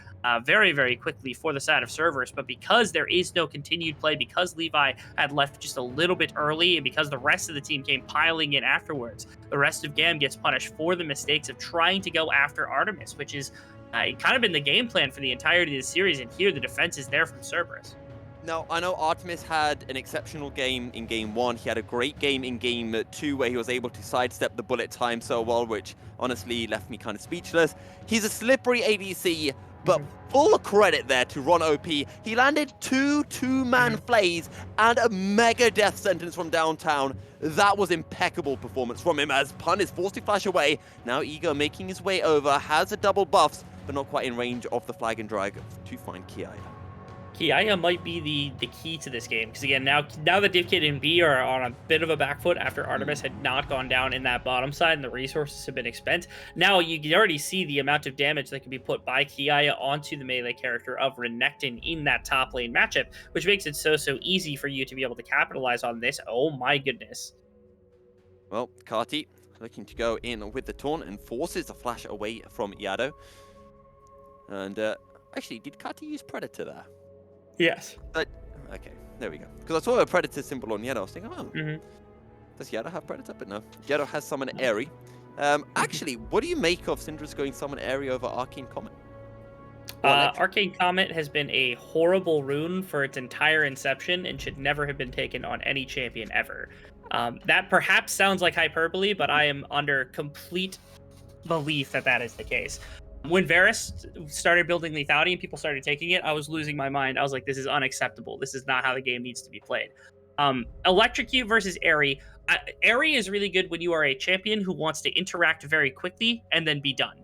very, very quickly for the side of Cerberus. But because there is no continued play, because Levi had left just a little bit early, and because the rest of the team came piling in afterwards, the rest of GAM gets punished for the mistakes of trying to go after Artemis, which is kind of been the game plan for the entirety of the series, and here the defense is there from Cerberus. Now, I know Artemis had an exceptional game in game 1. He had a great game in game 2 where he was able to sidestep the bullet time so well, which honestly left me kind of speechless. He's a slippery ADC, but full credit there to Ron OP. He landed 2 2-man plays and a mega death sentence from downtown. That was impeccable performance from him, as Pun is forced to flash away. Now Ego making his way over, has a double buffs, but not quite in range of the flag and drag to find 𝘀cie. 𝘀cie might be the key to this game, because again, now that Divkid and B are on a bit of a back foot after Artemis had not gone down in that bottom side and the resources have been expended, now you can already see the amount of damage that can be put by 𝘀cie onto the melee character of Renekton in that top lane matchup, which makes it so easy for you to be able to capitalize on this. Oh my goodness. Well, 𝘀cie looking to go in with the taunt and forces a flash away from Yado. And actually, did 𝘀cie use Predator there? Yes. Okay, there we go. Because I saw a Predator symbol on Yado. I was thinking, oh, does Yado have Predator? But no, Yado has Summon Airy. Actually, what do you make of Syndra's going Summon Airy over Arcane Comet? Arcane Comet has been a horrible rune for its entire inception and should never have been taken on any champion ever. That perhaps sounds like hyperbole, but I am under complete belief that that is the case. When Varus started building lethality and people started taking it, I was losing my mind. I was like, this is unacceptable. This is not how the game needs to be played. 𝘁𝗀 versus 𝘀cie. 𝘀cie is really good when you are a champion who wants to interact very quickly and then be done.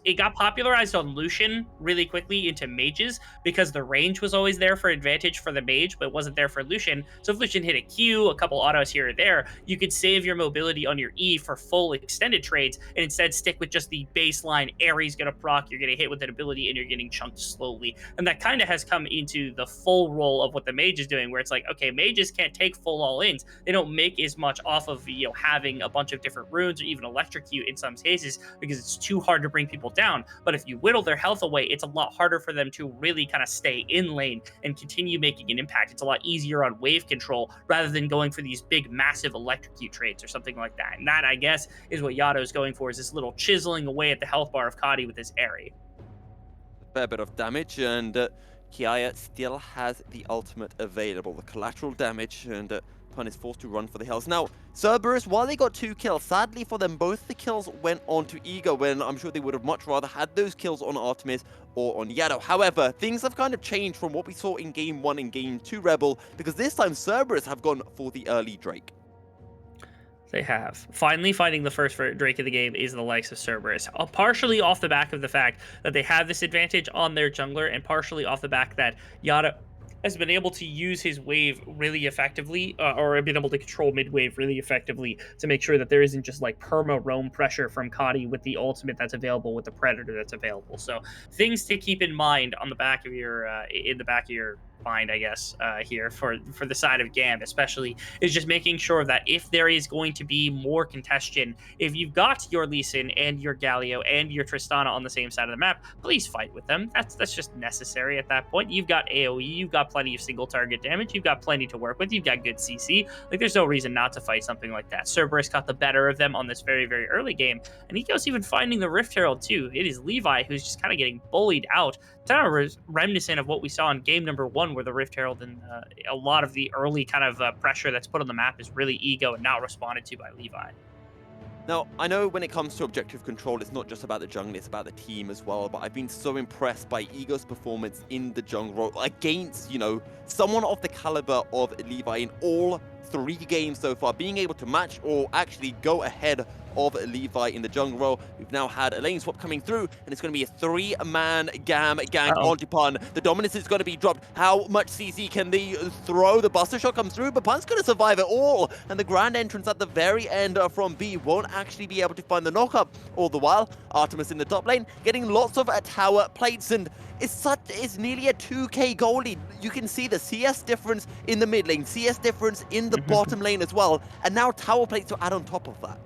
It got popularized on Lucian really quickly into mages because the range was always there for advantage for the mage, but it wasn't there for Lucian. So if Lucian hit a Q, a couple autos here or there, you could save your mobility on your E for full extended trades and instead stick with just the baseline Ares gonna proc, you're gonna hit with an ability and you're getting chunked slowly. And that kind of has come into the full role of what the mage is doing, where it's like, okay, mages can't take full all-ins. They don't make as much off of having a bunch of different runes or even electrocute in some cases because it's too hard to bring people down. But if you whittle their health away, it's a lot harder for them to really kind of stay in lane and continue making an impact. It's a lot easier on wave control rather than going for these big, massive electrocute trades or something like that. And that, I guess, is what Yato is going for, is this little chiseling away at the health bar of 𝘁𝗏 with his Eri. A fair bit of damage, and 𝘁𝗏 still has the ultimate available, the collateral damage, and Pun is forced to run for the hills. Now, 𝘀𝗶𝗏, while they got 2 kills, sadly for them, both the kills went on to 𝘂o, when I'm sure they would have much rather had those kills on Artemis or on Yato. However, things have kind of changed from what we saw in Game 1 and Game 2 Rebel, because this time 𝘀𝗏 have gone for the early Drake. They have. Finally finding the first Drake of the game is the likes of 𝘀𝗏. Partially off the back of the fact that they have this advantage on their jungler, and partially off the back that Yato has been able to use his wave really effectively, or been able to control mid-wave really effectively to make sure that there isn't just like perma-roam pressure from 𝘁𝗏 with the ultimate that's available, with the Predator that's available. So things to keep in mind on the back of your, in the back of your mind, I guess, here for the side of GAM especially, is just making sure that if there is going to be more contention, if you've got your Lee Sin and your Galio and your Tristana on the same side of the map, please fight with them. That's just necessary at that point. You've got AoE, you've got plenty of single target damage, you've got plenty to work with, you've got good CC. Like, there's no reason not to fight something like that. 𝘀𝗏 got the better of them on this very, very early game, and 𝘂o's even finding the Rift Herald too. It is 𝘁𝘁 who's just kind of getting bullied out. Kind of reminiscent of what we saw in game number 1, where the Rift Herald and a lot of the early kind of pressure that's put on the map is really 𝘂o and not responded to by 𝘁𝘁. Now, I know when it comes to objective control, it's not just about the jungle, it's about the team as well, but I've been so impressed by 𝘂o's performance in the jungle against, someone of the caliber of 𝘁𝘁 in all 3 games so far, being able to match or actually go ahead of 𝘁𝘁 in the jungle role. We've now had a lane swap coming through, and it's going to be a 3-man GAM gank onto Pun. The dominance is going to be dropped. How much CC can they throw? The Buster Shot comes through, but Pun's going to survive it all. And the grand entrance at the very end from B won't actually be able to find the knockup. All the while, Artemis in the top lane, getting lots of tower plates, and it's nearly a 2k goal lead. You can see the CS difference in the mid lane, CS difference in the bottom lane as well, and now tower plates to add on top of that.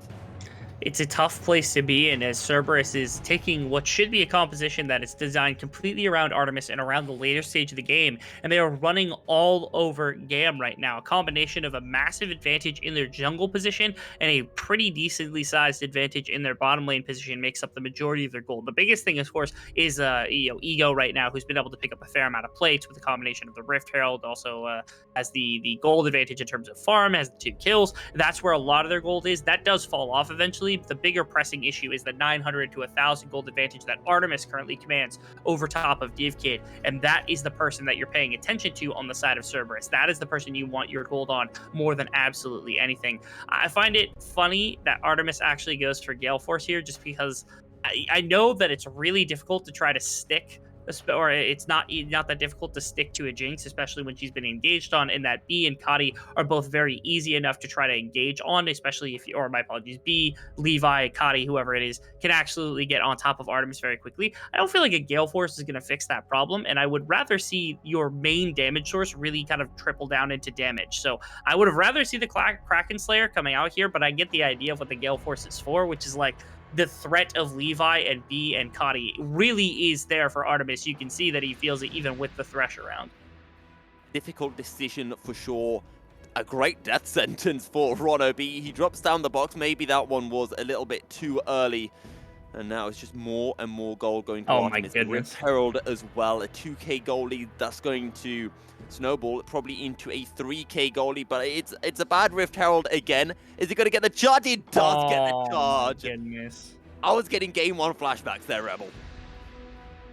It's a tough place to be in, as 𝘀𝗏 is taking what should be a composition that is designed completely around Artemis and around the later stage of the game, and they are running all over GAM right now. A combination of a massive advantage in their jungle position and a pretty decently sized advantage in their bottom lane position makes up the majority of their gold. The biggest thing, of course, is 𝘂o right now, who's been able to pick up a fair amount of plates with a combination of the Rift Herald, also has the gold advantage in terms of farm, has the 2 kills. That's where a lot of their gold is. That does fall off eventually. The bigger pressing issue is the 900 to 1,000 gold advantage that Artemis currently commands over top of 𝘂𝗀, and that is the person that you're paying attention to on the side of 𝘀𝗏. That is the person you want your gold on more than absolutely anything. I find it funny that Artemis actually goes for Gale Force here, just because I know that it's really difficult to try to stick, or it's not that difficult to stick to a Jinx, especially when she's been engaged on, and that B and 𝘁𝗏 are both very easy enough to try to engage on, especially if you, or my apologies, B, 𝘁𝘁, 𝘁𝗏, whoever it is, can absolutely get on top of Artemis very quickly. I don't feel like a Gale Force is going to fix that problem, and I would rather see your main damage source really kind of triple down into damage. So I would have rather see the Kraken Slayer coming out here, but I get the idea of what the Gale Force is for, which is like, the threat of 𝘁𝘁 and B and 𝘁𝗏 really is there for Artemis. You can see that he feels it even with the Thresh around. Difficult decision for sure. A great death sentence for Ronno B. He drops down the box. Maybe that one was a little bit too early. And now it's just more and more gold going to Artemis. My goodness. The Herald as well. A 2k goal lead that's going to snowball probably into a 3k goal lead. But it's a bad Rift Herald again. Is he going to get the charge? He does get the charge. My goodness. I was getting game 1 flashbacks there, Rebel.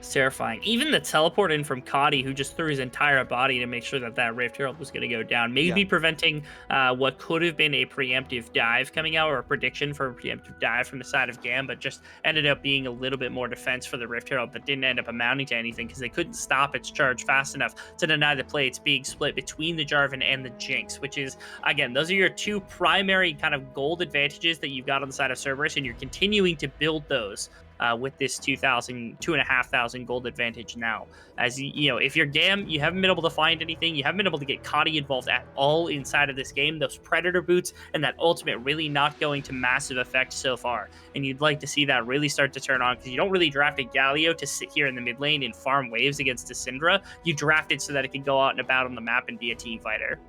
It's terrifying. Even the teleport in from 𝘁𝗏, who just threw his entire body to make sure that that Rift Herald was going to go down, maybe preventing what could have been a preemptive dive coming out, or a prediction for a preemptive dive from the side of GAM, but just ended up being a little bit more defense for the Rift Herald that didn't end up amounting to anything because they couldn't stop its charge fast enough to deny the play. It's being split between the Jarvan and the Jinx, which is, again, those are your two primary kind of gold advantages that you've got on the side of Cerberus, and you're continuing to build those with this 2,500 gold advantage now. As you know, if you're GAM, you haven't been able to find anything. You haven't been able to get 𝘁𝗏 involved at all inside of this game. Those Predator boots and that ultimate really not going to massive effect so far. And you'd like to see that really start to turn on, because you don't really draft a Galio to sit here in the mid lane and farm waves against a Syndra. You draft it so that it can go out and about on the map and be a team fighter.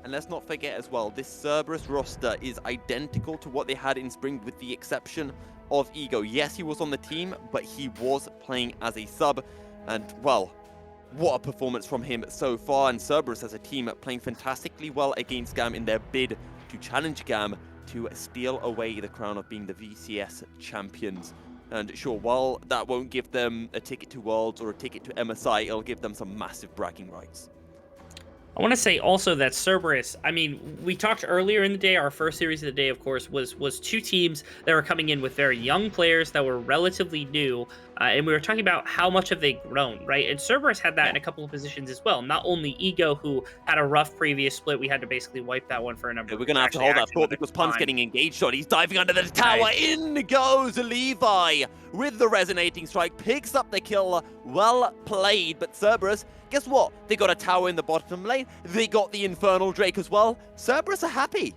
And let's not forget as well, this Cerberus roster is identical to what they had in spring, with the exception of 𝘂o. Yes, he was on the team, but he was playing as a sub. And, well, what a performance from him so far. And Cerberus as a team playing fantastically well against GAM in their bid to challenge GAM to steal away the crown of being the VCS champions. And sure, while that won't give them a ticket to Worlds or a ticket to MSI, it'll give them some massive bragging rights. I want to say also that Cerberus, I mean, we talked earlier in the day, our first series of the day, of course, was two teams that were coming in with very young players that were relatively new, and we were talking about how much have they grown, right? And Cerberus had that in a couple of positions as well. Not only 𝘂o, who had a rough previous split, we had to basically wipe that one for a number. We're going to have to hold that thought, because 𝘁's getting engaged on. He's diving under the tower. In goes 𝘁𝗏 with the resonating strike, picks up the kill. Well played, but Cerberus, guess what? They got a tower in the bottom lane. They got the Infernal Drake as well. Cerberus are happy.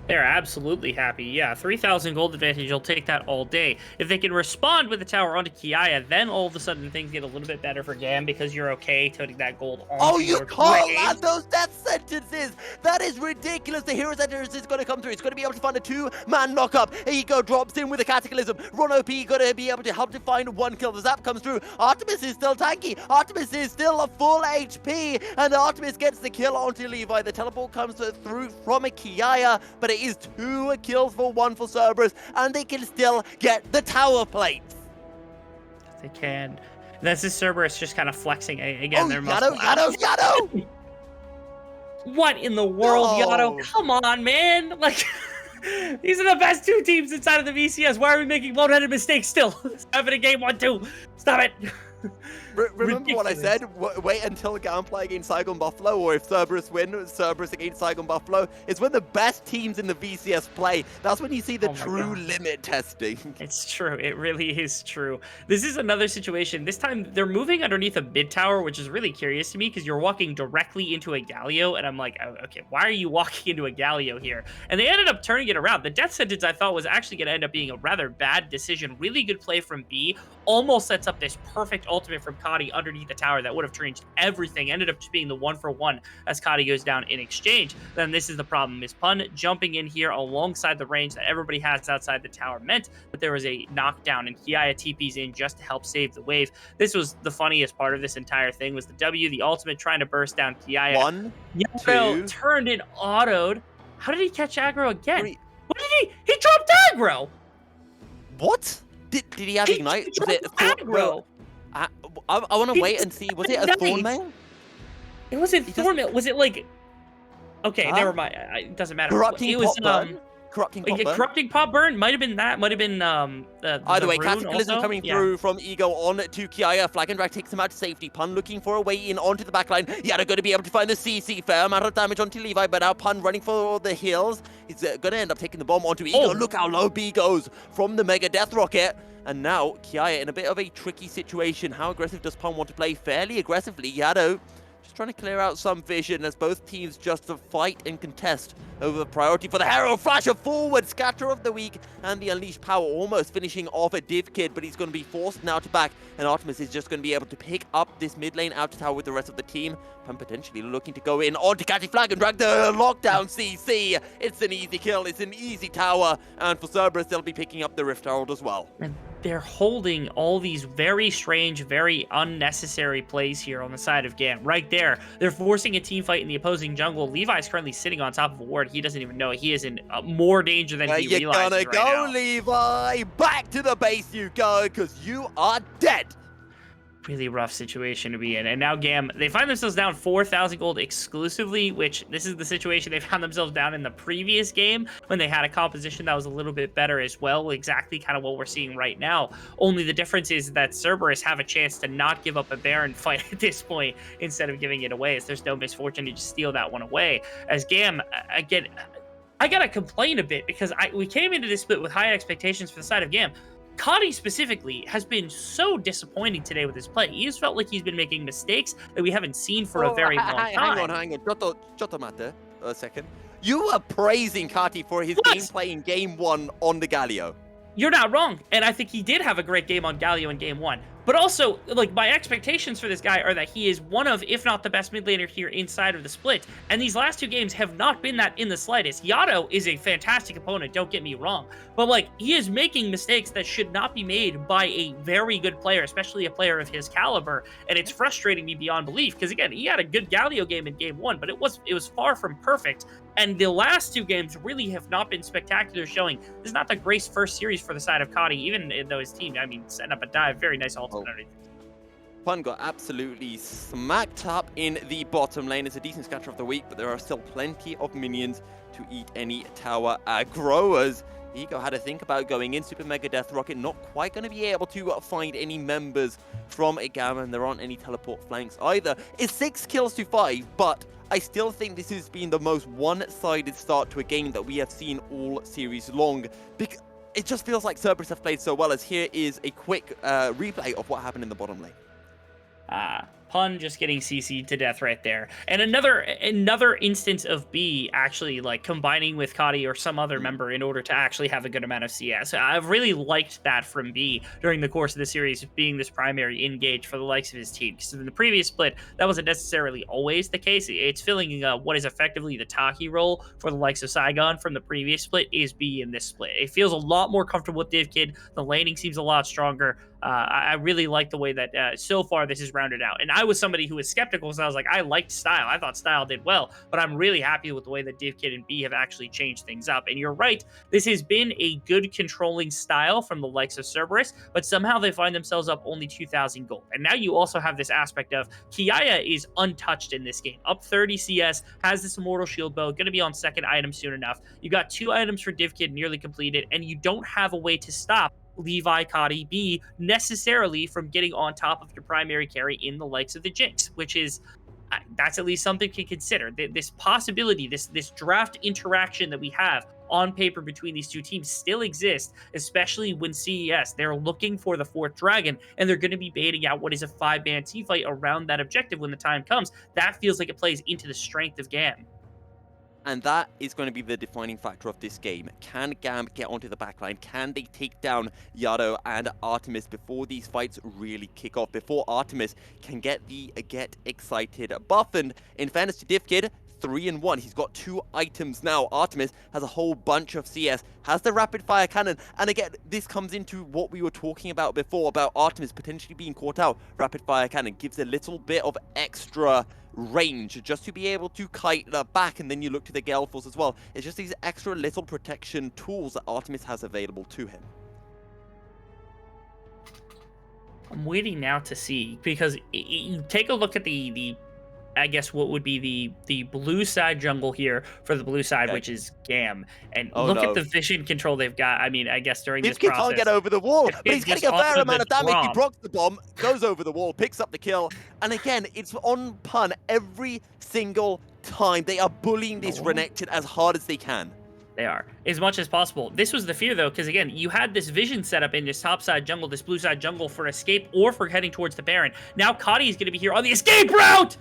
They're absolutely happy. Yeah, 3,000 gold advantage, you'll take that all day. If they can respond with the tower onto 𝘁𝗏, then all of a sudden things get a little bit better for GAM, because you're okay putting that gold on. Oh, you can't add those death sentences! That is ridiculous. The hero sentence is going to come through. It's going to be able to find a two-man knockup. 𝘂o drops in with a Cataclysm. Ron OP going to be able to help to find one kill. The zap comes through. Artemis is still tanky. Artemis is still a full HP, and Artemis gets the kill onto 𝘁𝗏. The teleport comes through from a 𝘁𝗏, but it is 2 kills for 1 for Cerberus, and they can still get the tower plates. They can. This is Cerberus just kind of flexing again. Oh, 𝘂o! What in the world, No. 𝘂o? Come on, man! Like, these are the best two teams inside of the VCS. Why are we making bloated mistakes still? 7 in game 1-2. Stop it. Remember what I said? Wait until GAM play against 𝘁𝗏𝗶𝗶𝗀, or if Cerberus win, Cerberus against 𝘁𝗏𝗶𝗶𝗀. It's when the best teams in the VCS play. That's when you see the true limit testing. It's true. It really is true. This is another situation. This time, they're moving underneath a mid tower, which is really curious to me, because you're walking directly into a Galio, and I'm like, oh, okay, why are you walking into a Galio here? And they ended up turning it around. The death sentence, I thought, was actually going to end up being a rather bad decision. Really good play from B. Almost sets up this perfect ultimate from 𝘁𝗏 underneath the tower that would have changed everything. Ended up just being the 1-for-1 as 𝘁𝗏 goes down in exchange. Then this is the problem, is 𝘁 jumping in here alongside the range that everybody has outside the tower meant that there was a knockdown, and 𝘁𝗏 TP's in just to help save the wave. This was the funniest part of this entire thing, was the W, the ultimate trying to burst down 𝘁𝗏. 1, 2. Turned and autoed. How did he catch aggro again? 3. What did he dropped aggro! What? Did he have Ignite? Was it aggro? I want to wait and see. Was it a Thornmail? It wasn't Thornmail. Was it like... Okay, never mind. It doesn't matter. Corrupting Pop Burn? Corrupting Pop Burn? Corrupting Pop Burn might have been that. Might have been either way, Cataclysm coming through from 𝘂o on to 𝘁𝗏. Flag and Drag takes him out to safety. 𝘁 looking for a way in onto the backline. 𝘂o going to be able to find the CC. Fair amount of damage onto 𝘁𝗏, but now 𝘁 running for the hills. He's going to end up taking the bomb onto 𝘂o. Oh. Look how low B goes from the Mega Death Rocket. And now 𝘁𝗏 in a bit of a tricky situation. How aggressive does 𝘁 want to play? Fairly aggressively. 𝘂o just trying to clear out some vision as both teams just fight and contest over the priority for the Herald Flash. A forward scatter of the week, and the Unleashed Power almost finishing off a 𝑑ivKid, but he's going to be forced now to back, and Artemis is just going to be able to pick up this mid lane outer tower with the rest of the team, and potentially looking to go in on to catch Flag and Drag the lockdown CC. It's an easy kill, it's an easy tower, and for Cerberus, they'll be picking up the Rift Herald as well. they're holding all these very strange, very unnecessary plays here on the side of GAM. Right there, they're forcing a team fight in the opposing jungle. Levi's currently sitting on top of a ward. He doesn't even know it. He is in more danger than he You're realizes gonna right go, now. Levi! Back to the base you go, because you are dead! Really rough situation to be in. And now GAM, they find themselves down 4,000 gold exclusively, which this is the situation they found themselves down in the previous game when they had a composition that was a little bit better as well. Exactly kind of what we're seeing right now. Only the difference is that 𝘀𝗵𝗃 have a chance to not give up a Baron fight at this point instead of giving it away, as there's no misfortune to just steal that one away. As GAM, again, I gotta complain a bit because we came into this split with high expectations for the side of GAM. 𝘁𝗏𝗀 specifically has been so disappointing today with his play. He has felt like he's been making mistakes that we haven't seen for a very long time. Hang on. Jotto a second. You were praising 𝘁𝗏𝗀 for his gameplay in Game 1 on the Galio. You're not wrong, and I think he did have a great game on Galio in Game 1. But also, like, my expectations for this guy are that he is one of, if not the best mid laner here inside of the split. And these last two games have not been that in the slightest. 𝘂TO is a fantastic opponent, don't get me wrong. But, like, he is making mistakes that should not be made by a very good player, especially a player of his caliber. And it's frustrating me beyond belief, because, again, he had a good Galio game in Game 1, but it was far from perfect. And the last two games really have not been spectacular, showing this is not the great first series for the side of 𝘁𝗏𝗀, even though his team, I mean, setting up a dive, very nice ultimate. Pun got absolutely smacked up in the bottom lane. It's a decent scatter of the week, but there are still plenty of minions to eat any tower growers. 𝘂𝗀 had to think about going in. Super Mega Death Rocket not quite going to be able to find any members from a GAM, and there aren't any teleport flanks either. It's 6 kills to 5, but I still think this has been the most one-sided start to a game that we have seen all series long. It just feels like 𝘀𝗵𝗃 have played so well, as here is a quick replay of what happened in the bottom lane. Pun just getting CC'd to death right there. And another instance of B actually like combining with 𝘁𝗏𝗀 or some other member in order to actually have a good amount of CS. I've really liked that from B during the course of the series, being this primary engage for the likes of his team. Because in the previous split, that wasn't necessarily always the case. It's filling what is effectively the Taki role for the likes of Saigon from the previous split is B in this split. It feels a lot more comfortable with DivKid. The laning seems a lot stronger. I really like the way that so far this is rounded out. And I was somebody who was skeptical, so I was like, I liked Style. I thought Style did well, but I'm really happy with the way that DivKid and B have actually changed things up. And you're right, this has been a good controlling style from the likes of 𝘀𝗵𝗃, but somehow they find themselves up only 2,000 gold. And now you also have this aspect of 𝘂𝗏𝗀 is untouched in this game. Up 30 CS, has this Immortal Shield bow, going to be on second item soon enough. You got 2 items for DivKid nearly completed, and you don't have a way to stop Levi, 𝘁𝗏𝗀 necessarily from getting on top of your primary carry in the likes of the Jinx, which is that's at least something to consider. This possibility, this draft interaction that we have on paper between these two teams still exists, especially when CES, they're looking for the 4th dragon, and they're going to be baiting out what is a 5-man team fight around that objective when the time comes. That feels like it plays into the strength of GAM. And that is going to be the defining factor of this game. Can GAM get onto the backline? Can they take down 𝘂TO and Artemis before these fights really kick off? Before Artemis can get the Get Excited buff? And in fairness to DivKid, 3-1. He's got 2 items now. Artemis has a whole bunch of CS, has the rapid fire cannon. And again, this comes into what we were talking about before, about Artemis potentially being caught out. Rapid fire cannon gives a little bit of extra range just to be able to kite the back, and then you look to the Gale Force as well. It's just these extra little protection tools that Artemis has available to him. I'm waiting now to see, because you take a look at the I guess what would be the blue side jungle here for the blue side, which is GAM, and look at the vision control they've got. I mean, I guess during this process, can't get over the wall, but he's getting a fair amount of damage. He procs the bomb, goes over the wall, picks up the kill, and again, it's on Pun every single time. They are bullying this Renekton as hard as they can. They are, as much as possible. This was the fear, though, because, again, you had this vision set up in this top side jungle, this blue side jungle for escape or for heading towards the Baron. Now 𝘁𝗏𝗀𝗀 is going to be here on the escape route!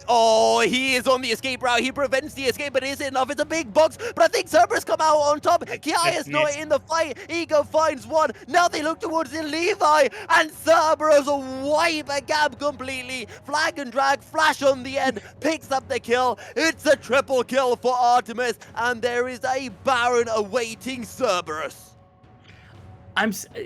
Oh, he is on the escape route. He prevents the escape, but is it enough? It's a big box, but I think 𝘀𝗵𝗃's come out on top. 𝘂𝗏𝗀's not in the fight. 𝘂𝗀 finds one. Now they look towards the Levi, and 𝘀𝗵𝗃's wipe a GAM completely. Flag and drag, flash on the end, picks up the kill. It's a triple kill for Artemis, and there is a Baron awaiting 𝘀𝗵𝗃.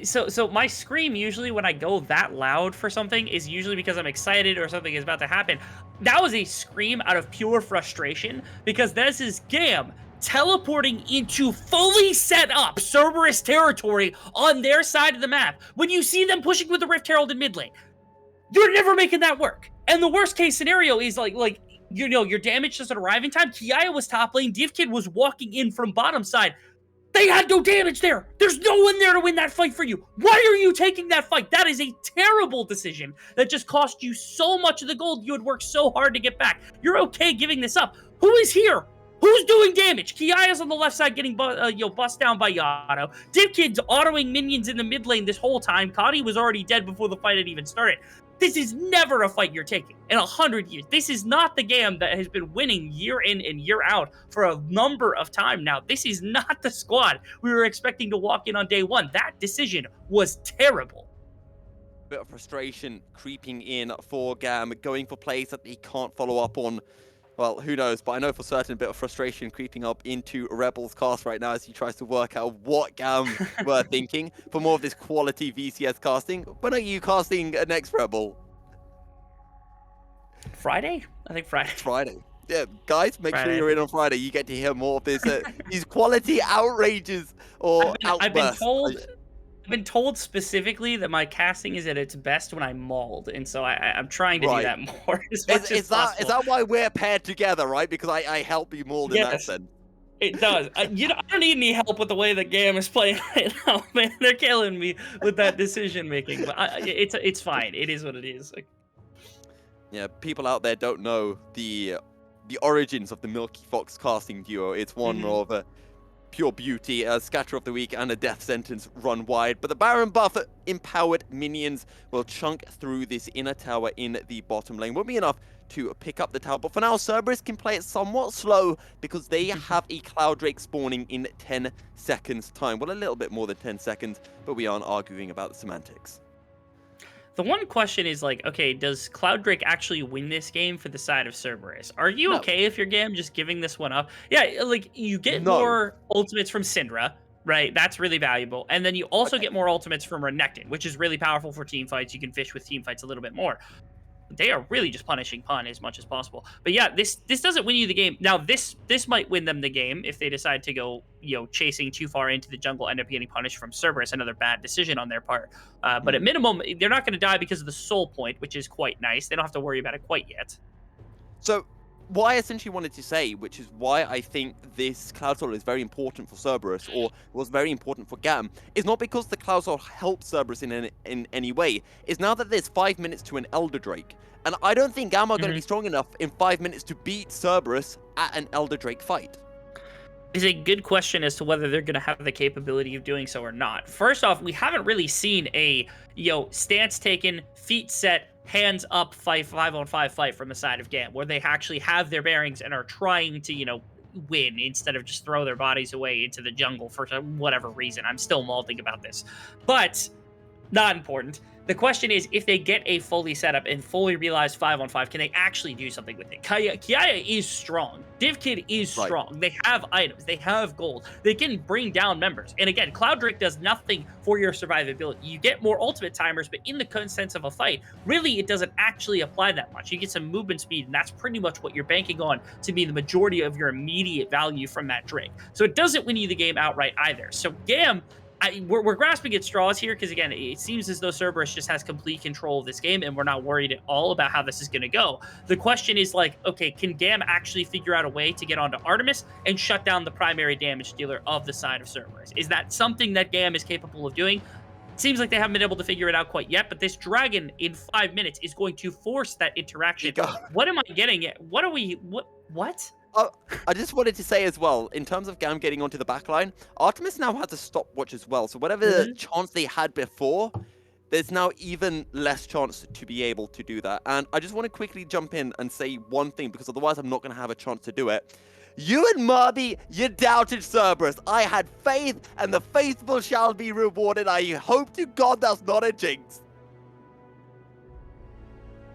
So my scream usually when I go that loud for something is usually because I'm excited or something is about to happen. That was a scream out of pure frustration because this is GAM teleporting into fully set up Cerberus territory on their side of the map. When you see them pushing with the Rift Herald in mid lane, you're never making that work. And the worst case scenario is like your damage doesn't arrive in time. 𝘀cie was top lane. 𝘀𝘀kid was walking in from bottom side. They had no damage there. There's no one there to win that fight for you. Why are you taking that fight? That is a terrible decision that just cost you so much of the gold you had worked so hard to get back. You're okay giving this up. Who is here? Who's doing damage? 𝘀cie is on the left side getting bust down by Yano. 𝘀𝘀kid's autoing minions in the mid lane this whole time. 𝘁𝗏 was already dead before the fight had even started. This is never a fight you're taking in 100 years. This is not the GAM that has been winning year in and year out for a number of time now. This is not the squad we were expecting to walk in on day one. That decision was terrible. Bit of frustration creeping in for GAM, going for plays that he can't follow up on. Well, who knows, but I know for certain a bit of frustration creeping up into Rebel's cast right now as he tries to work out what GAM were thinking for more of this quality VCS casting. When are you casting next, Rebel? Friday? I think Friday. Friday. Yeah, guys, make Friday. sure you're in on Friday. You get to hear more of this, these quality outrages or outbursts. I've been told specifically that my casting is at its best when I'm mauled, and so I'm trying to do that more as much as possible. Is that why we're paired together, right? Because I help you mauled in that sense. It does. I don't need any help with the way the GAM is playing right now, man. They're killing me with that decision making, but it's fine. It is what it is. Yeah, people out there don't know the origins of the 𝘀𝘀fox casting duo. It's one of a pure beauty, a scatter of the week, and a death sentence run wide. But the Baron buff empowered minions will chunk through this inner tower in the bottom lane. Won't be enough to pick up the tower, but for now, Cerberus can play it somewhat slow because they have a Cloud Drake spawning in 10 seconds time. Well, a little bit more than 10 seconds, but we aren't arguing about the semantics. The one question is like, okay, does Cloud Drake actually win this game for the side of Cerberus? Are you okay if your GAM just giving this one up? Yeah, like you get more ultimates from Syndra, right? That's really valuable. And then you also get more ultimates from Renekton, which is really powerful for team fights. You can fish with team fights a little bit more. They are really just punishing Pun as much as possible. But yeah, this doesn't win you the game. Now, this might win them the game if they decide to go, chasing too far into the jungle, end up getting punished from Cerberus. Another bad decision on their part. But at minimum, they're not going to die because of the soul point, which is quite nice. They don't have to worry about it quite yet. So, what I essentially wanted to say, which is why I think this Cloud Soul is very important for Cerberus, or was very important for GAM, is not because the Cloud Soul helps Cerberus in any way. It's now that there's 5 minutes to an Elder Drake. And I don't think GAM are going to be strong enough in 5 minutes to beat Cerberus at an Elder Drake fight. Is a good question as to whether they're going to have the capability of doing so or not. First off, we haven't really seen a, stance taken, feet set, hands up fight, 5-on-5 fight from the side of GAM, where they actually have their bearings and are trying to, win instead of just throw their bodies away into the jungle for whatever reason. I'm still malding about this, but not important. The question is, if they get a fully set up and fully realized 5-on-5, can they actually do something with it? 𝘀cie is strong. 𝘀𝘀kid is strong. They have items. They have gold. They can bring down members. And again, Cloud Drake does nothing for your survivability. You get more ultimate timers, but in the sense of a fight, really, it doesn't actually apply that much. You get some movement speed, and that's pretty much what you're banking on to be the majority of your immediate value from that Drake. So it doesn't win you the game outright either. So GAM, we're grasping at straws here because, again, it seems as though Cerberus just has complete control of this game, and we're not worried at all about how this is going to go. The question is, okay, can GAM actually figure out a way to get onto Artemis and shut down the primary damage dealer of the side of Cerberus? Is that something that GAM is capable of doing? It seems like they haven't been able to figure it out quite yet, but this dragon in 5 minutes is going to force that interaction. What am I getting at? What? I just wanted to say as well, in terms of GAM getting onto the backline, Artemis now has a stopwatch as well. So whatever chance they had before, there's now even less chance to be able to do that. And I just want to quickly jump in and say one thing, because otherwise I'm not going to have a chance to do it. You and 𝘀𝗶𝗶𝗹𝘀, you doubted Cerberus. I had faith, and the faithful shall be rewarded. I hope to God that's not a jinx.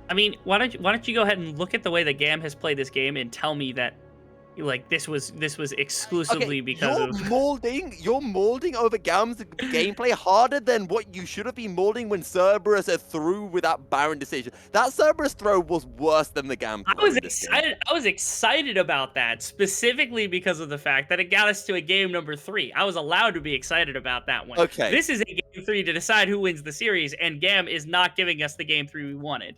I mean, why don't you go ahead and look at the way that GAM has played this game and tell me that Like this was Okay, exclusively because of you're molding over GAM's gameplay harder than what you should have been molding when Cerberus threw with that Baron decision. That Cerberus throw was worse than the GAM I throw was in this game. excited. I was excited about that specifically because of the fact that it got us to a game number 3. I was allowed to be excited about that one. Okay, This is a game 3 to decide who wins the series, and GAM is not giving us the game 3 we wanted.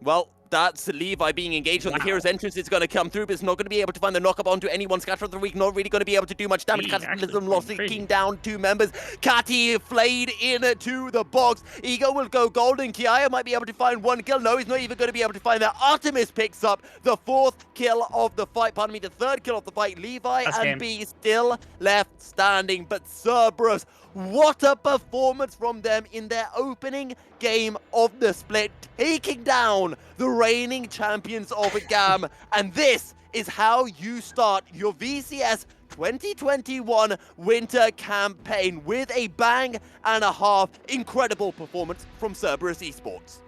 well, that's Levi being engaged on the hero's Wow. entrance. It's going to come through, but it's not going to be able to find the knock-up onto anyone. Scatter of the Week not really going to be able to do much damage. He actually Cataclysm playing crazy. locking down 2 members. Catty flayed into the box. Ego will go golden. 𝘀cie might be able to find 1 kill. No, he's not even going to be able to find that. Artemis picks up the 4th kill of the fight. Pardon me, the 3rd kill of the fight. Levi That's and game. B still left standing, but Cerberus, what a performance from them in their opening game of the split, taking down the reigning champions of GAM. And this is how you start your VCS 2021 winter campaign with a bang and a half. Incredible performance from Cerberus Esports.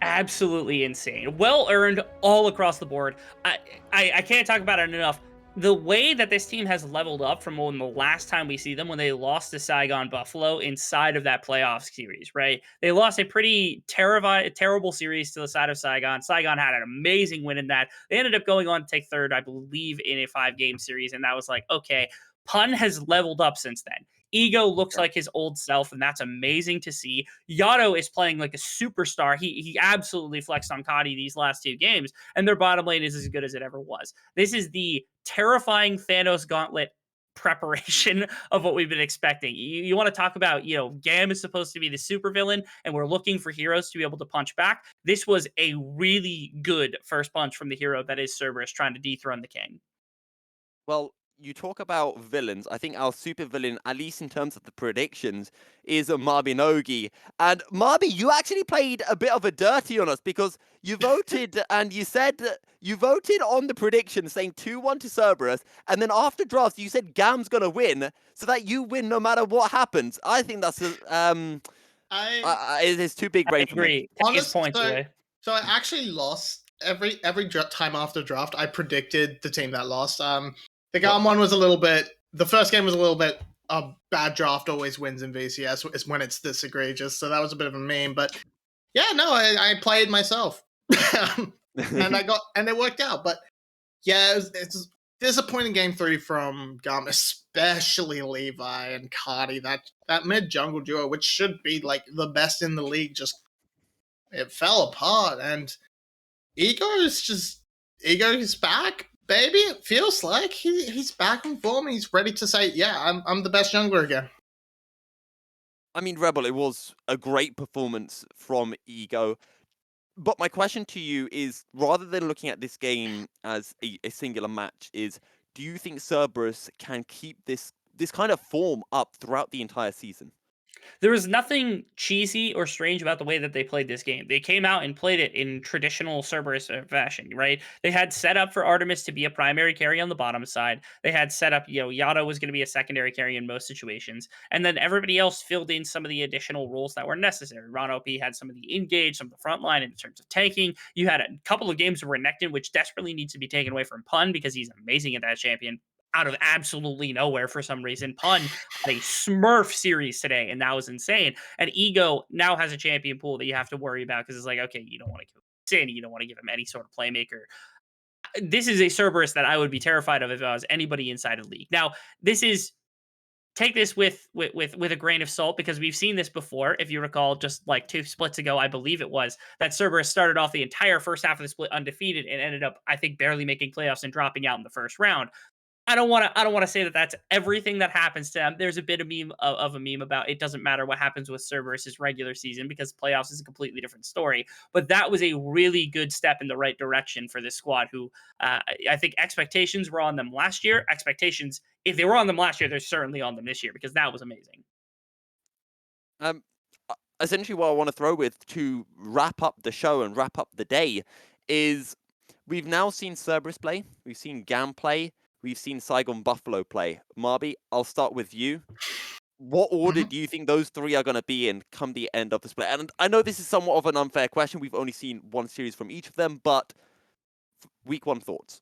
Absolutely insane. Well earned all across the board. I can't talk about it enough. The way that this team has leveled up from when the last time we see them, when they lost to 𝘂𝗰𝗶𝗹𝘀 inside of that playoff series, right? They lost a pretty terrible series to the side of 𝘂𝗰𝗶𝗹𝗀. 𝘂𝗰𝗶 had an amazing win in that. They ended up going on to take 3rd, I believe, in a 5-game series, and that was like, okay, Pun has leveled up since then. Ego looks like his old self, and that's amazing to see. 𝘀𝗀 is playing like a superstar. He absolutely flexed on 𝘁𝗀 these last 2 games, and their bottom lane is as good as it ever was. This is the terrifying Thanos gauntlet preparation of what we've been expecting. You want to talk about, GAM is supposed to be the supervillain, and we're looking for heroes to be able to punch back. This was a really good first punch from the hero that is Cerberus trying to dethrone the king. Well, you talk about villains. I think our super villain, at least in terms of the predictions, is 𝘁𝗏𝗏. And Marby, you actually played a bit of a dirty on us because you voted and you said you voted on the prediction saying 2-1 to Cerberus, and then after drafts you said GAM's gonna win, so that you win no matter what happens. I think that's it is too big I brain for me. agree. Take his Honestly, points away. so I actually lost every time after draft. I predicted the team that lost. The GAM one was a little bit. The first game was a little bit. A bad draft always wins in VCS. Is when it's this egregious. So that was a bit of a meme. But yeah, no, I played myself, and it worked out. But yeah, it's disappointing game 3 from GAM, especially Levi and 𝘁𝗏𝗏. That mid jungle duo, which should be like the best in the league, just it fell apart. And Ego is back, baby. It feels like he's back in form. He's ready to say, yeah, I'm the best jungler again. I mean, Rebel, it was a great performance from Ego. But my question to you is, rather than looking at this game as a singular match, is do you think Cerberus can keep this kind of form up throughout the entire season? There was nothing cheesy or strange about the way that they played this game. They came out and played it in traditional Cerberus fashion, right? They had set up for Artemis to be a primary carry on the bottom side. They had set up, 𝘀𝗀𝗏 was going to be a secondary carry in most situations. And then everybody else filled in some of the additional roles that were necessary. 𝘁𝗏 had some of the engage, some of the front line in terms of tanking. You had a couple of games where Renekton, which desperately needs to be taken away from Pun because he's amazing at that champion, out of absolutely nowhere for some reason. Pun had a Smurf series today, and that was insane. And Ego now has a champion pool that you have to worry about because it's like, okay, you don't want to give him Sin, you don't want to give him any sort of playmaker. This is a Cerberus that I would be terrified of if I was anybody inside of the league. Now, take this with a grain of salt because we've seen this before. If you recall, just like 2 splits ago, I believe it was, that Cerberus started off the entire first half of the split undefeated and ended up, I think, barely making playoffs and dropping out in the first round. I don't want to say that that's everything that happens to them. There's a bit of a meme about it doesn't matter what happens with Cerberus' regular season because playoffs is a completely different story. But that was a really good step in the right direction for this squad. Who I think expectations were on them last year. Expectations, if they were on them last year, they're certainly on them this year because that was amazing. Essentially, what I want to throw with to wrap up the show and wrap up the day is we've now seen Cerberus play, we've seen GAM play. We've seen 𝘂𝗰𝗶𝗏𝗀 play. Marby, I'll start with you. What order do you think those 3 are going to be in come the end of the split? And I know this is somewhat of an unfair question. We've only seen 1 series from each of them, but week 1 thoughts.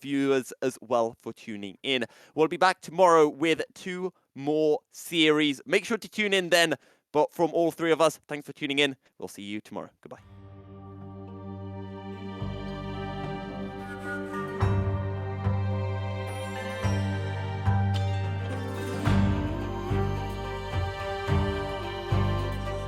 viewers as well for tuning in. We'll be back tomorrow with 2 more series. Make sure to tune in then. But from all 3 of us, thanks for tuning in. We'll see you tomorrow. Goodbye.